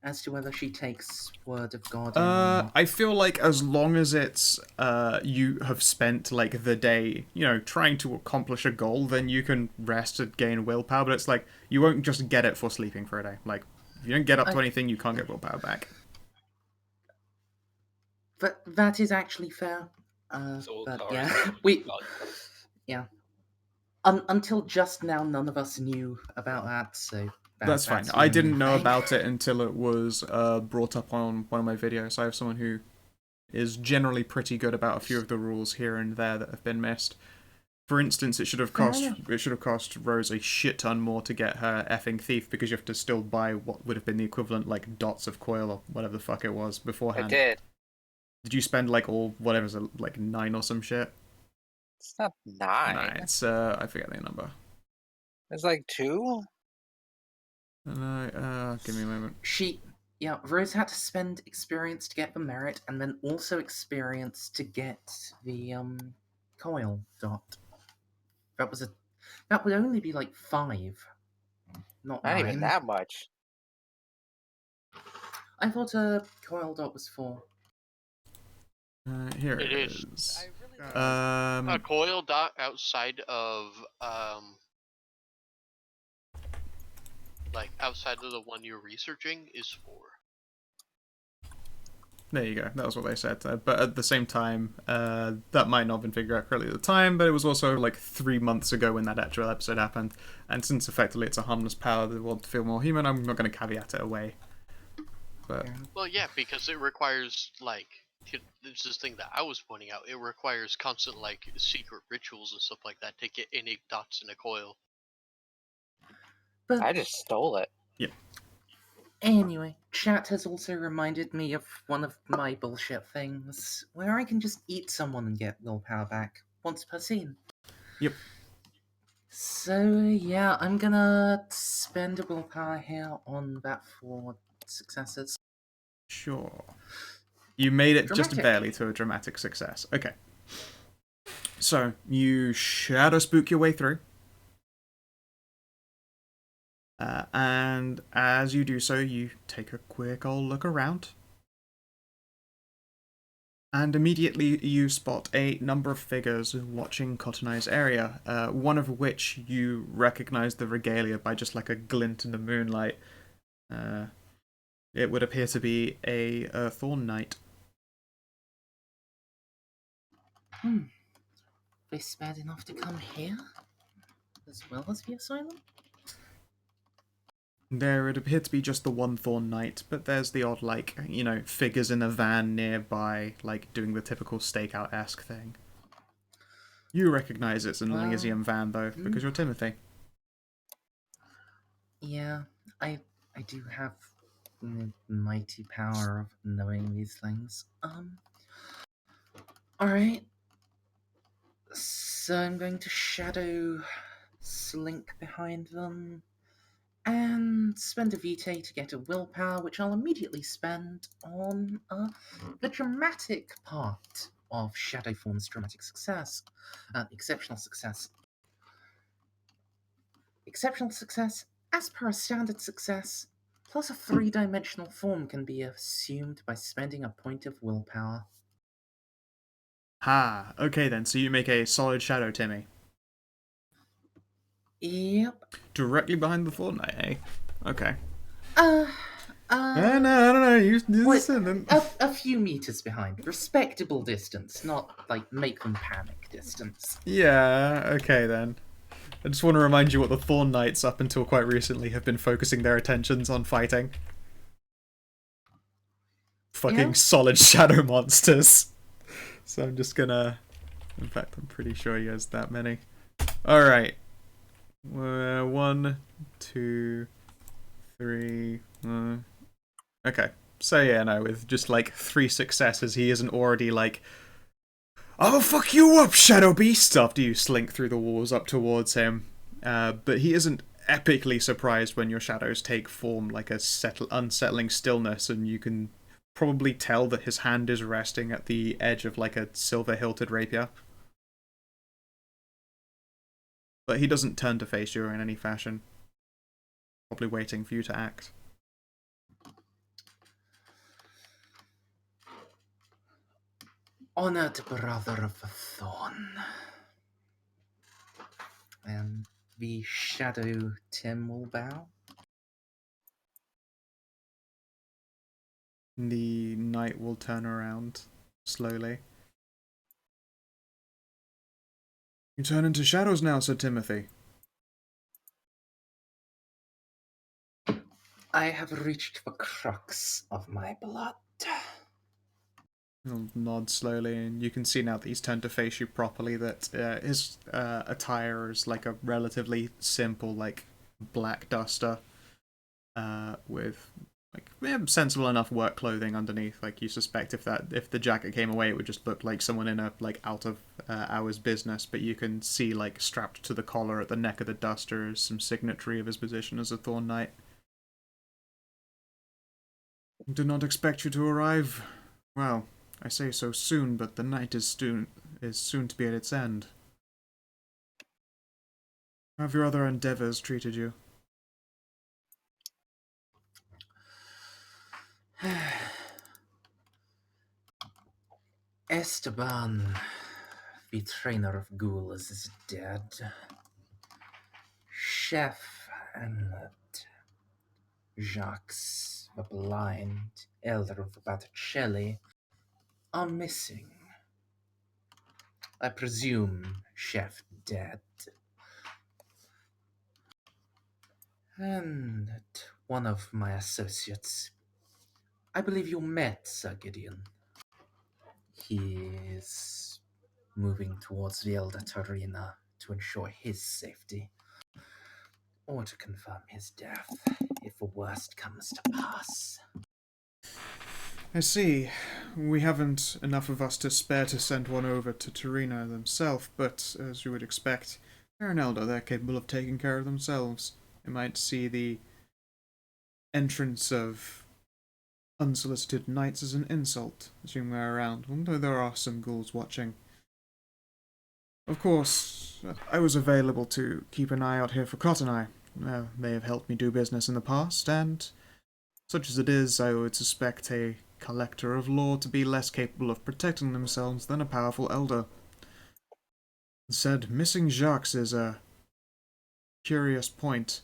as to whether she takes Word of God in or not. I feel like as long as it's you have spent like the day, trying to accomplish a goal, then you can rest and gain willpower. But it's like you won't just get it for sleeping for a day. Like if you don't get up to anything, you can't get willpower back. But that is actually fair. But yeah, until just now, none of us knew about that, so That's fine. That's I the only didn't know thing. about it until it was brought up on one of my videos. I have someone who is generally pretty good about a few of the rules here and there that have been missed. For instance, it should have Fair cost enough. Rose a shit ton more to get her effing thief, because you have to still buy what would have been the equivalent like dots of coil or whatever the fuck it was I beforehand. did. Did you spend like all whatever's like 9 or some shit? It's not Nah, 9. it's I forget the number. It's like 2. Give me a moment. Rose had to spend experience to get the merit, and then also experience to get the coil dot. That would only be like 5, not Not even 9. that much. I thought a coil dot was 4. Here It it is. is. A coil dot outside of outside of the one you're researching is 4. There you go. That was what they said. But at the same time, that might not have been figured out correctly at the time, but it was also like 3 months ago when that actual episode happened. And since effectively it's a harmless power that will feel more human, I'm not going to caveat it away. But Well, yeah, because it requires there's this thing that I was pointing out. It requires constant like secret rituals and stuff like that to get any dots in a coil. But I just stole it. anyway, chat has also reminded me of one of my bullshit things, where I can just eat someone and get willpower back once per scene. Yep. So yeah, I'm gonna spend a willpower here on that for successes. Sure. You made it just Dramatic. barely to a dramatic success. Okay. So, you shadow spook your way through. And as you do so, you take a quick old look around. And immediately you spot a number of figures watching Cotton Eye's area, one of which you recognize the regalia by just like a glint in the moonlight. It would appear to be a Thorn Knight. They spared enough to come here, as well as the asylum? There would appear to be just the one Thorn Knight, but there's the odd, like, figures in a van nearby, like, doing the typical stakeout-esque thing. You recognize it's an Elysium van, though, because you're Timothy. Yeah, I do have the mighty power of knowing these things. Alright. So I'm going to shadow slink behind them and spend a vitae to get a willpower, which I'll immediately spend on the dramatic part of Shadow Form's dramatic success. Exceptional success. Exceptional success, as per a standard success, plus a 3-dimensional form can be assumed by spending a point of willpower. Ha, okay then, so you make a solid shadow, Timmy. Yep. Directly behind the Thorn Knight, eh? Okay. No, You listen. a few meters behind. Respectable distance, not, like, make them panic distance. Yeah, okay then. I just want to remind you what the Thorn Knights, up until quite recently, have been focusing their attentions on fighting. Fucking solid shadow monsters. So I'm just gonna... In fact, I'm pretty sure he has that many. Alright. 1, 2, 3... Okay. So yeah, no, with just like 3 successes, he isn't already like, "I'll fuck you up, Shadow Beast!" after you slink through the walls up towards him. But he isn't epically surprised when your shadows take form, like a unsettling stillness, and you can probably tell that his hand is resting at the edge of like a silver-hilted rapier. But he doesn't turn to face you in any fashion. Probably waiting for you to act. Honored brother of the Thorn. And the Shadow Tim will bow. The knight will turn around slowly. "You turn into shadows now," said Timothy. I have reached the crux of my blood. He'll nod slowly, and you can see now that he's turned to face you properly that his attire is like a relatively simple, like, black duster with like sensible enough work clothing underneath. Like, you suspect if the jacket came away, it would just look like someone in a like out of hours business. But you can see, like, strapped to the collar at the neck of the duster is some signatory of his position as a Thorn Knight. Did not expect you to arrive. Well, I say so soon, but the night is soon to be at its end. How have your other endeavors treated you? Esteban, the trainer of ghouls, is dead. Chef and Jacques, the blind elder of the Botticelli, are missing. I presume Chef dead. And one of my associates, I believe you met Sir Gideon. He is moving towards the Elder Arena to ensure his safety, or to confirm his death if the worst comes to pass. I see. We haven't enough of us to spare to send one over to Torino themselves, but as you would expect, they're an elder, they're capable of taking care of themselves. They might see the entrance of unsolicited knights as an insult, assuming they're around, although there are some ghouls watching. Of course, I was available to keep an eye out here for Cotton Eye. They have helped me do business in the past, and such as it is, I would suspect a collector of law to be less capable of protecting themselves than a powerful elder. Said missing Jacques is a curious point.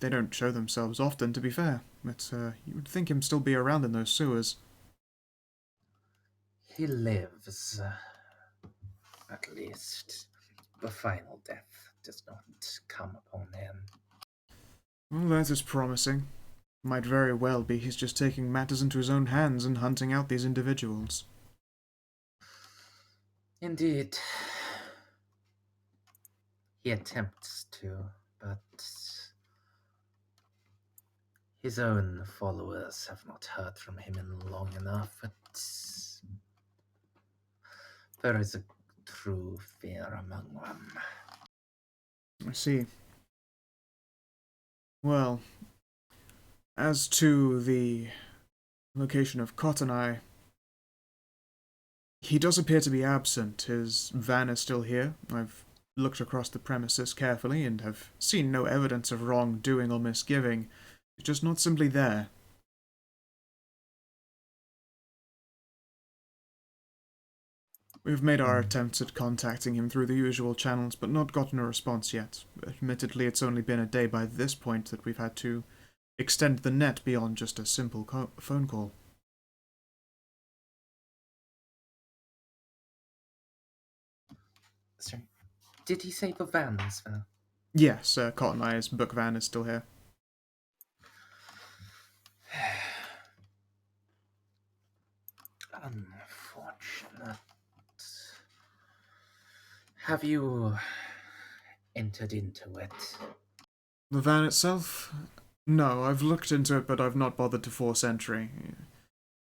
They don't show themselves often, to be fair, but you would think him still be around in those sewers. He lives, at least. The final death does not come upon him. Well, that is promising. Might very well be he's just taking matters into his own hands and hunting out these individuals. Indeed. He attempts to, but his own followers have not heard from him in long enough. There is a true fear among them. I see. Well, as to the location of Cotton Eye, he does appear to be absent. His van is still here. I've looked across the premises carefully and have seen no evidence of wrongdoing or misgiving. It's just not simply there. We've made our attempts at contacting him through the usual channels, but not gotten a response yet. Admittedly, it's only been a day by this point that we've had to extend the net beyond just a simple phone call. Sorry, did he say the van is there? Yes, Cotton Eye's book van is still here. Unfortunate. Have you entered into it? The van itself? No, I've looked into it, but I've not bothered to force entry.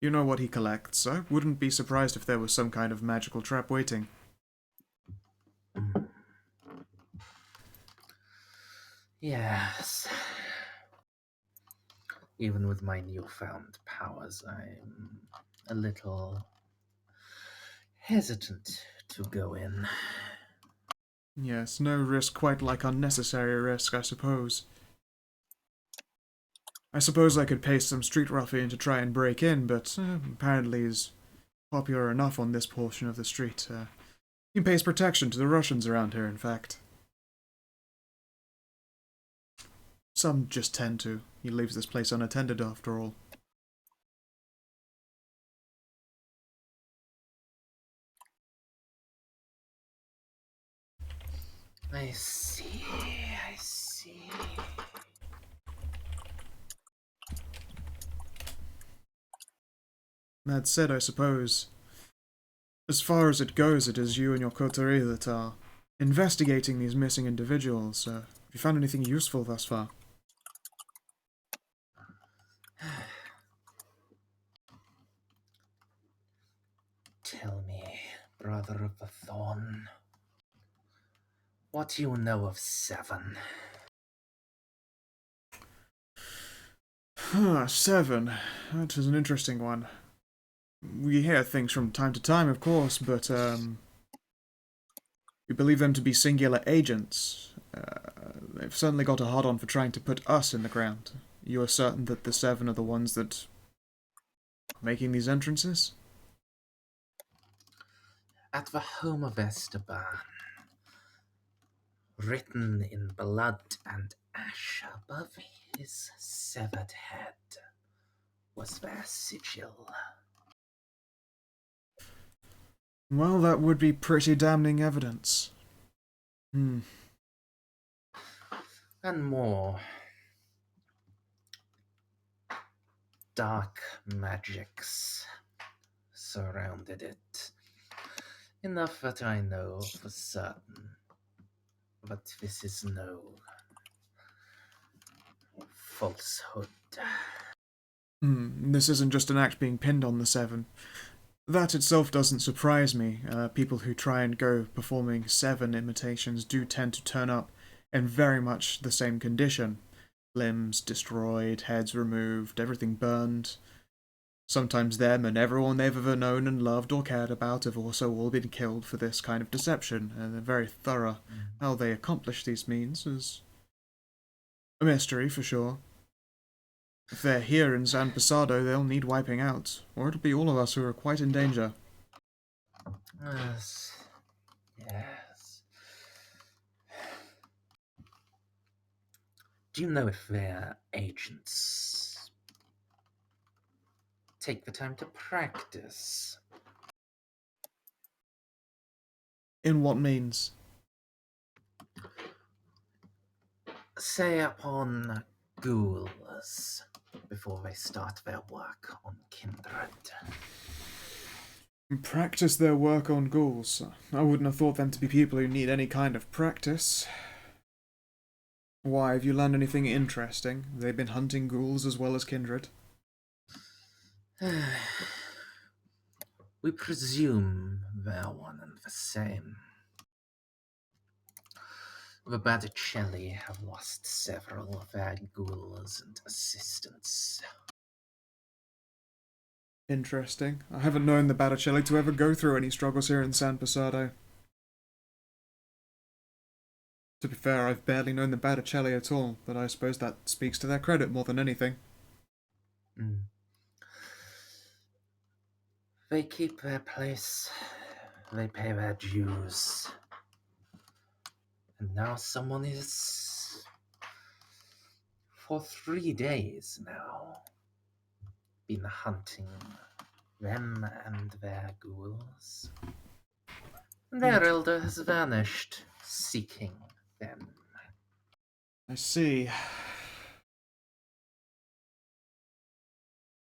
You know what he collects. I wouldn't be surprised if there was some kind of magical trap waiting. Yes. Even with my newfound powers, I'm a little hesitant to go in. Yes, no risk quite like unnecessary risk, I suppose. I suppose I could pay some street ruffian to try and break in, but apparently he's popular enough on this portion of the street. He pays protection to the Russians around here, in fact. Some just tend to. He leaves this place unattended, after all. I see. That said, I suppose, as far as it goes, it is you and your coterie that are investigating these missing individuals. Have you found anything useful thus far? Tell me, brother of the thorn, what do you know of Seven? Seven. That is an interesting one. We hear things from time to time, of course, but, we believe them to be singular agents. They've certainly got a hard-on for trying to put us in the ground. You are certain that the Seven are the ones that are making these entrances? At the home of Esteban, written in blood and ash above his severed head, was their sigil. Well, that would be pretty damning evidence. And more. Dark magics surrounded it. Enough that I know for certain. But this is no falsehood. This isn't just an act being pinned on the Seven. That itself doesn't surprise me. People who try and go performing Seven imitations do tend to turn up in very much the same condition. Limbs destroyed, heads removed, everything burned. Sometimes them and everyone they've ever known and loved or cared about have also all been killed for this kind of deception, and they're very thorough. How they accomplish these means is a mystery for sure. If they're here in San Pasado, they'll need wiping out, or it'll be all of us who are quite in danger. Yes. Yes. Do you know if their agents take the time to practice? In what means? Say upon ghouls before they start their work on kindred. Practice their work on ghouls. I wouldn't have thought them to be people who need any kind of practice. Why, have you learned anything interesting? Have they been hunting ghouls as well as kindred? We presume they're one and the same. The Botticelli have lost several of their ghouls and assistants. Interesting. I haven't known the Botticelli to ever go through any struggles here in San Pasado. To be fair, I've barely known the Botticelli at all, but I suppose that speaks to their credit more than anything. They keep their place. They pay their dues. And now someone is, for 3 days now, been hunting them and their ghouls. Their elder has vanished, seeking them. I see.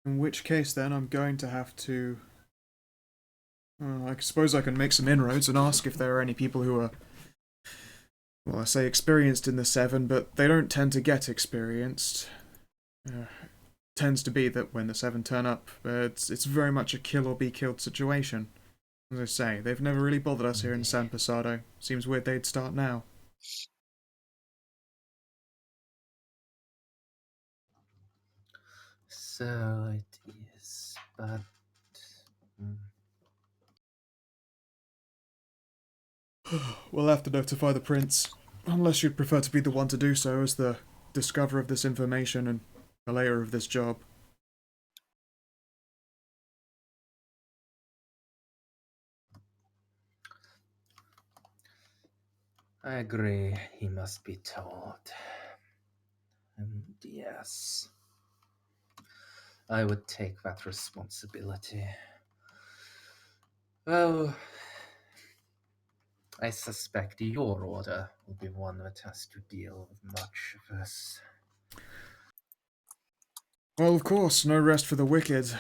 In which case, then, I'm going to have to... I suppose I can make some inroads and ask if there are any people who are... Well, I say experienced in the Seven, but they don't tend to get experienced. Tends to be that when the Seven turn up, it's very much a kill or be killed situation. As I say, they've never really bothered us here in San Pasado. Seems weird they'd start now. So it is, but... We'll have to notify the Prince. Unless you'd prefer to be the one to do so as the discoverer of this information and relayer of this job. I agree, he must be told. And yes, I would take that responsibility. Though, I suspect your order will be one that has to deal with much of this. Well, of course, no rest for the wicked.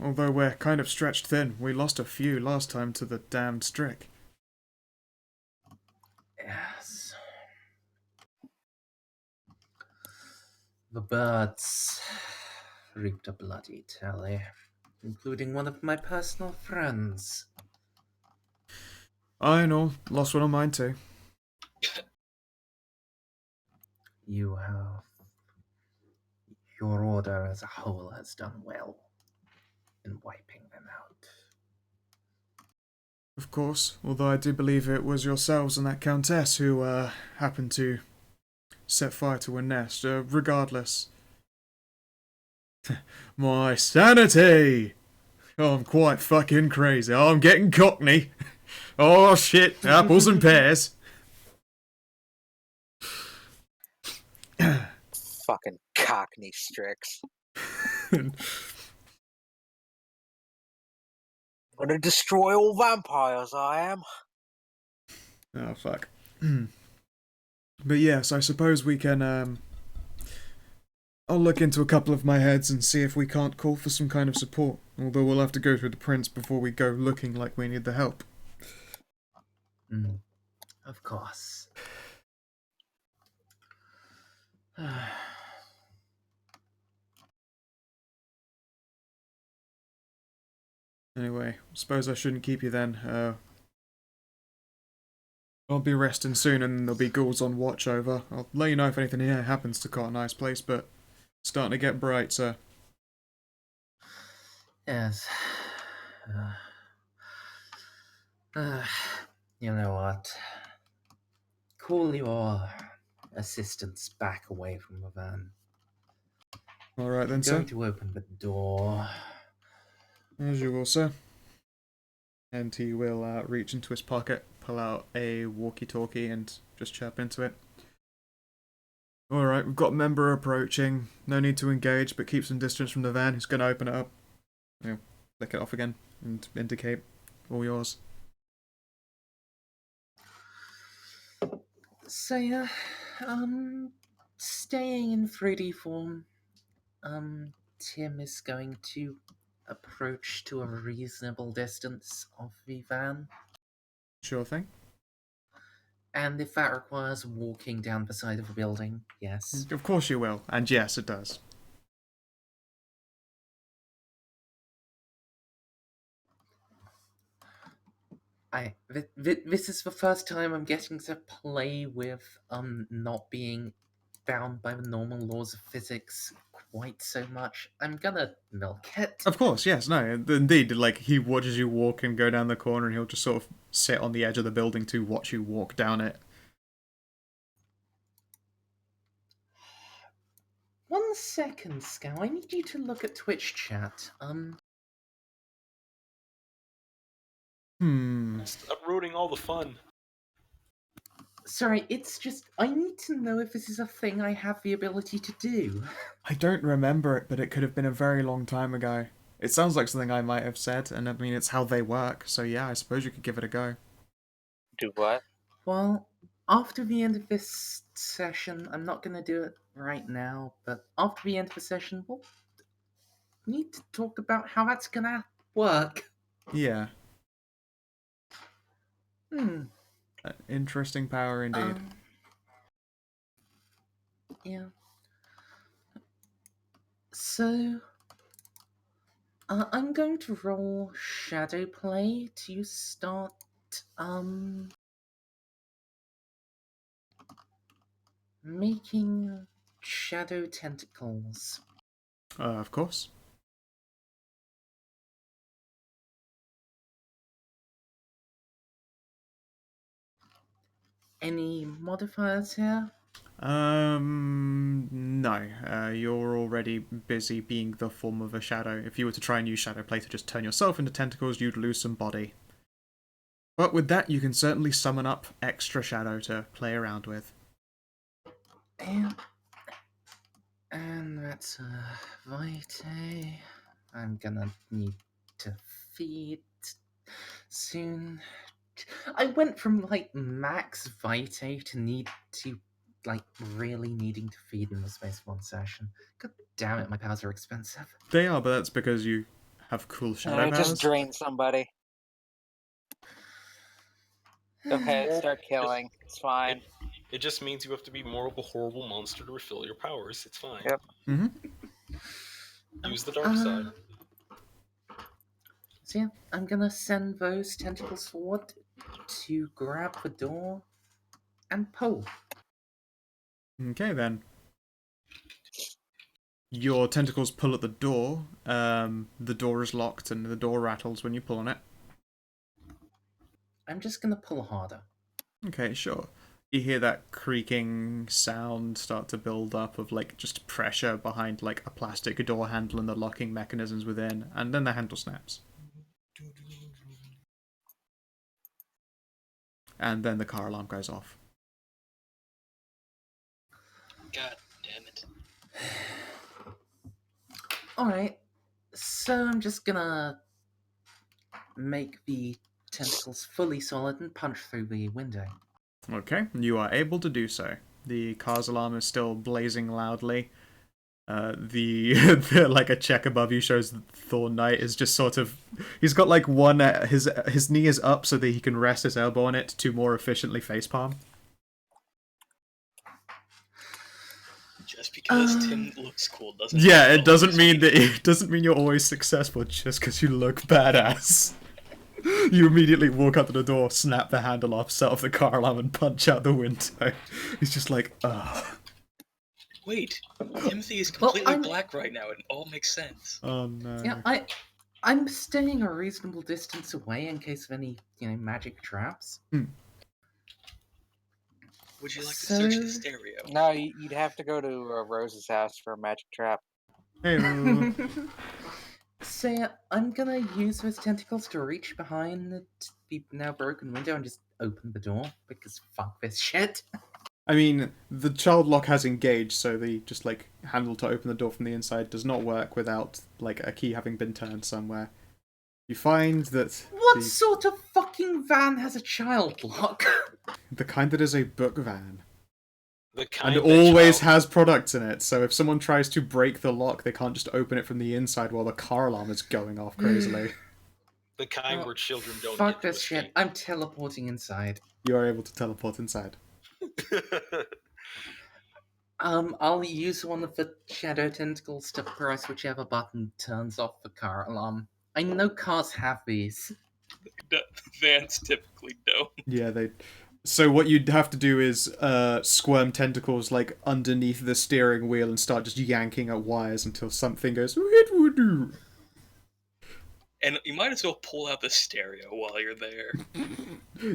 although we're kind of stretched thin. We lost a few last time to the damned Strick. Yes. The birds reaped a bloody tally, including one of my personal friends. I know, lost one of mine too. You have. Your order as a whole has done well in wiping them out. Of course, although I do believe it was yourselves and that Countess who, happened to set fire to a nest. Regardless. My sanity! Oh, I'm quite fucking crazy. Oh, I'm getting cockney. Oh shit, apples and pears. Fucking Cockney Strix. Gonna destroy all vampires, I am. Oh, fuck. But yes, I suppose we can, I'll look into a couple of my heads and see if we can't call for some kind of support. Although we'll have to go through the prince before we go looking like we need the help. Of course. Anyway, suppose I shouldn't keep you then. I'll be resting soon and there'll be ghouls on watch over. I'll let you know if anything here happens to Cotton Eyes Place, but it's starting to get bright, so... Yes. You know what? Call your assistants back away from the van. Alright then, I'm sir. going to open the door. As you will, sir. And he will reach into his pocket, pull out a walkie-talkie and just chirp into it. Alright, we've got a member approaching. No need to engage, but keep some distance from the van. He's going to open it up. Flick it off again and indicate. All yours. So yeah, staying in 3D form, Tim is going to approach to a reasonable distance of the van. Sure thing. And if that requires walking down the side of the building, yes. Of course you will. And yes, it does. This is the first time I'm getting to play with not being bound by the normal laws of physics quite so much. I'm gonna milk it. Of course, yes, no, indeed. Like, he watches you walk and go down the corner and he'll just sort of sit on the edge of the building to watch you walk down it. 1 second, Scow. I need you to look at Twitch chat. Stop ruining all the fun. Sorry, it's just I need to know if this is a thing I have the ability to do. I don't remember it, but it could have been a very long time ago. It sounds like something I might have said, and I mean, it's how they work, so yeah, I suppose you could give it a go. Do what? Well, after the end of this session, I'm not gonna do it right now, but after the end of the session, we'll need to talk about how that's gonna work. Yeah. Interesting power indeed. Yeah. So, I'm going to roll Shadow Play to start, making shadow tentacles. Of course. Any modifiers here? No. You're already busy being the form of a shadow. If you were to try and use Shadow Play to just turn yourself into tentacles, you'd lose some body. But with that, you can certainly summon up extra shadow to play around with. And that's Vitae. I'm gonna need to feed soon. I went from like max Vitae to need to like really needing to feed in the space of 1 session. God damn it, my powers are expensive. They are, but that's because you have cool shadow Just powers. drain somebody. Go ahead, start killing. It's fine. It just means you have to be more of a horrible monster to refill your powers. It's fine. Yep. Use the dark side. So yeah, I'm gonna send those tentacles forward to grab the door and pull. Okay, then. Your tentacles pull at the door. The door is locked and the door rattles when you pull on it. I'm just gonna pull harder. Okay, sure. You hear that creaking sound start to build up of like just pressure behind like a plastic door handle and the locking mechanisms within, and then the handle snaps. And then the car alarm goes off. God damn it. Alright, so I'm just gonna make the tentacles fully solid and punch through the window. Okay, you are able to do so. The car's alarm is still blazing loudly. The like a check above you shows that Thorn Knight is just sort of, he's got like one his knee is up so that he can rest his elbow on it to more efficiently facepalm. Just because Tim looks cool doesn't Yeah, mean it doesn't always mean be- that it doesn't mean you're always successful just because you look badass. You immediately walk up to the door, snap the handle off, set off the car alarm, and punch out the window. He's just like, ugh. Wait, Timothy is completely I'm- black right now. It all makes sense. Oh no. Yeah, I'm staying a reasonable distance away in case of any, magic traps. Would you like to search the So- stereo? No, you'd have to go to Rose's house for a magic trap. Hey, So yeah, I'm gonna use those tentacles to reach behind the now broken window and just open the door, because fuck this shit. I mean, the child lock has engaged, so the just like handle to open the door from the inside does not work without like a key having been turned somewhere. You find that What sort of fucking van has a child lock? the kind that is a book van The kind and that always child- has products in it, so if someone tries to break the lock, they can't just open it from the inside while the car alarm is going off crazily. the kind Oh, where children don't Fuck get to this shit, escape. I'm teleporting inside. You are able to teleport inside. I'll use one of the shadow tentacles to press whichever button turns off the car alarm. I know cars have these. Vans typically don't. Yeah, they. So what you'd have to do is squirm tentacles like underneath the steering wheel and start just yanking at wires until something goes. And you might as well pull out the stereo while you're there.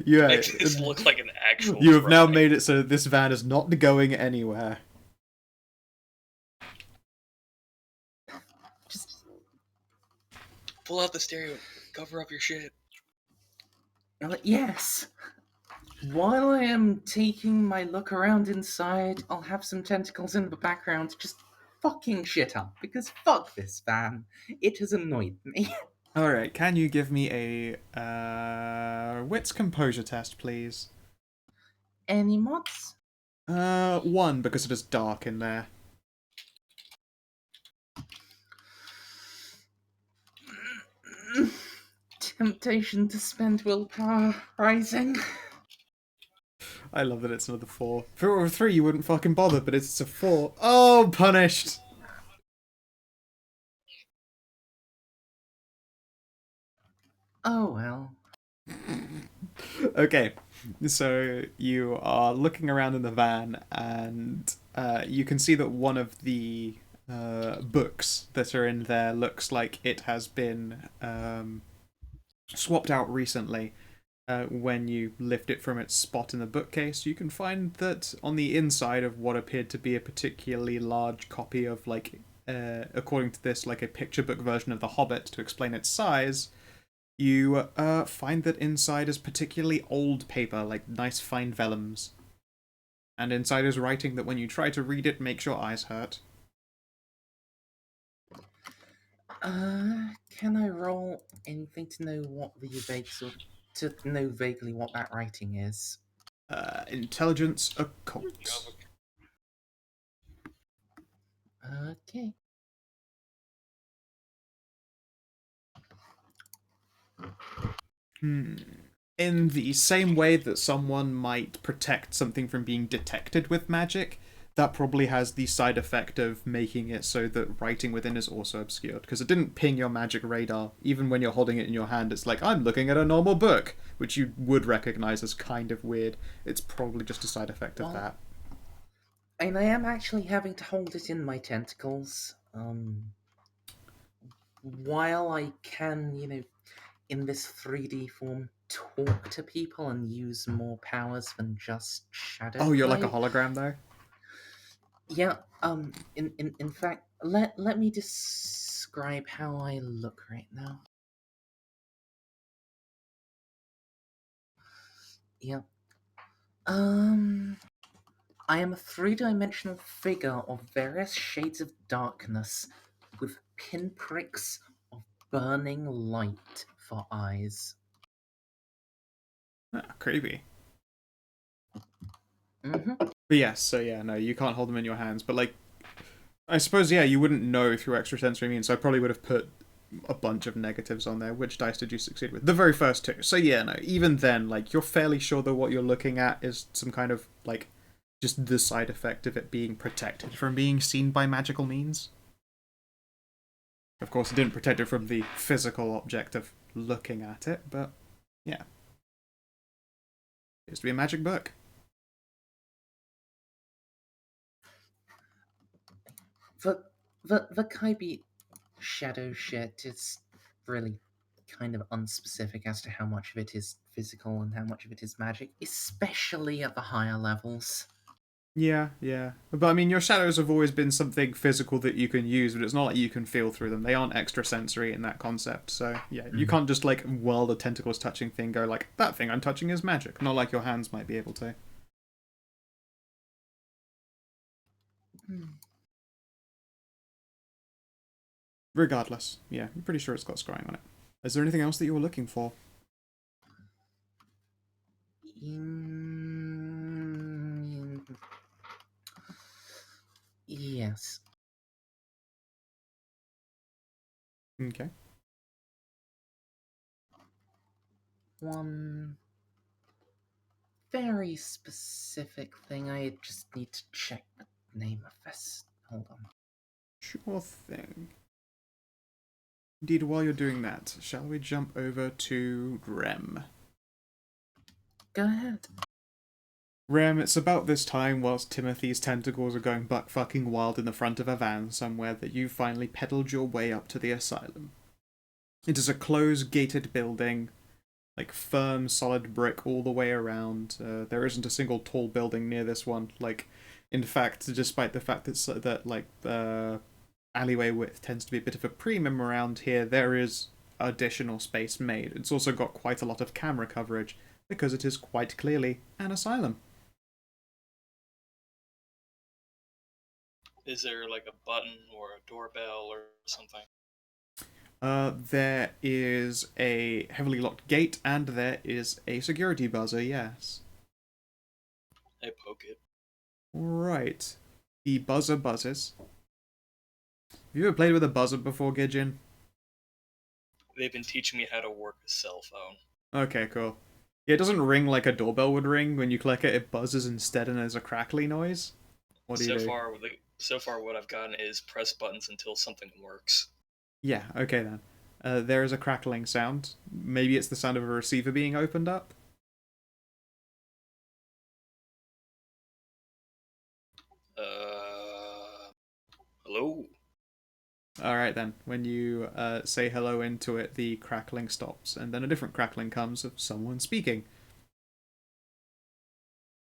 Yeah, Makes this look like an actual you have now crime. made it so that this van is not going anywhere. Just Pull out the stereo. Cover up your shit. yes. While I am taking my look around inside, I'll have some tentacles in the background just fucking shit up, because fuck this van. It has annoyed me. Alright, can you give me a wits composure test, please? Any mods? One, because it is dark in there. Temptation to spend willpower rising. I love that it's another 4. If it were a 3, you wouldn't fucking bother, but it's a 4. Oh, punished! Oh well. Okay, so you are looking around in the van, and you can see that one of the books that are in there looks like it has been swapped out recently. When you lift it from its spot in the bookcase, you can find that on the inside of what appeared to be a particularly large copy of, like, according to this, like a picture book version of The Hobbit to explain its size, you find that inside is particularly old paper, like nice fine vellums. And inside is writing that when you try to read it, makes your eyes hurt. Can I roll anything to know what the to know vaguely what that writing is? Intelligence occult. Okay. In the same way that someone might protect something from being detected with magic, that probably has the side effect of making it so that writing within is also obscured, because it didn't ping your magic radar. Even when you're holding it in your hand, it's like, I'm looking at a normal book, which you would recognize as kind of weird. It's probably just a side effect of that. And I am actually having to hold it in my tentacles. While I can, in this 3D form, talk to people and use more powers than just shadow. Oh, you're like a type. hologram there? Yeah, in fact, let me describe how I look right now. Yeah. I am a three-dimensional figure of various shades of darkness with pinpricks of burning light for eyes. Creepy. Mm-hmm. But yes, so yeah, no, you can't hold them in your hands, but like, I suppose, yeah, you wouldn't know through extrasensory means, so I probably would have put a bunch of negatives on there. Which dice did you succeed with? The very first two. So yeah, no, even then, like, you're fairly sure that what you're looking at is some kind of, like, just the side effect of it being protected from being seen by magical means. Of course, it didn't protect it from the physical object of looking at it, but yeah. It used to be a magic book. The Kaibi shadow shit is really kind of unspecific as to how much of it is physical and how much of it is magic, especially at the higher levels. Yeah, yeah. But I mean, your shadows have always been something physical that you can use, but it's not like you can feel through them. They aren't extrasensory in that concept. So yeah, you can't just like while the tentacles touching thing go like, that thing I'm touching is magic. Not like your hands might be able to. Regardless, yeah, I'm pretty sure it's got scrying on it. Is there anything else that you were looking for? Yes. Okay. One very specific thing. I just need to check the name of this. Hold on. Sure thing. Indeed, while you're doing that, shall we jump over to Rem? Go ahead. Rem, it's about this time, whilst Timothy's tentacles are going buck fucking wild in the front of a van somewhere, that you finally pedalled your way up to the asylum. It is a closed, gated building, like firm, solid brick all the way around. There isn't a single tall building near this one. Like, in fact, despite the fact that like the alleyway width tends to be a bit of a premium around here, there is additional space made. It's also got quite a lot of camera coverage because it is quite clearly an asylum. Is there like a button or a doorbell or something? There is a heavily locked gate and there is a security buzzer, yes. I poke it. Right. The buzzer buzzes. Have you ever played with a buzzer before, Gidgeon? They've been teaching me how to work a cell phone. Okay, cool. Yeah, it doesn't ring like a doorbell would ring. When you click it, it buzzes instead and there's a crackly noise. What do you do? So far, what I've gotten is press buttons until something works. Yeah, okay then. There is a crackling sound. Maybe it's the sound of a receiver being opened up? Hello? Alright then. When you say hello into it, the crackling stops, and then a different crackling comes of someone speaking.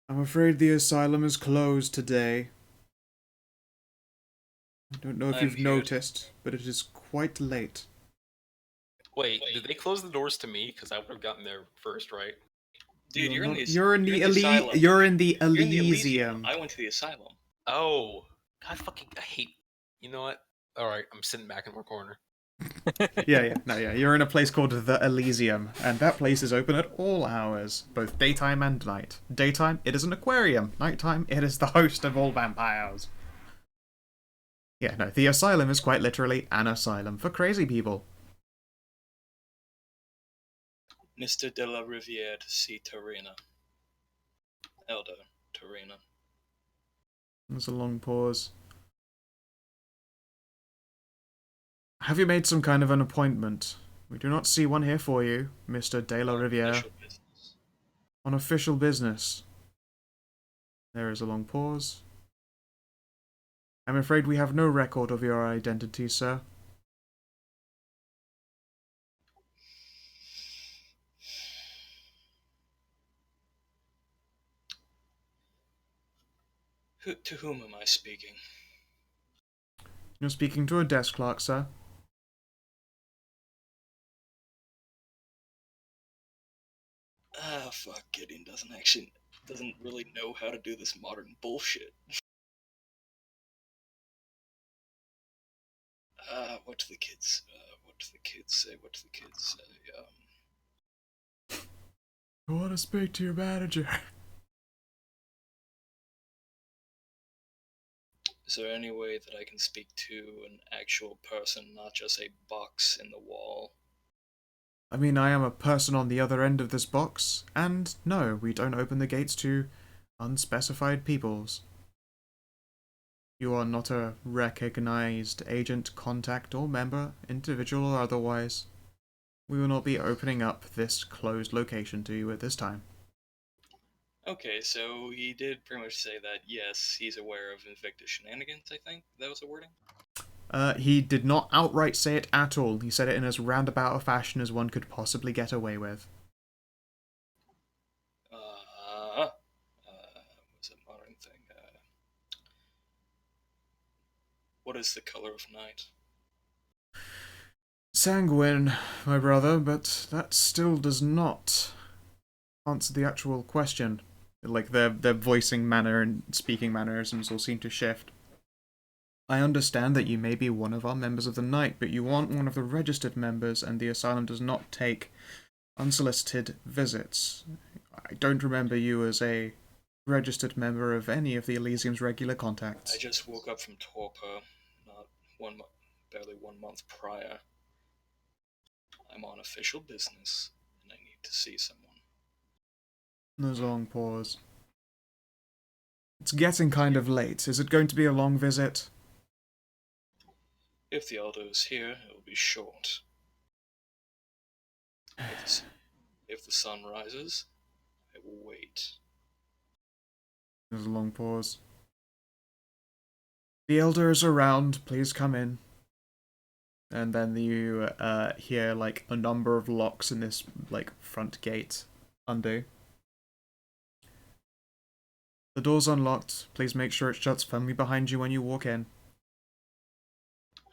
I'm afraid the asylum is closed today. I don't know if you've noticed, but it is quite late. Wait, did they close the doors to me? Because I would have gotten there first, right? Dude, you're in the Elysium. You're in the Elysium. I went to the asylum. Oh, God, I hate. You know what? All right, I'm sitting back in my corner. Yeah. You're in a place called the Elysium, and that place is open at all hours, both daytime and night. Daytime, it is an aquarium. Nighttime, it is the host of all vampires. Yeah, no, the asylum is quite literally an asylum for crazy people. Mr. de la Riviere to see Tarina. Elder Tarina. There's a long pause. Have you made some kind of an appointment? We do not see one here for you, Mr. de la Riviere. Official business. On official business. There is a long pause. I'm afraid we have no record of your identity, sir. To whom am I speaking? You're speaking to a desk clerk, sir. Ah, fuck, Gideon doesn't really know how to do this modern bullshit. What do the kids say? I want to speak to your manager. Is there any way that I can speak to an actual person, not just a box in the wall? I mean, I am a person on the other end of this box, and no, we don't open the gates to unspecified peoples. You are not a recognized agent, contact, or member, individual or otherwise. We will not be opening up this closed location to you at this time. Okay, so he did pretty much say that, yes, he's aware of Invictus shenanigans, I think? That was the wording? He did not outright say it at all. He said it in as roundabout a fashion as one could possibly get away with. What's that modern thing? What is the color of night? Sanguine, my brother, but that still does not answer the actual question. Like, their voicing manner and speaking mannerisms all seem to shift. I understand that you may be one of our members of the night, but you aren't one of the registered members, and the asylum does not take unsolicited visits. I don't remember you as a registered member of any of the Elysium's regular contacts. I just woke up from torpor, not barely 1 month prior. I'm on official business, and I need to see someone. There's a long pause. It's getting kind of late. Is it going to be a long visit? If the elder is here, it will be short. If the sun rises, I will wait. There's a long pause. The elder is around. Please come in. And then you hear like a number of locks in this like front gate undo. The door's unlocked. Please make sure it shuts firmly behind you when you walk in.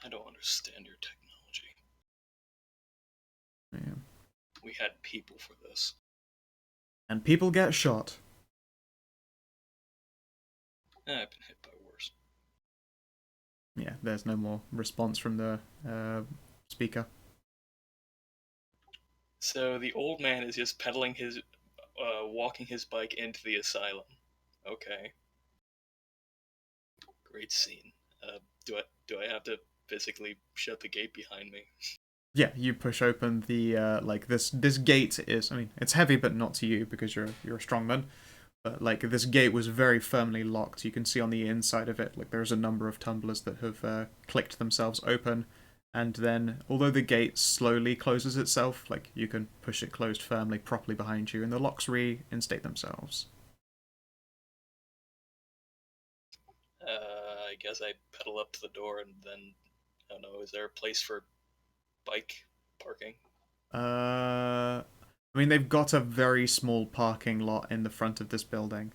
I don't understand your technology. Yeah. We had people for this. And people get shot. I've been hit by worse. Yeah, there's no more response from the speaker. So the old man is just walking his bike into the asylum. Okay. Great scene. Do I have to physically shut the gate behind me? Yeah, you push open the like this gate is, I mean, it's heavy but not to you because you're a strongman. But like this gate was very firmly locked. You can see on the inside of it like there's a number of tumblers that have clicked themselves open, and then although the gate slowly closes itself, like you can push it closed firmly properly behind you and the locks reinstate themselves. I guess I pedal up to the door and then, I don't know, is there a place for bike parking? I mean, they've got a very small parking lot in the front of this building.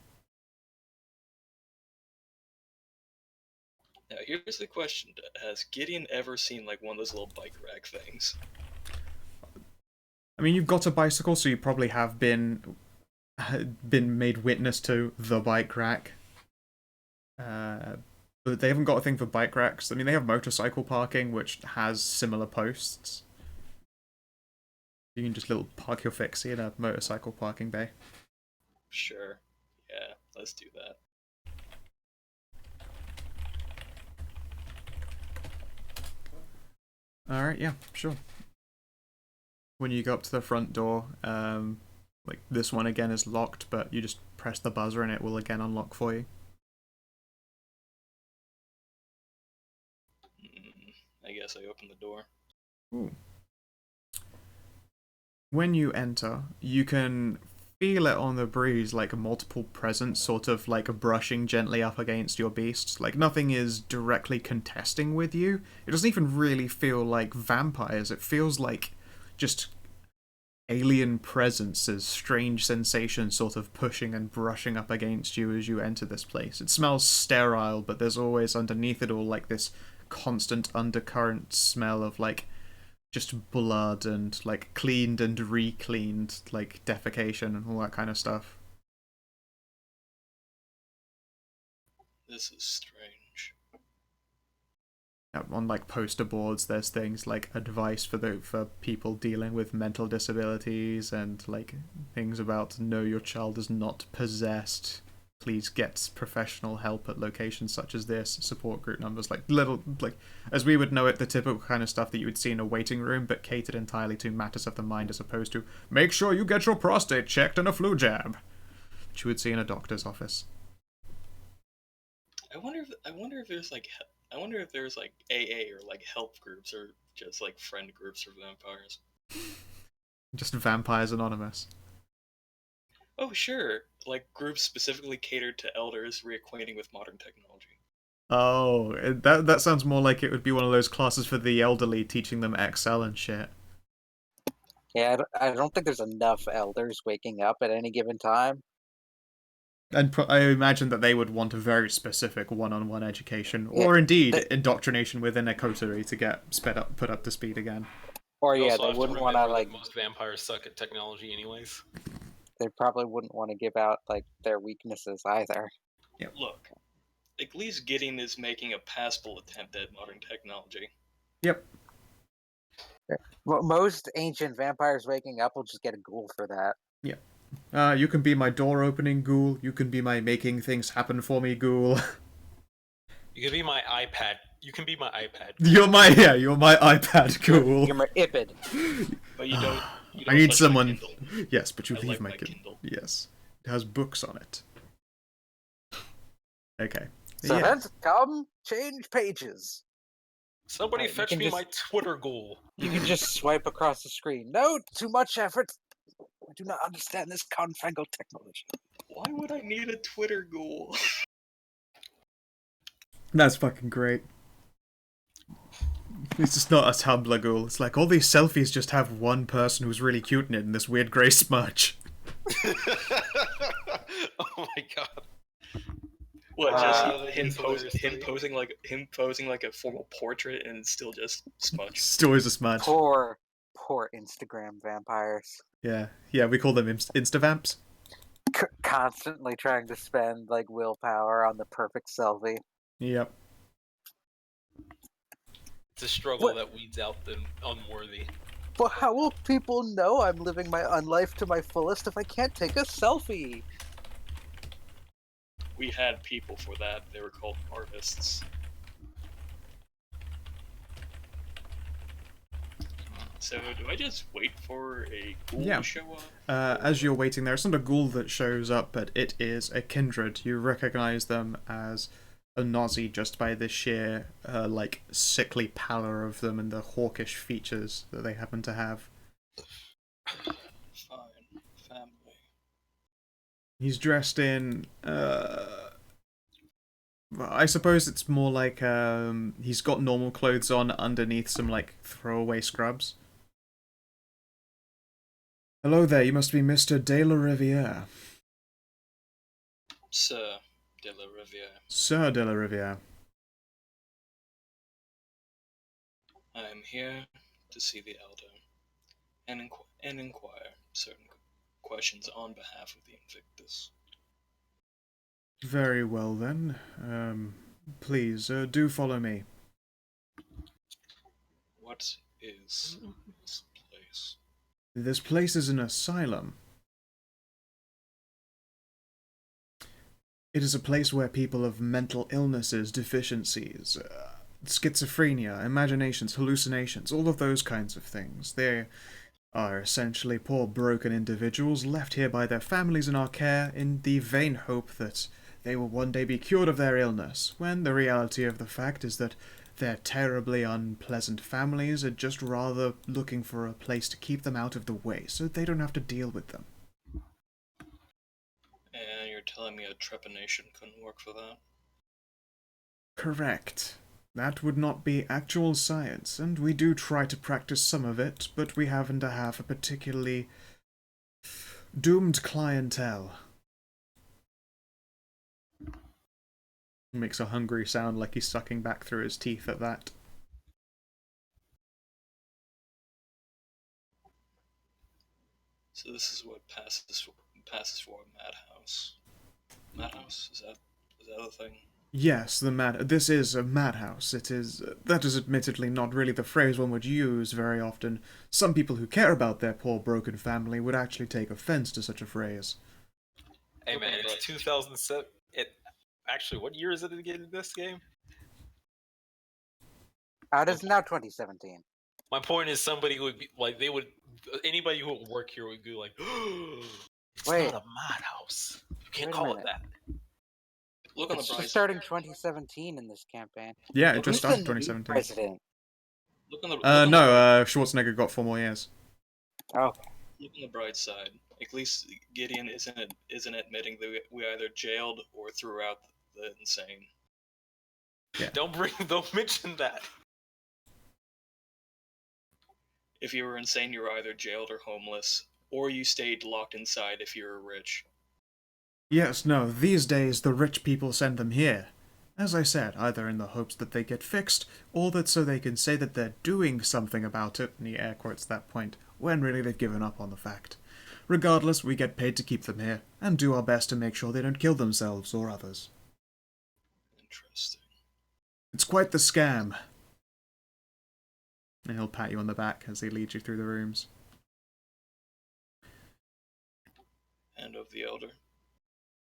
Now, here's the question. Has Gideon ever seen, like, one of those little bike rack things? I mean, you've got a bicycle, so you probably have been made witness to the bike rack. But they haven't got a thing for bike racks. I mean, they have motorcycle parking, which has similar posts. You can just little park your fixie in a motorcycle parking bay. Sure. Yeah, let's do that. Alright, yeah, sure. When you go up to the front door, like this one again is locked, but you just press the buzzer and it will again unlock for you. I guess I open the door. Ooh. When you enter, you can feel it on the breeze, like multiple presence sort of like brushing gently up against your beast. Like nothing is directly contesting with you. It doesn't even really feel like vampires. It feels like just alien presences, strange sensations sort of pushing and brushing up against you as you enter this place. It smells sterile, but there's always underneath it all like this constant undercurrent smell of like just blood and like cleaned and re-cleaned like defecation and all that kind of stuff. This is strange. On like poster boards there's things like advice for people dealing with mental disabilities and like things about no, your child is not possessed, please get professional help at locations such as this, support group numbers, like little, like as we would know it, the typical kind of stuff that you would see in a waiting room, but catered entirely to matters of the mind, as opposed to make sure you get your prostate checked and a flu jab, which you would see in a doctor's office. I wonder if there's like AA or like help groups or just like friend groups for vampires. Just Vampires Anonymous. Oh sure, like groups specifically catered to elders reacquainting with modern technology. Oh, that sounds more like it would be one of those classes for the elderly, teaching them Excel and shit. Yeah, I don't think there's enough elders waking up at any given time. And I imagine that they would want a very specific one-on-one education, or indeed indoctrination within a coterie to get put up to speed again. Or You yeah, also they have to wouldn't want to remember that like. most vampires suck at technology, anyways. They probably wouldn't want to give out like their weaknesses either. Yep. Look, at least Gideon is making a passable attempt at modern technology. Yep. Well, most ancient vampires waking up will just get a ghoul for that. Yeah. You can be my door-opening ghoul. You can be my making things happen for me ghoul. You can be my iPad. You can be my iPad. You're my iPad ghoul. You're my Ipid. But you don't. I need touch my someone. Kindle. Yes, but you I leave like my my Kindle. Kindle. Yes, it has books on it. Okay. So Yeah. let's come change pages. Somebody Right, you fetch can me just- my Twitter goal. You can just swipe across the screen. No, too much effort. I do not understand this confangled technology. Why would I need a Twitter ghoul? That's fucking great. It's just not a Tumblr ghoul. It's like all these selfies just have one person who's really cute in it and this weird grey smudge. Oh my god. What? that Him is hilarious to me. posing like a formal portrait and still just smudge. Still is a smudge. Poor Instagram vampires. Yeah, we call them Instavamps. Constantly trying to spend like willpower on the perfect selfie. Yep. It's a struggle that weeds out the unworthy. But how will people know I'm living my unlife to my fullest if I can't take a selfie? We had people for that. They were called artists. So do I just wait for a ghoul Yeah. to show up? As you're waiting there, it's not a ghoul that shows up, but it is a kindred. You recognize them as a Nazi just by the sheer, like, sickly pallor of them and the hawkish features that they happen to have. Fine. Family. He's dressed in, I suppose it's more like, he's got normal clothes on underneath some, like, throwaway scrubs. Hello there, you must be Mr. De La Riviere. Sir de la Riviere. Sir De La Riviere. I am here to see the elder and inquire certain questions on behalf of the Invictus. Very well then. Please, do follow me. What is this place? This place is an asylum. It is a place where people of mental illnesses, deficiencies, schizophrenia, imaginations, hallucinations, all of those kinds of things. are essentially poor broken individuals left here by their families in our care in the vain hope that they will one day be cured of their illness, when the reality of the fact is that their terribly unpleasant families are just rather looking for a place to keep them out of the way so they don't have to deal with them. And you're telling me a trepanation couldn't work for that? Correct. That would not be actual science, and we do try to practice some of it, but we happen to have a particularly doomed clientele. He makes a hungry sound like he's sucking back through his teeth at that. So this is what passes for a madhouse. Madhouse? Is that a thing? Yes, this is a madhouse. That is admittedly not really the phrase one would use very often. Some people who care about their poor broken family would actually take offense to such a phrase. Hey man, it's 2007. Actually, what year is it again in this game? It is now 2017. My point is, somebody would be like, anybody who would work here would be like, it's Wait. not a madhouse. You can't Wait a call it minute. that. Look on the It's bright just starting 2017 in this campaign. Yeah, it Look, just Who's started the new 2017. president? Look on the Schwarzenegger got 4 more years. Oh, look on the bright side. At least Gideon isn't admitting that we either jailed or threw out the insane. Yeah. Don't mention that. If you were insane, you were either jailed or homeless, or you stayed locked inside if you were rich. Yes, no, these days the rich people send them here. As I said, either in the hopes that they get fixed, or that so they can say that they're doing something about it, and he air quotes that point, when really they've given up on the fact. Regardless, we get paid to keep them here, and do our best to make sure they don't kill themselves or others. Interesting. It's quite the scam. And he'll pat you on the back as he leads you through the rooms. Hand of the Elder.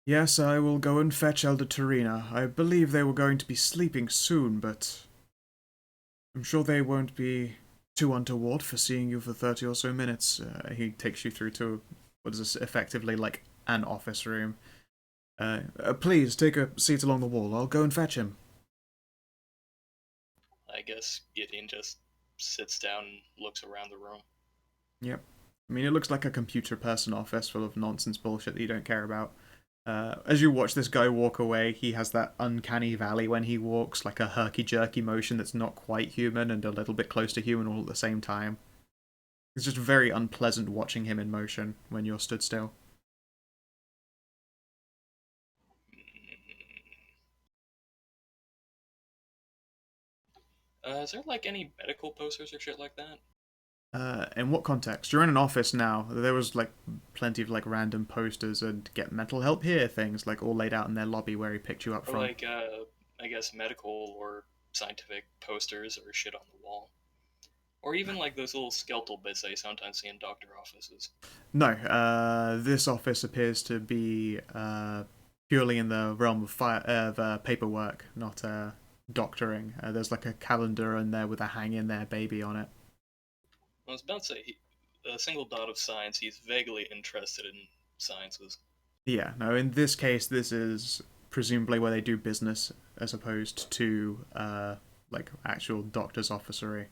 Yes, I will go and fetch Elder Tarina. I believe they were going to be sleeping soon, but I'm sure they won't be too untoward for seeing you for 30 or so minutes. He takes you through to what is effectively like an office room. Please, take a seat along the wall. I'll go and fetch him. I guess Gideon just sits down and looks around the room. Yep. I mean, it looks like a computer person office full of nonsense bullshit that you don't care about. As you watch this guy walk away, he has that uncanny valley when he walks, like a herky-jerky motion that's not quite human and a little bit close to human all at the same time. It's just very unpleasant watching him in motion when you're stood still. Is there like any medical posters or shit like that? In what context? You're in an office now. There was like plenty of like random posters and get mental help here things like all laid out in their lobby where he picked you up Or from. like, I guess medical or scientific posters or shit on the wall. Or even like those little skeletal bits that you sometimes see in doctor offices. No, this office appears to be purely in the realm of paperwork, not doctoring. There's like a calendar in there with a hang in there baby on it. I was about to say, a single dot of science, he's vaguely interested in sciences. Yeah, no, in this case, this is presumably where they do business as opposed to like actual doctor's officery.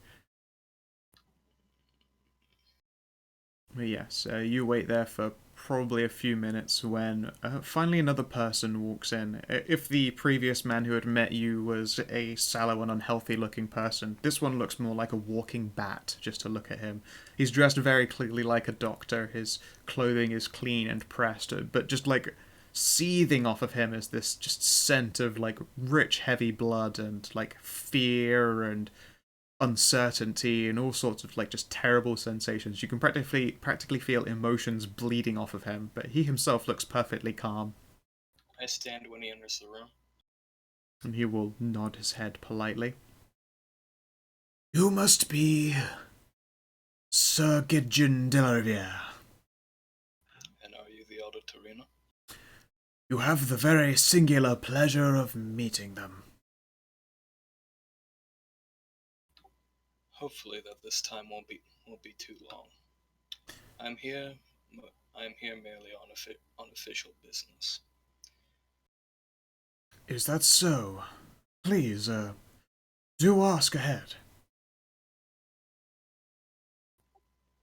But yes, you wait there for probably a few minutes when finally another person walks in. If the previous man who had met you was a sallow and unhealthy looking person, this one looks more like a walking bat just to look at him. He's dressed very clearly like a doctor, his clothing is clean and pressed, but just like seething off of him is this just scent of like rich heavy blood and like fear and uncertainty and all sorts of like just terrible sensations. You can practically feel emotions bleeding off of him, but he himself looks perfectly calm. I stand when he enters the room. And he will nod his head politely. You must be Sir Gidgeon de la Riviere. And are you the Elder Tarina? You have the very singular pleasure of meeting them. Hopefully that this time won't be too long. I'm here. I'm here merely on official business. Is that so? Please, do ask ahead.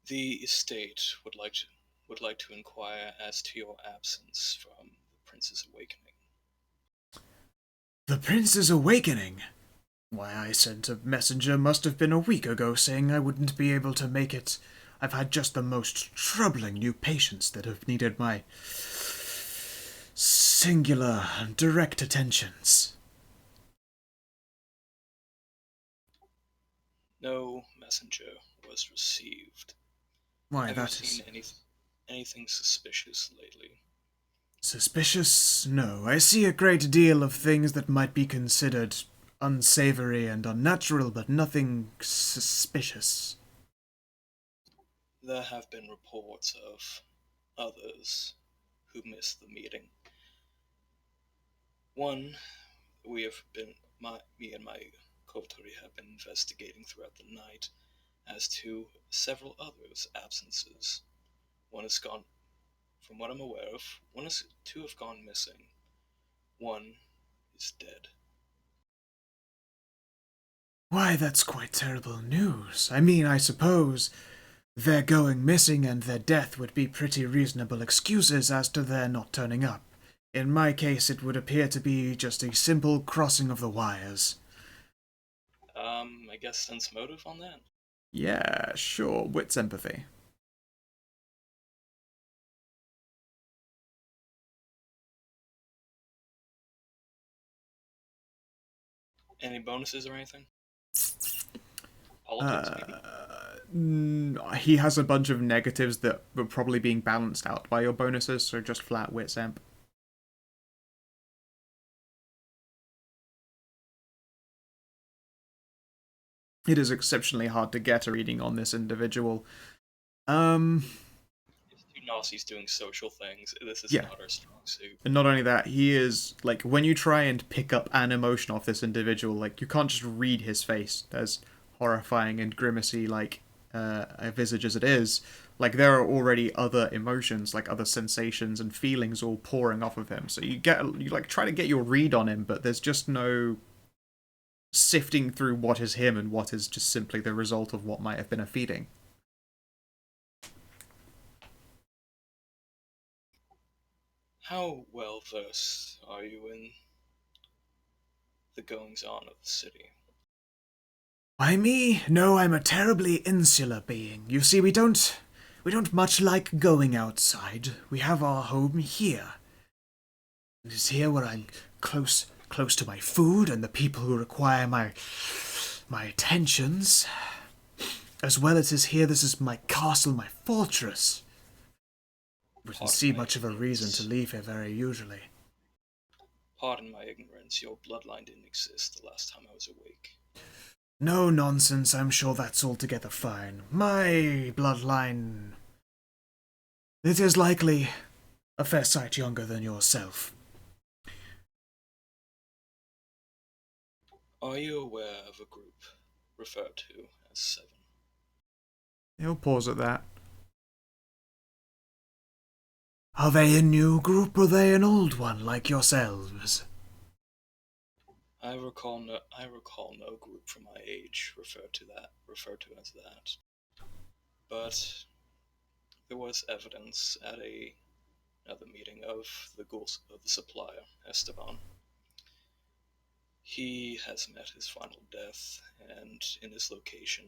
The estate would like to inquire as to your absence from the Prince's Awakening. The Prince's Awakening? Why, I sent a messenger must have been a week ago saying I wouldn't be able to make it. I've had just the most troubling new patients that have needed my singular and direct attentions. No messenger was received. Why, Have you that is... seen anything suspicious lately? Suspicious? No, I see a great deal of things that might be considered unsavory and unnatural, but nothing suspicious. There have been reports of others who missed the meeting. One, me and my coterie have been investigating throughout the night as to several others' absences. One has gone, from what I'm aware of, two have gone missing. One is dead. Why, that's quite terrible news. I mean, I suppose their going missing and their death would be pretty reasonable excuses as to their not turning up. In my case, it would appear to be just a simple crossing of the wires. I guess sense motive on that? Yeah, sure, wits empathy. Any bonuses or anything? Politics, maybe? He has a bunch of negatives that were probably being balanced out by your bonuses, so just flat wits emp. It is exceptionally hard to get a reading on this individual. It's two Nazis doing social things. This is not our strong suit. And not only that, he is, like, when you try and pick up an emotion off this individual, like, you can't just read his face, as horrifying and grimacy, like, a visage as it is. Like, there are already other emotions, like, other sensations and feelings all pouring off of him. So you try to get your read on him, but there's just no sifting through what is him and what is just simply the result of what might have been a feeding. How well versed are you in the goings-on of the city? Why, me? No, I'm a terribly insular being. You see, we don't much like going outside. We have our home here. It is here where I'm close to my food and the people who require my attentions. As well as here, this is my castle, my fortress. Wouldn't see much of a reason to leave here very usually. Pardon my ignorance, your bloodline didn't exist the last time I was awake. No nonsense, I'm sure that's altogether fine. My bloodline... It is likely a fair sight younger than yourself. Are you aware of a group referred to as Seven? He'll pause at that. Are they a new group or are they an old one like yourselves? I recall no group from my age referred to as that. But there was evidence at another meeting of the supplier, Esteban. He has met his final death, and in his location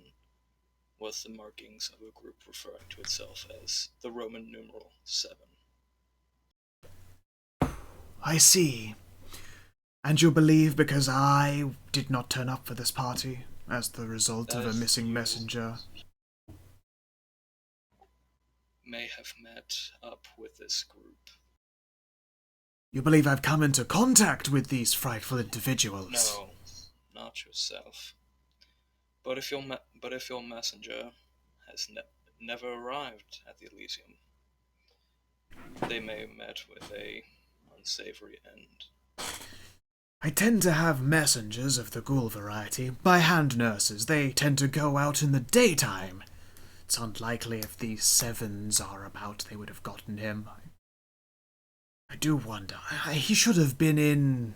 was the markings of a group referring to itself as the Roman numeral 7. I see. And you believe because I did not turn up for this party as the result of a missing messenger? May have met up with this group. You believe I've come into contact with these frightful individuals? No, not yourself. But if your messenger has never arrived at the Elysium, they may have met with a unsavory end. I tend to have messengers of the ghoul variety. My hand nurses, they tend to go out in the daytime. It's unlikely if these sevens are about they would have gotten him. I do wonder. He should have been in...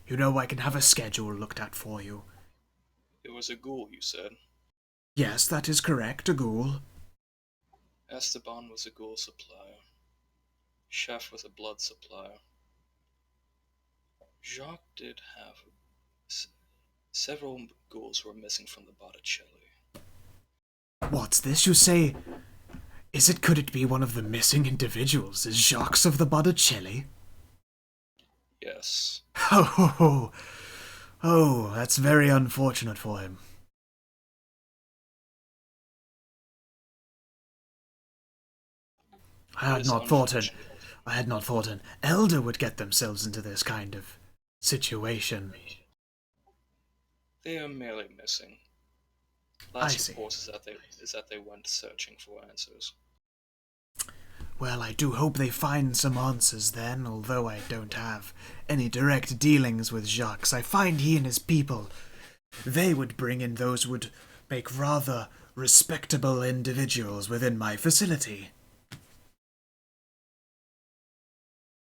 You know, I can have a schedule looked at for you. It was a ghoul, you said. Yes, that is correct, a ghoul. Esteban was a ghoul supplier. Chef was a blood supplier. Jacques did have... Several ghouls were missing from the Botticelli. What's this you say? Could it be one of the missing individuals? Is Jacques of the Botticelli? Yes. Oh, that's very unfortunate for him. I had not thought an elder would get themselves into this kind of situation. They are merely missing. I see. Report is that they went searching for answers. Well, I do hope they find some answers then, although I don't have any direct dealings with Jacques. I find he and his people, they would bring in those who would make rather respectable individuals within my facility.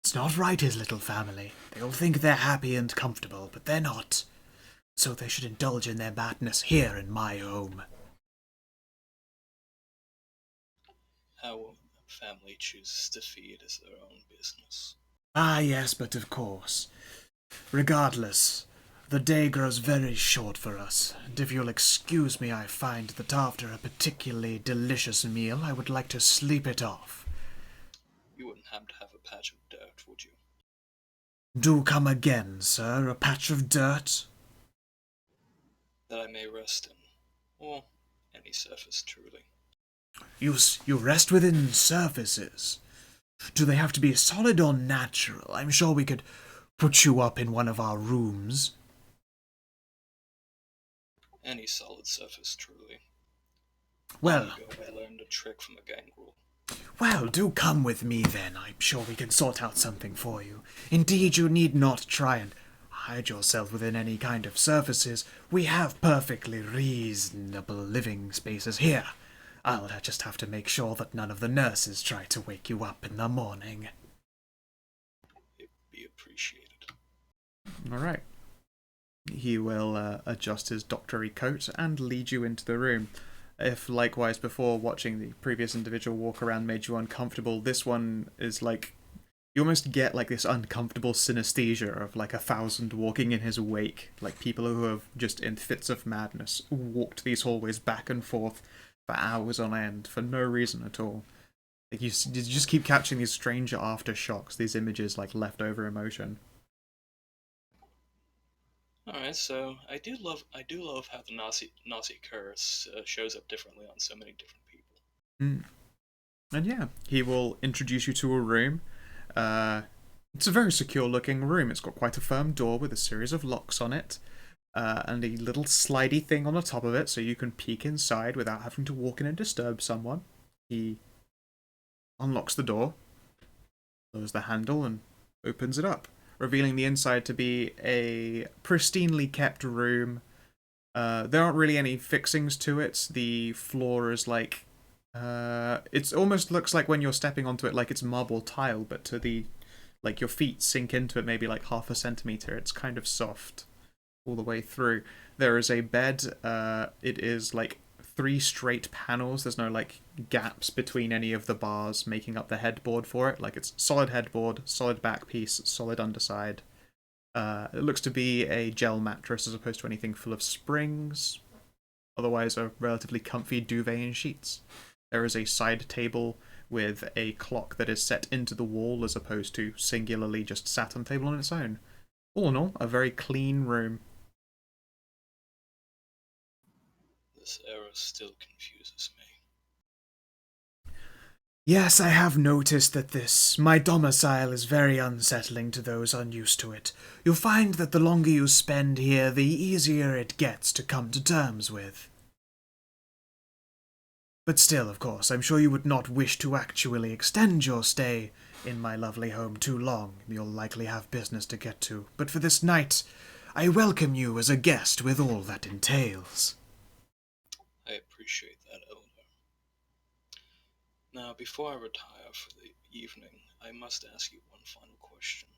It's not right, his little family. They all think they're happy and comfortable, but they're not. So they should indulge in their madness here in my home. How a family chooses to feed is their own business. Ah, yes, but of course. Regardless, the day grows very short for us, and if you'll excuse me, I find that after a particularly delicious meal, I would like to sleep it off. You wouldn't happen to have a patch of dirt, would you? Do come again, sir, a patch of dirt? That I may rest in, or any surface, truly. You rest within surfaces. Do they have to be solid or natural? I'm sure we could put you up in one of our rooms. Any solid surface, truly. Well, Long ago, I learned a trick from a gangrel. Well, do come with me then. I'm sure we can sort out something for you. Indeed, you need not try and hide yourself within any kind of surfaces. We have perfectly reasonable living spaces here. I'll just have to make sure that none of the nurses try to wake you up in the morning. It'd be appreciated. All right. He will adjust his doctory coat and lead you into the room. If, likewise, before watching the previous individual walk around made you uncomfortable, this one is like... You almost get like this uncomfortable synesthesia of like 1,000 walking in his wake. Like people who have just in fits of madness walked these hallways back and forth for hours on end for no reason at all. Like you just keep catching these strange aftershocks, these images like leftover emotion. Alright, so I do love how the Nazi curse shows up differently on so many different people. And yeah, he will introduce you to a room. It's a very secure looking room. It's got quite a firm door with a series of locks on it. And a little slidey thing on the top of it so you can peek inside without having to walk in and disturb someone. He unlocks the door, lowers the handle, and opens it up, revealing the inside to be a pristinely kept room. There aren't really any fixings to it. The floor is like... it almost looks like when you're stepping onto it like it's marble tile, but to the... like your feet sink into it maybe like 0.5 centimeter. It's kind of soft all the way through. There is a bed. It is like 3 straight panels. There's no like gaps between any of the bars making up the headboard for it. Like it's solid headboard, solid back piece, solid underside. It looks to be a gel mattress as opposed to anything full of springs. Otherwise a relatively comfy duvet and sheets. There is a side table with a clock that is set into the wall as opposed to singularly just sat on the table on its own. All in all, a very clean room. This era still confuses me. Yes, I have noticed that my domicile is very unsettling to those unused to it. You'll find that the longer you spend here, the easier it gets to come to terms with. But still, of course, I'm sure you would not wish to actually extend your stay in my lovely home too long. You'll likely have business to get to. But for this night, I welcome you as a guest with all that entails. I appreciate that, Elder. Now, before I retire for the evening, I must ask you one final question.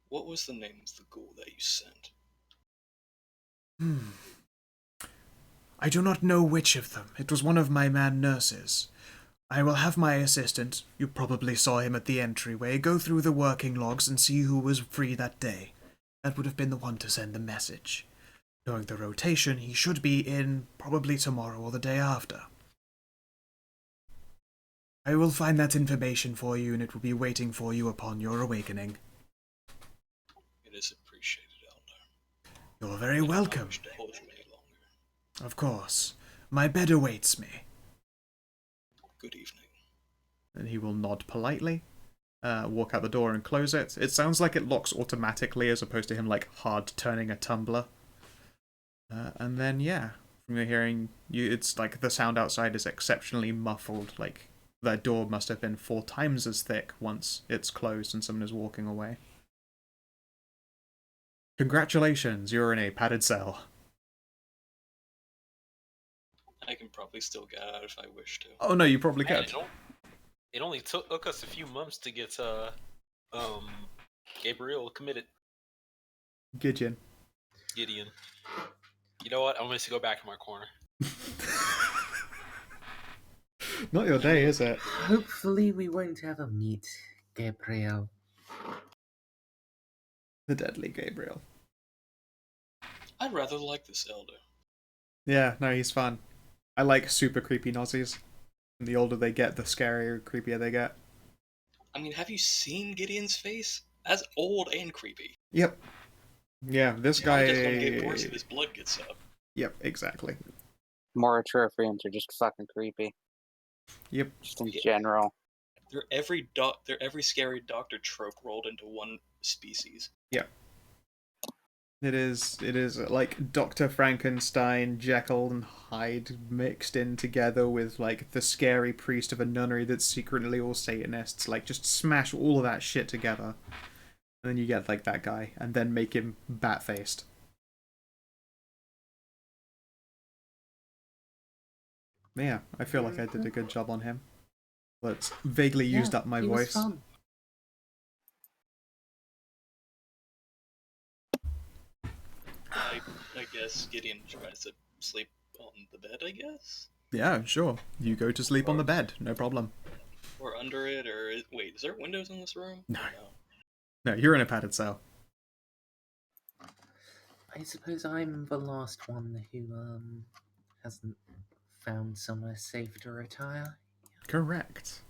What was the name of the ghoul that you sent? I do not know which of them. It was one of my man nurses. I will have my assistant, you probably saw him at the entryway, go through the working logs and see who was free that day. That would have been the one to send the message. Knowing the rotation, he should be in probably tomorrow or the day after. I will find that information for you, and it will be waiting for you upon your awakening. It is appreciated, Elder. You're very I do not welcome. wish to hold you any longer. Of course. My bed awaits me. Good evening. And he will nod politely, walk out the door and close it. It sounds like it locks automatically as opposed to him like hard turning a tumbler. And then yeah, from your hearing, it's like the sound outside is exceptionally muffled. Like that door must have been 4 times as thick once it's closed and someone is walking away. Congratulations, you're in a padded cell. I can probably still get out if I wish to. Oh no, you probably Man, could. it only took us a few months to get Gabriel committed. Gideon. You know what? I'm going to go back in my corner. Not your day, is it? Hopefully we won't ever meet Gabriel. The deadly Gabriel. I rather like this Elder. Yeah, no, he's fun. I like super creepy Nozzies. And the older they get, the scarier, creepier they get. I mean, have you seen Gideon's face? That's old and creepy. Yep. Yeah, this guy... It's gonna get worse if his blood gets up. Yep, exactly. Moriturians are just fucking creepy. Yep. Just in general. They're every scary doctor trope rolled into one species. Yep. It is like Dr. Frankenstein, Jekyll and Hyde mixed in together with like the scary priest of a nunnery that's secretly all Satanists. Like just smash all of that shit together. And then you get like that guy, and then make him bat-faced. Yeah, I feel like I did a good job on him. But vaguely used up my voice. Fun. I guess Gideon tries to sleep on the bed, I guess? Yeah, sure. You go to sleep on the bed, no problem. Or under it, or... Wait, is there windows in this room? No. No, you're in a padded cell. I suppose I'm the last one who hasn't found somewhere safe to retire. Correct.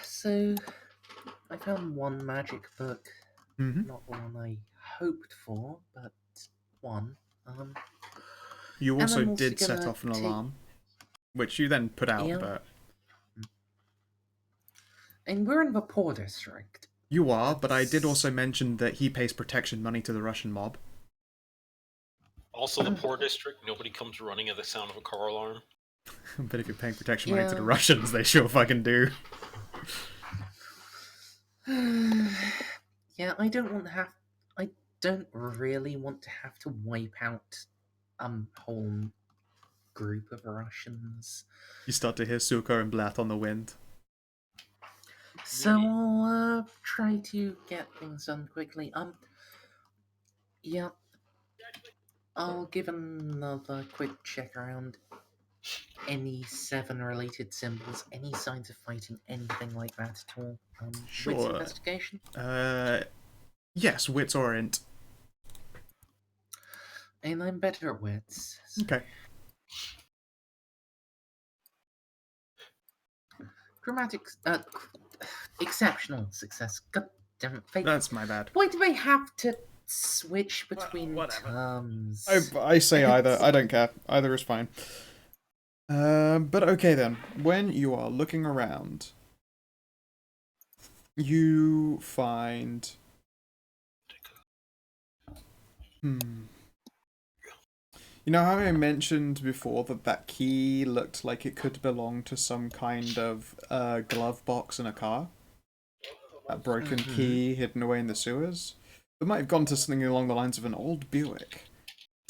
So I found one magic book. Mm-hmm. Not the one I hoped for, but one. You also I'm also did set gonna off an take- alarm, which you then put out, Yeah. but... And we're in the poor district. You are, but I did also mention that he pays protection money to the Russian mob. Also, the poor district, nobody comes running at the sound of a car alarm. But if you're paying protection money to the Yeah. Russians, they sure fucking do. Yeah, I don't really want to have to wipe out whole group of Russians. You start to hear Suko and Blat on the wind. So I'll try to get things done quickly. Yeah. I'll give another quick check around any 7 related symbols, any signs of fighting, anything like that at all. Wits Sure. investigation? Yes, wits or int. And I'm better at wits. So Okay. exceptional success. God damn it. That's my bad. Why do they have to switch between whatever. terms? I say either. I don't care. Either is fine. But okay then. When you are looking around, you find... You know how I mentioned before that key looked like it could belong to some kind of glove box in a car? That broken key hidden away in the sewers? It might have gone to something along the lines of an old Buick.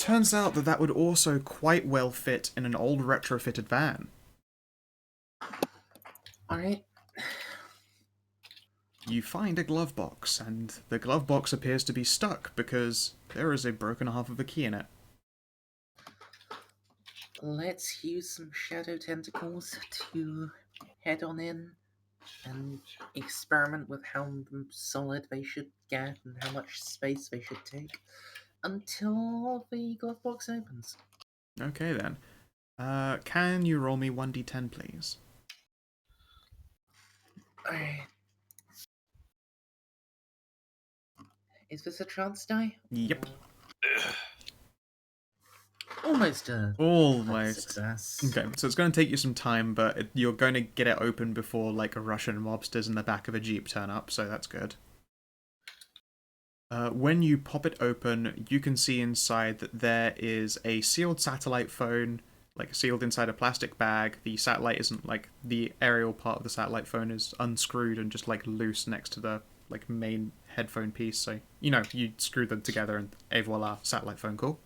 Turns out that that would also quite well fit in an old retrofitted van. Alright. You find a glove box, and the glove box appears to be stuck because there is a broken half of a key in it. Let's use some shadow tentacles to head on in and experiment with how solid they should get and how much space they should take until the glove box opens. Okay then. Can you roll me 1d10, please? Alright. Is this a chance die? Yep. Almost a Almost. success. Okay, so it's going to take you some time, but you're going to get it open before, like, a Russian mobsters in the back of a jeep turn up, so that's good. When you pop it open, you can see inside that there is a sealed satellite phone, like sealed inside a plastic bag. The satellite isn't, like, the aerial part of the satellite phone is unscrewed and just, like, loose next to the, like, main headphone piece. So, you know, you screw them together and et voila, satellite phone call.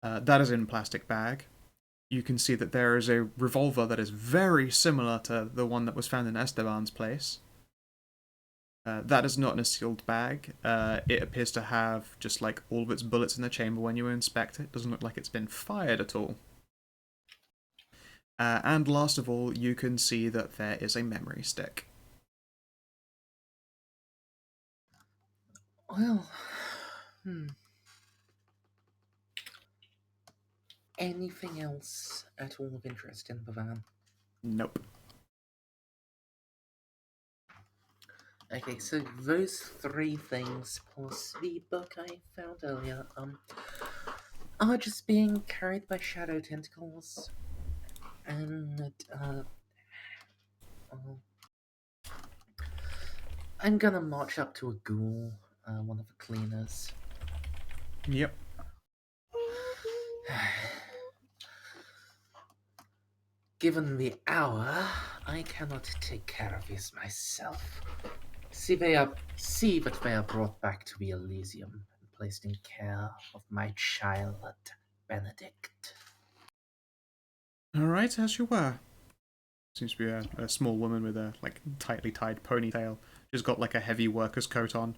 That is in a plastic bag. You can see that there is a revolver that is very similar to the one that was found in Esteban's place. That is not in a sealed bag. It appears to have just like all of its bullets in the chamber when you inspect it. Doesn't look like it's been fired at all. And last of all, you can see that there is a memory stick. Well, anything else at all of interest in the van? Nope. Okay, so those three things plus the book I found earlier, are just being carried by shadow tentacles. And, I'm gonna march up to a ghoul, one of the cleaners. Yep. Given the hour, I cannot take care of this myself. See that they are brought back to the Elysium and placed in care of my child, Benedict. Alright, as you were. Seems to be a small woman with a like tightly tied ponytail. She's got like a heavy worker's coat on.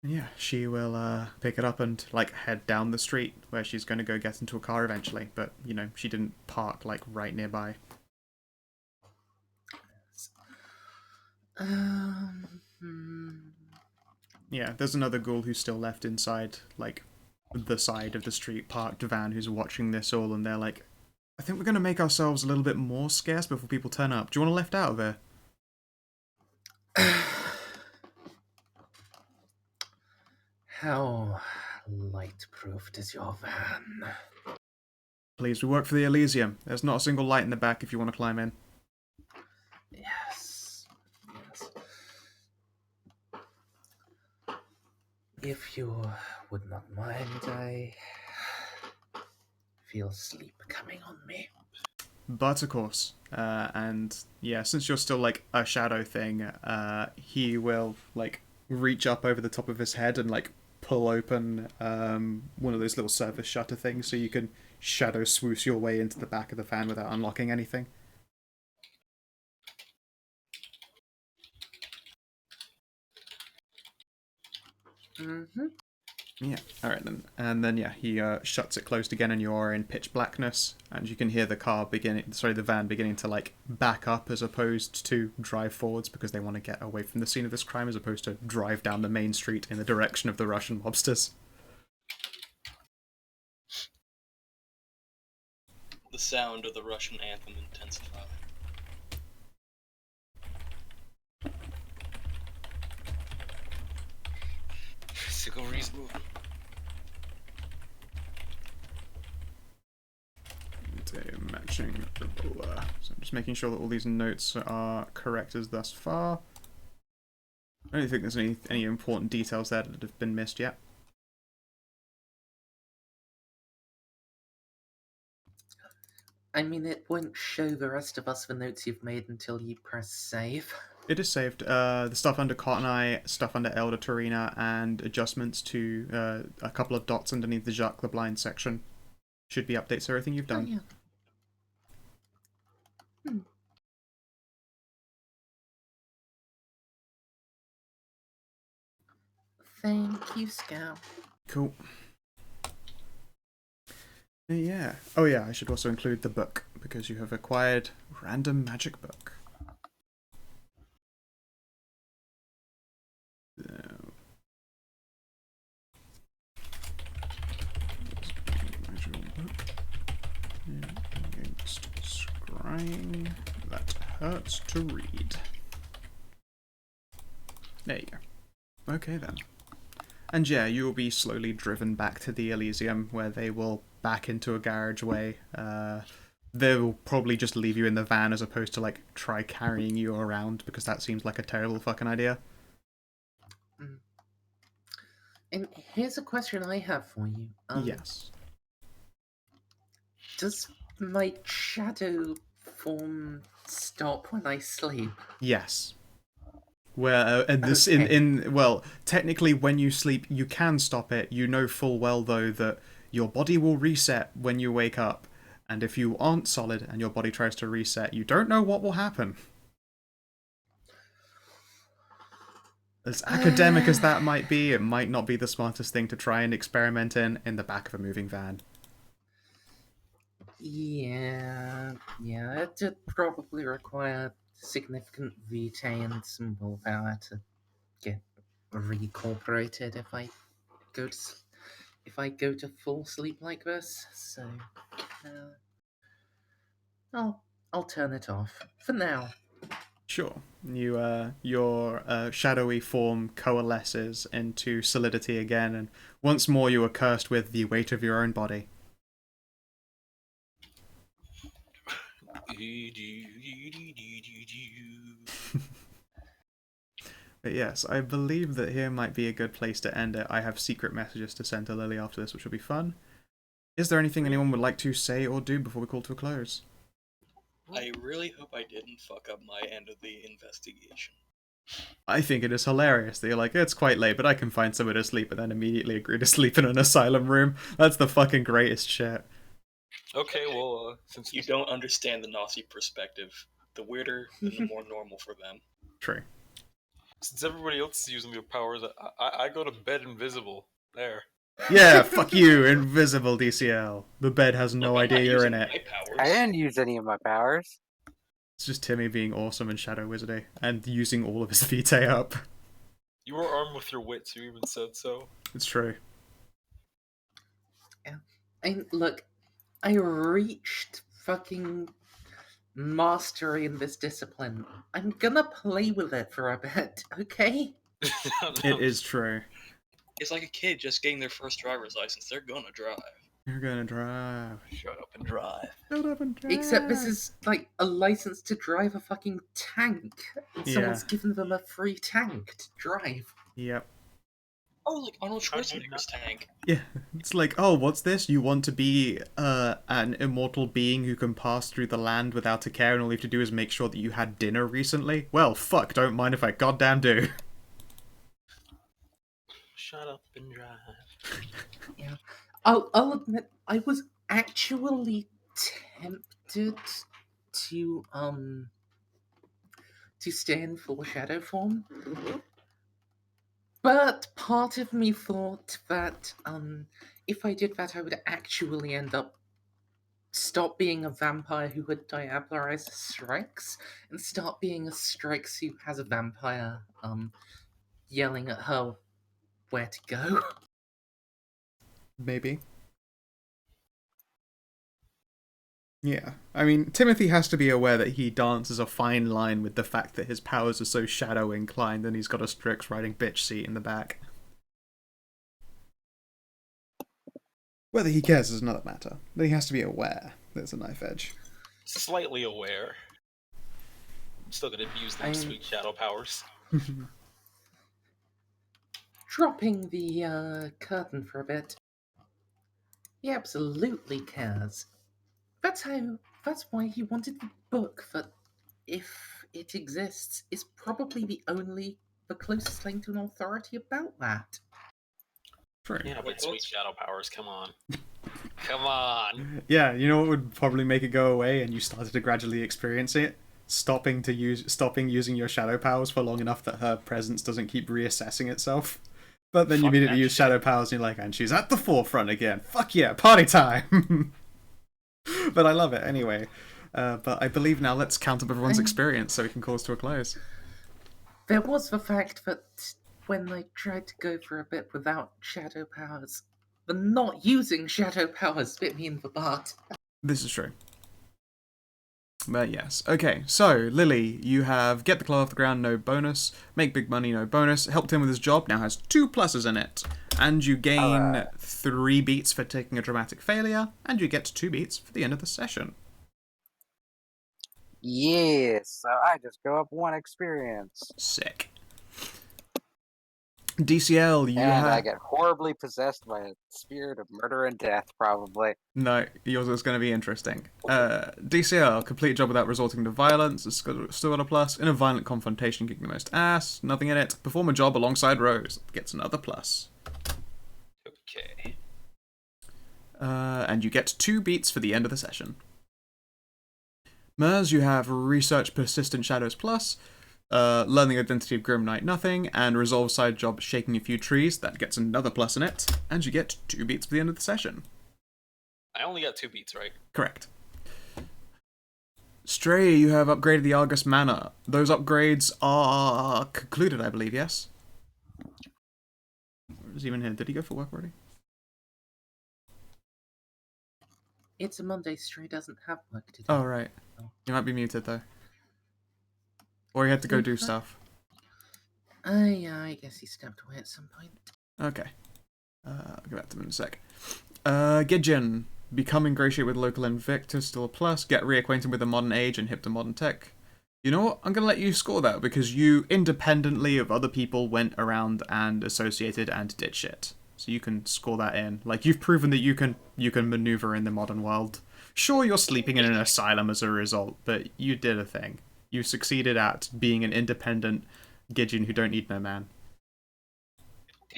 Yeah, she will pick it up and like head down the street where she's going to go get into a car eventually. But you know, she didn't park like right nearby. Yeah, there's another ghoul who's still left inside, like the side of the street parked van, who's watching this all, and they're like, "I think we're going to make ourselves a little bit more scarce before people turn up. Do you want to left out of here?" How light-proofed is your van? Please, we work for the Elysium. There's not a single light in the back if you want to climb in. Yes. If you would not mind, I feel sleep coming on me. But of course, and yeah, since you're still like a shadow thing, he will like reach up over the top of his head and like pull open one of those little surface shutter things so you can shadow swoosh your way into the back of the van without unlocking anything. Mm-hmm. Yeah, alright then. And then, yeah, he shuts it closed again and you are in pitch blackness, and you can hear the the van beginning to, like, back up as opposed to drive forwards because they want to get away from the scene of this crime as opposed to drive down the main street in the direction of the Russian mobsters. The sound of the Russian anthem intensified. Sigourney's moving. Matching ruler. So I'm just making sure that all these notes are correct as thus far. I don't think there's any important details there that have been missed yet. I mean, it won't show the rest of us the notes you've made until you press save. It is saved. The stuff under Cotton Eye, stuff under Elder Tarina, and adjustments to a couple of dots underneath the Jacques the Blind section should be updates to everything you've Oh, done. yeah. Hmm. Thank you, Scout. Cool. Yeah. Oh yeah, I should also include the book, because you have acquired Random Magic Book. So... Magic book. Against scrying that hurts to read. There you go. Okay then. And yeah, you will be slowly driven back to the Elysium, where they will back into a garageway. They will probably just leave you in the van as opposed to like try carrying you around, because that seems like a terrible fucking idea. And here's a question I have for you. Yes. Does my shadow form stop when I sleep? Yes. Where and this Okay. in well, technically when you sleep you can stop it. You know full well though that your body will reset when you wake up, and if you aren't solid and your body tries to reset, you don't know what will happen. As academic as that might be, it might not be the smartest thing to try and experiment in the back of a moving van. Yeah, it'd probably require significant vitae and some willpower to get recuperated if I go to full sleep like this. So, I'll turn it off for now. Sure. Your shadowy form coalesces into solidity again, and once more you are cursed with the weight of your own body. But yes, I believe that here might be a good place to end it. I have secret messages to send to Lily after this, which will be fun. Is there anything anyone would like to say or do before we call to a close? I really hope I didn't fuck up my end of the investigation. I think it is hilarious that you're like, it's quite late, but I can find somewhere to sleep, and then immediately agree to sleep in an asylum room. That's the fucking greatest shit. Okay, well, since You don't understand the Nazi perspective. The weirder, the more normal for them. True. Since everybody else is using their powers, I go to bed invisible. There. Yeah, fuck you, invisible DCL. The bed has no Look, I'm idea not you're in using it. my powers. I didn't use any of my powers. It's just Timmy being awesome in Shadow Wizardry and using all of his vitae up. You were armed with your wits, you even said so. It's true. Yeah. And look, I reached fucking mastery in this discipline. I'm gonna play with it for a bit, okay? It is true. It's like a kid just getting their first driver's license. They're gonna drive. You're gonna drive. Shut up and drive. Shut up and drive. Except this is like a license to drive a fucking tank. And someone's given them a free tank to drive. Yep. Oh, like Arnold Schwarzenegger's tank. Yeah, it's like, oh, what's this? You want to be an immortal being who can pass through the land without a care, and all you have to do is make sure that you had dinner recently? Well, fuck, don't mind if I goddamn do. Shut up and drive. Yeah. I'll admit, I was actually tempted to stay in full shadow form. But part of me thought that if I did that I would actually end up stop being a vampire who had diablerized Strix and start being a Strix who has a vampire yelling at her where to go. Maybe. Yeah. I mean, Timothy has to be aware that he dances a fine line with the fact that his powers are so shadow inclined and he's got a Strix riding bitch seat in the back. Whether he cares is another matter, but he has to be aware there's a knife edge. Slightly aware. I'm still gonna abuse them sweet shadow powers. Dropping the curtain for a bit. He absolutely cares. That's why he wanted the book, for if it exists, is probably the closest thing to an authority about that. True. Yeah, Wait, but sweet what's- shadow powers, come on. Come on! Yeah, you know what would probably make it go away, and you started to gradually experience it? Stopping using your shadow powers for long enough that her presence doesn't keep reassessing itself. But then you Fuck immediately that use shit. shadow powers, and you're like, and she's at the forefront again. Fuck yeah, party time! But I love it anyway. But I believe now let's count up everyone's experience so we can call this to a close. There was the fact that when I tried to go for a bit without shadow powers, the not using shadow powers bit me in the butt. This is true. But yes. Okay, so, Lily, you have get the claw off the ground, no bonus. Make big money, no bonus. Helped him with his job, now has 2 pluses in it. And you gain 3 beats for taking a dramatic failure, and you get 2 beats for the end of the session. Yes, so I just go up 1 experience. Sick. DCL, you And I have... get horribly possessed by a spirit of murder and death, probably. No, yours is going to be interesting. DCL, complete job without resorting to violence, is still got a plus. In a violent confrontation, kicking the most ass, nothing in it. Perform a job alongside Rose, gets another plus. Okay. And you get 2 beats for the end of the session. Mers, you have Research Persistent Shadows plus, Learn the Identity of Grim Knight nothing, and Resolve side job Shaking a Few Trees, that gets another plus in it, and you get 2 beats for the end of the session. I only got 2 beats, right? Correct. Stray, you have upgraded the Argus Manor. Those upgrades are concluded, I believe, yes? Where's he even here? Did he go for work already? It's a Monday, Stray doesn't have work to do. Oh, right. He might be muted, though. Or he had to go do Super. stuff. Yeah, I guess he stepped away at some point. Okay. I'll get back to him in a sec. Gidgeon. Become ingratiate with local Invictus, still a plus. Get reacquainted with the modern age and hip to modern tech. You know what? I'm going to let you score that because you, independently of other people, went around and associated and did shit. So you can score that in. Like, you've proven that you can maneuver in the modern world. Sure, you're sleeping in an asylum as a result, but you did a thing. You succeeded at being an independent Gidgeon who don't need no man.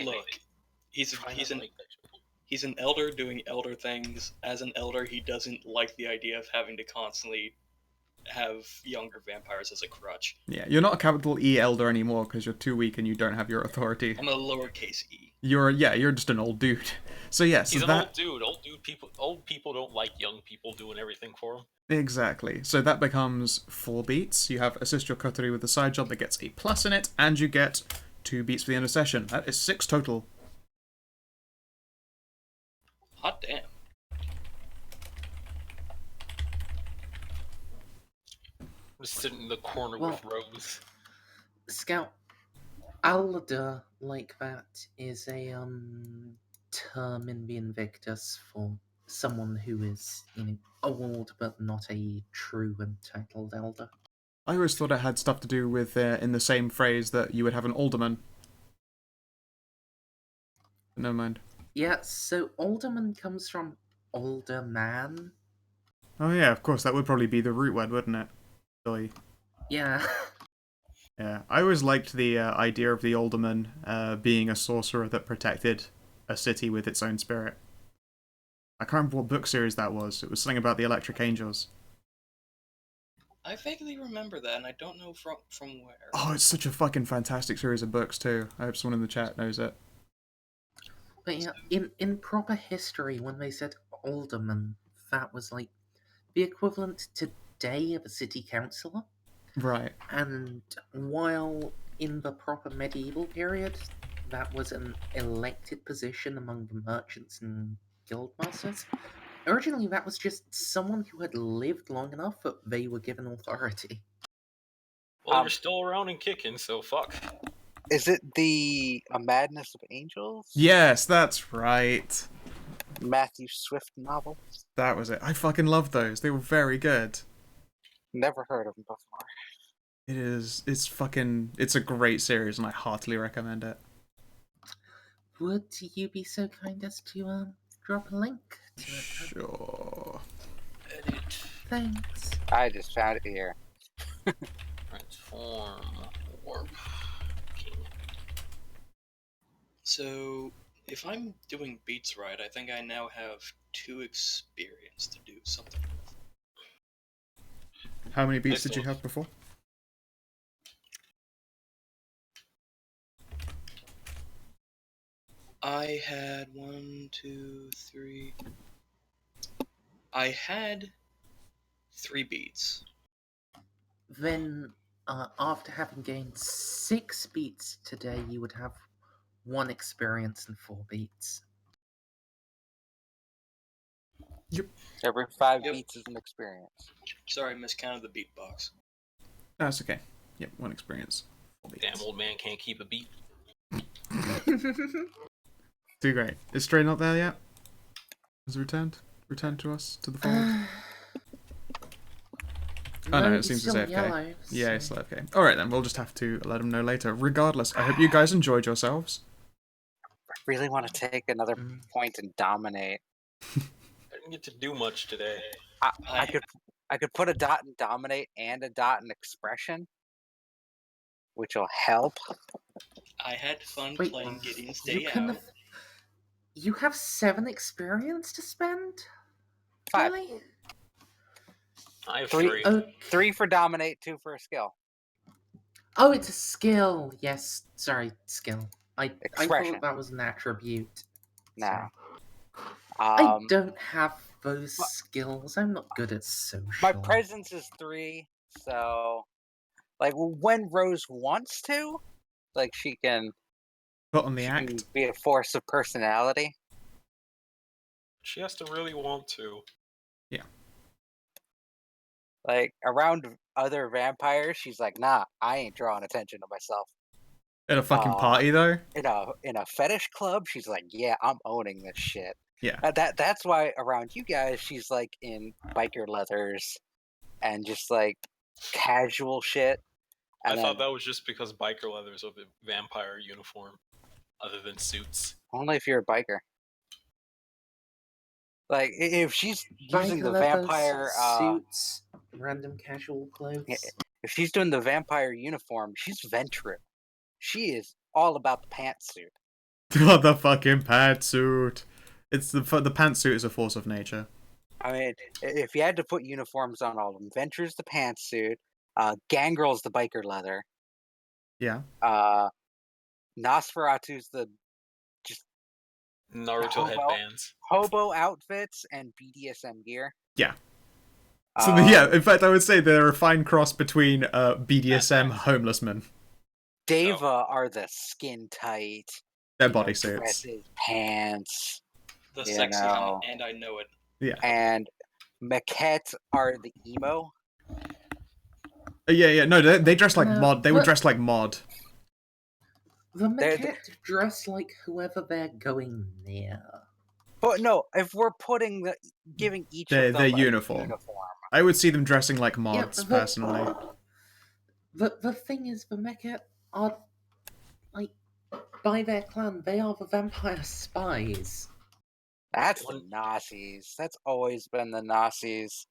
Look, he's an elder doing elder things. As an elder, he doesn't like the idea of having to constantly have younger vampires as a crutch. Yeah, you're not a capital E elder anymore because you're too weak and you don't have your authority. I'm a lowercase e. You're just an old dude. So yes, He's an that old dude. Old people don't like young people doing everything for them. exactly. So that becomes 4 beats. You have assist your coterie with the side job that gets a plus in it, and you get 2 beats for the end of session. That is 6 total. Hot damn. I'm just sitting in the corner Well- with Rose. Scout, Alder, like that, is a term in the Invictus for someone who is, old but not a true and titled elder. I always thought it had stuff to do with in the same phrase that you would have an alderman. But never mind. Yeah, so alderman comes from older man. Oh yeah, of course, that would probably be the root word, wouldn't it? Billy. Yeah. Yeah, I always liked the idea of the alderman being a sorcerer that protected a city with its own spirit. I can't remember what book series that was. It was something about the Electric Angels. I vaguely remember that, and I don't know from where. Oh, it's such a fucking fantastic series of books too. I hope someone in the chat knows it. But yeah, in proper history, when they said alderman, that was like the equivalent today of a city councillor. Right. And while in the proper medieval period, that was an elected position among the merchants and guildmasters, originally that was just someone who had lived long enough that they were given authority. Well, they're still around and kicking, so fuck. Is it the A Madness of Angels? Yes, that's right. Matthew Swift novel? That was it. I fucking loved those. They were very good. Never heard of them before. It's a great series and I heartily recommend it. Would you be so kind as to drop a link to it? Sure. Thanks. I just found it here. Transform. Warp. King. So, if I'm doing beats right, I think I now have 2 experience to do something with. How many beats I did you thought- have before? I had 1, 2, 3. I had 3 beats. Then, after having gained 6 beats today, you would have 1 experience and 4 beats. Every 5 Yep. beats is an experience. Sorry, miscounted the beatbox. That's okay. Yep, 1 experience. 4 beats. Damn old man can't keep a beat. Too great. Is Stray not there yet? Has he returned? Returned to us? To the fold? Oh no, it he's seems as still AFK. yellow. Yeah, he's still AFK. Alright then, we'll just have to let him know later. Regardless, I hope you guys enjoyed yourselves. I really want to take another Mm. point and dominate. I didn't get to do much today. I could put a dot in dominate and a dot in expression, which will help. I had fun Wait, playing Gideon's you Day can. Out. You have 7 experience to spend? 5. Really? I have 3. 3. 3 for dominate, 2 for a skill. Oh, it's a skill. Yes, sorry, skill. I Expression. thought that was an attribute. No. Sorry. I Um, don't have those skills. I'm not good at social. my presence is 3, so like when Rose wants to, like she can Put on the she act. can be a force of personality. She has to really want to. Like around other vampires, she's like, nah, I ain't drawing attention to myself. At a fucking party though? In a fetish club, she's like, yeah, I'm owning this shit. Yeah. That's why around you guys, she's like in biker leathers and just like casual shit. And I thought then that was just because biker leathers are the vampire uniform, other than suits. only if you're a biker. Like if she's using the Biker leathers, vampire suits, random casual clothes. if she's doing the vampire uniform, she's Ventru. She is all about the pantsuit. Oh, the fucking pantsuit. It's the pantsuit is a force of nature. I mean, if you had to put uniforms on all of them, Ventru's the pantsuit, Gangrel's the biker leather, Yeah. Nosferatu's the Naruto Hobo. headbands. hobo outfits and BDSM gear. Yeah. So in fact, I would say they're a fine cross between BDSM homeless men. Deva are the skin tight. They're bodysuits. Dresses, pants. The You sexy, know. and I know it. Yeah. And Maquette are the emo. Yeah. No, they dress like No, mod. They would but- dress like mod. The They're maquette dress like whoever they're going near. But no, if we're giving each Their of them a uniform. I would see them dressing like mods, but- personally. The thing is, the maquette are, like, by their clan, they are the vampire spies. That's the Nazis. That's always been the Nazis.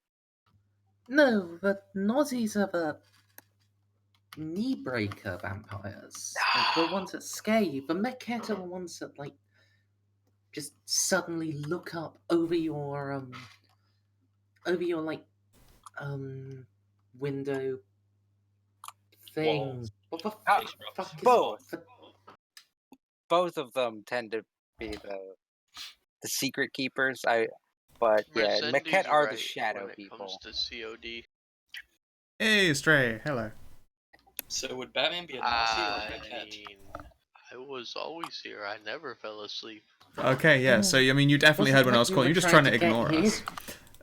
No, the Nazis are the knee breaker vampires. Like, the ones that scare you. The maquette are the ones that, like, just suddenly look up over your like, window thing. Walls. What the Ah, fuck is both. the- Both of them tend to be the secret keepers. But yeah, Resendi's Maquette are the right shadow when it people. comes to COD. Hey, Stray. Hello. So would Batman be a Nazi or a I Maquette? mean, I was always here. I never fell asleep. Okay, yeah. So I mean, you definitely Wasn't heard when I like was you calling. were You're just trying trying to to get ignore here.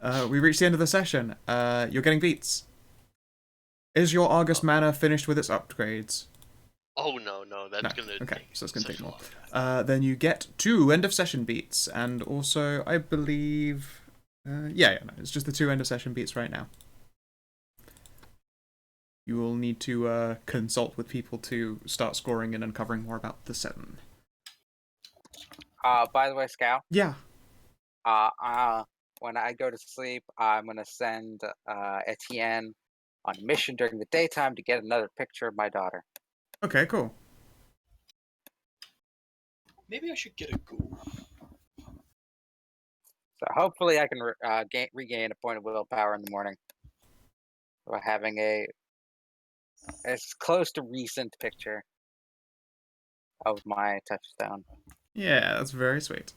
us. We reached the end of the session. You're getting beats. Is your Argus mana finished with its upgrades? Oh no, that's No. gonna. Okay, take so it's gonna such take a more. long time. Then you get 2 end of session beats, and also I believe, no, it's just the 2 end of session beats right now. You will need to consult with people to start scoring and uncovering more about the 7. By the way, Scout. Yeah. When I go to sleep, I'm gonna send Etienne on a mission during the daytime to get another picture of my daughter. Okay, cool. Maybe I should get a ghoul. So hopefully I can regain a point of willpower in the morning by having a as close to recent picture of my touchstone. Yeah, that's very sweet.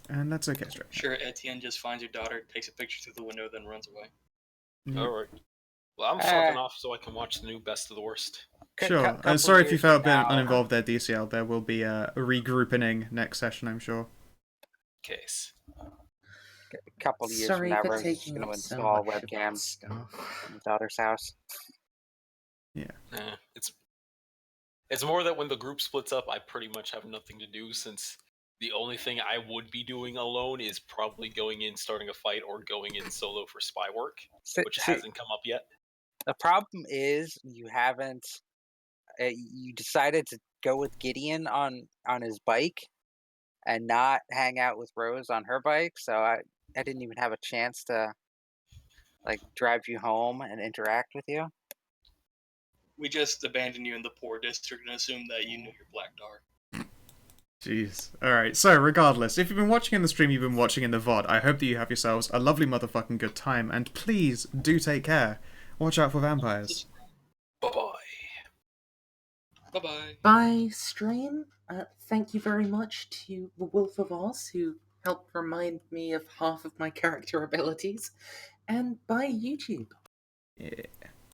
And that's okay, straight. Sure, Etienne just finds your daughter, takes a picture through the window, then runs away. All right. Well, I'm fucking off so I can watch the new Best of the Worst. Sure. Sorry if you felt a bit uninvolved there, DCL. There will be a regrouping next session, I'm sure. Case. A couple of years Sorry from now, for Rose is taking going to up so install much of webcam that stuff. in his daughter's house. Yeah. It's more that when the group splits up, I pretty much have nothing to do, since the only thing I would be doing alone is probably going in, starting a fight, or going in solo for spy work, which hasn't come up yet. The problem is you haven't. You decided to go with Gideon on his bike, and not hang out with Rose on her bike. So I didn't even have a chance to like drive you home and interact with you. We just abandoned you in the poor district and assumed that you knew your black dog. Jeez. Alright, so regardless, if you've been watching in the stream, you've been watching in the VOD, I hope that you have yourselves a lovely motherfucking good time, and please do take care. Watch out for vampires. Bye-bye. Bye-bye. Bye, stream. Thank you very much to the Wolf of Oz, who helped remind me of half of my character abilities. And bye, YouTube. Yeah.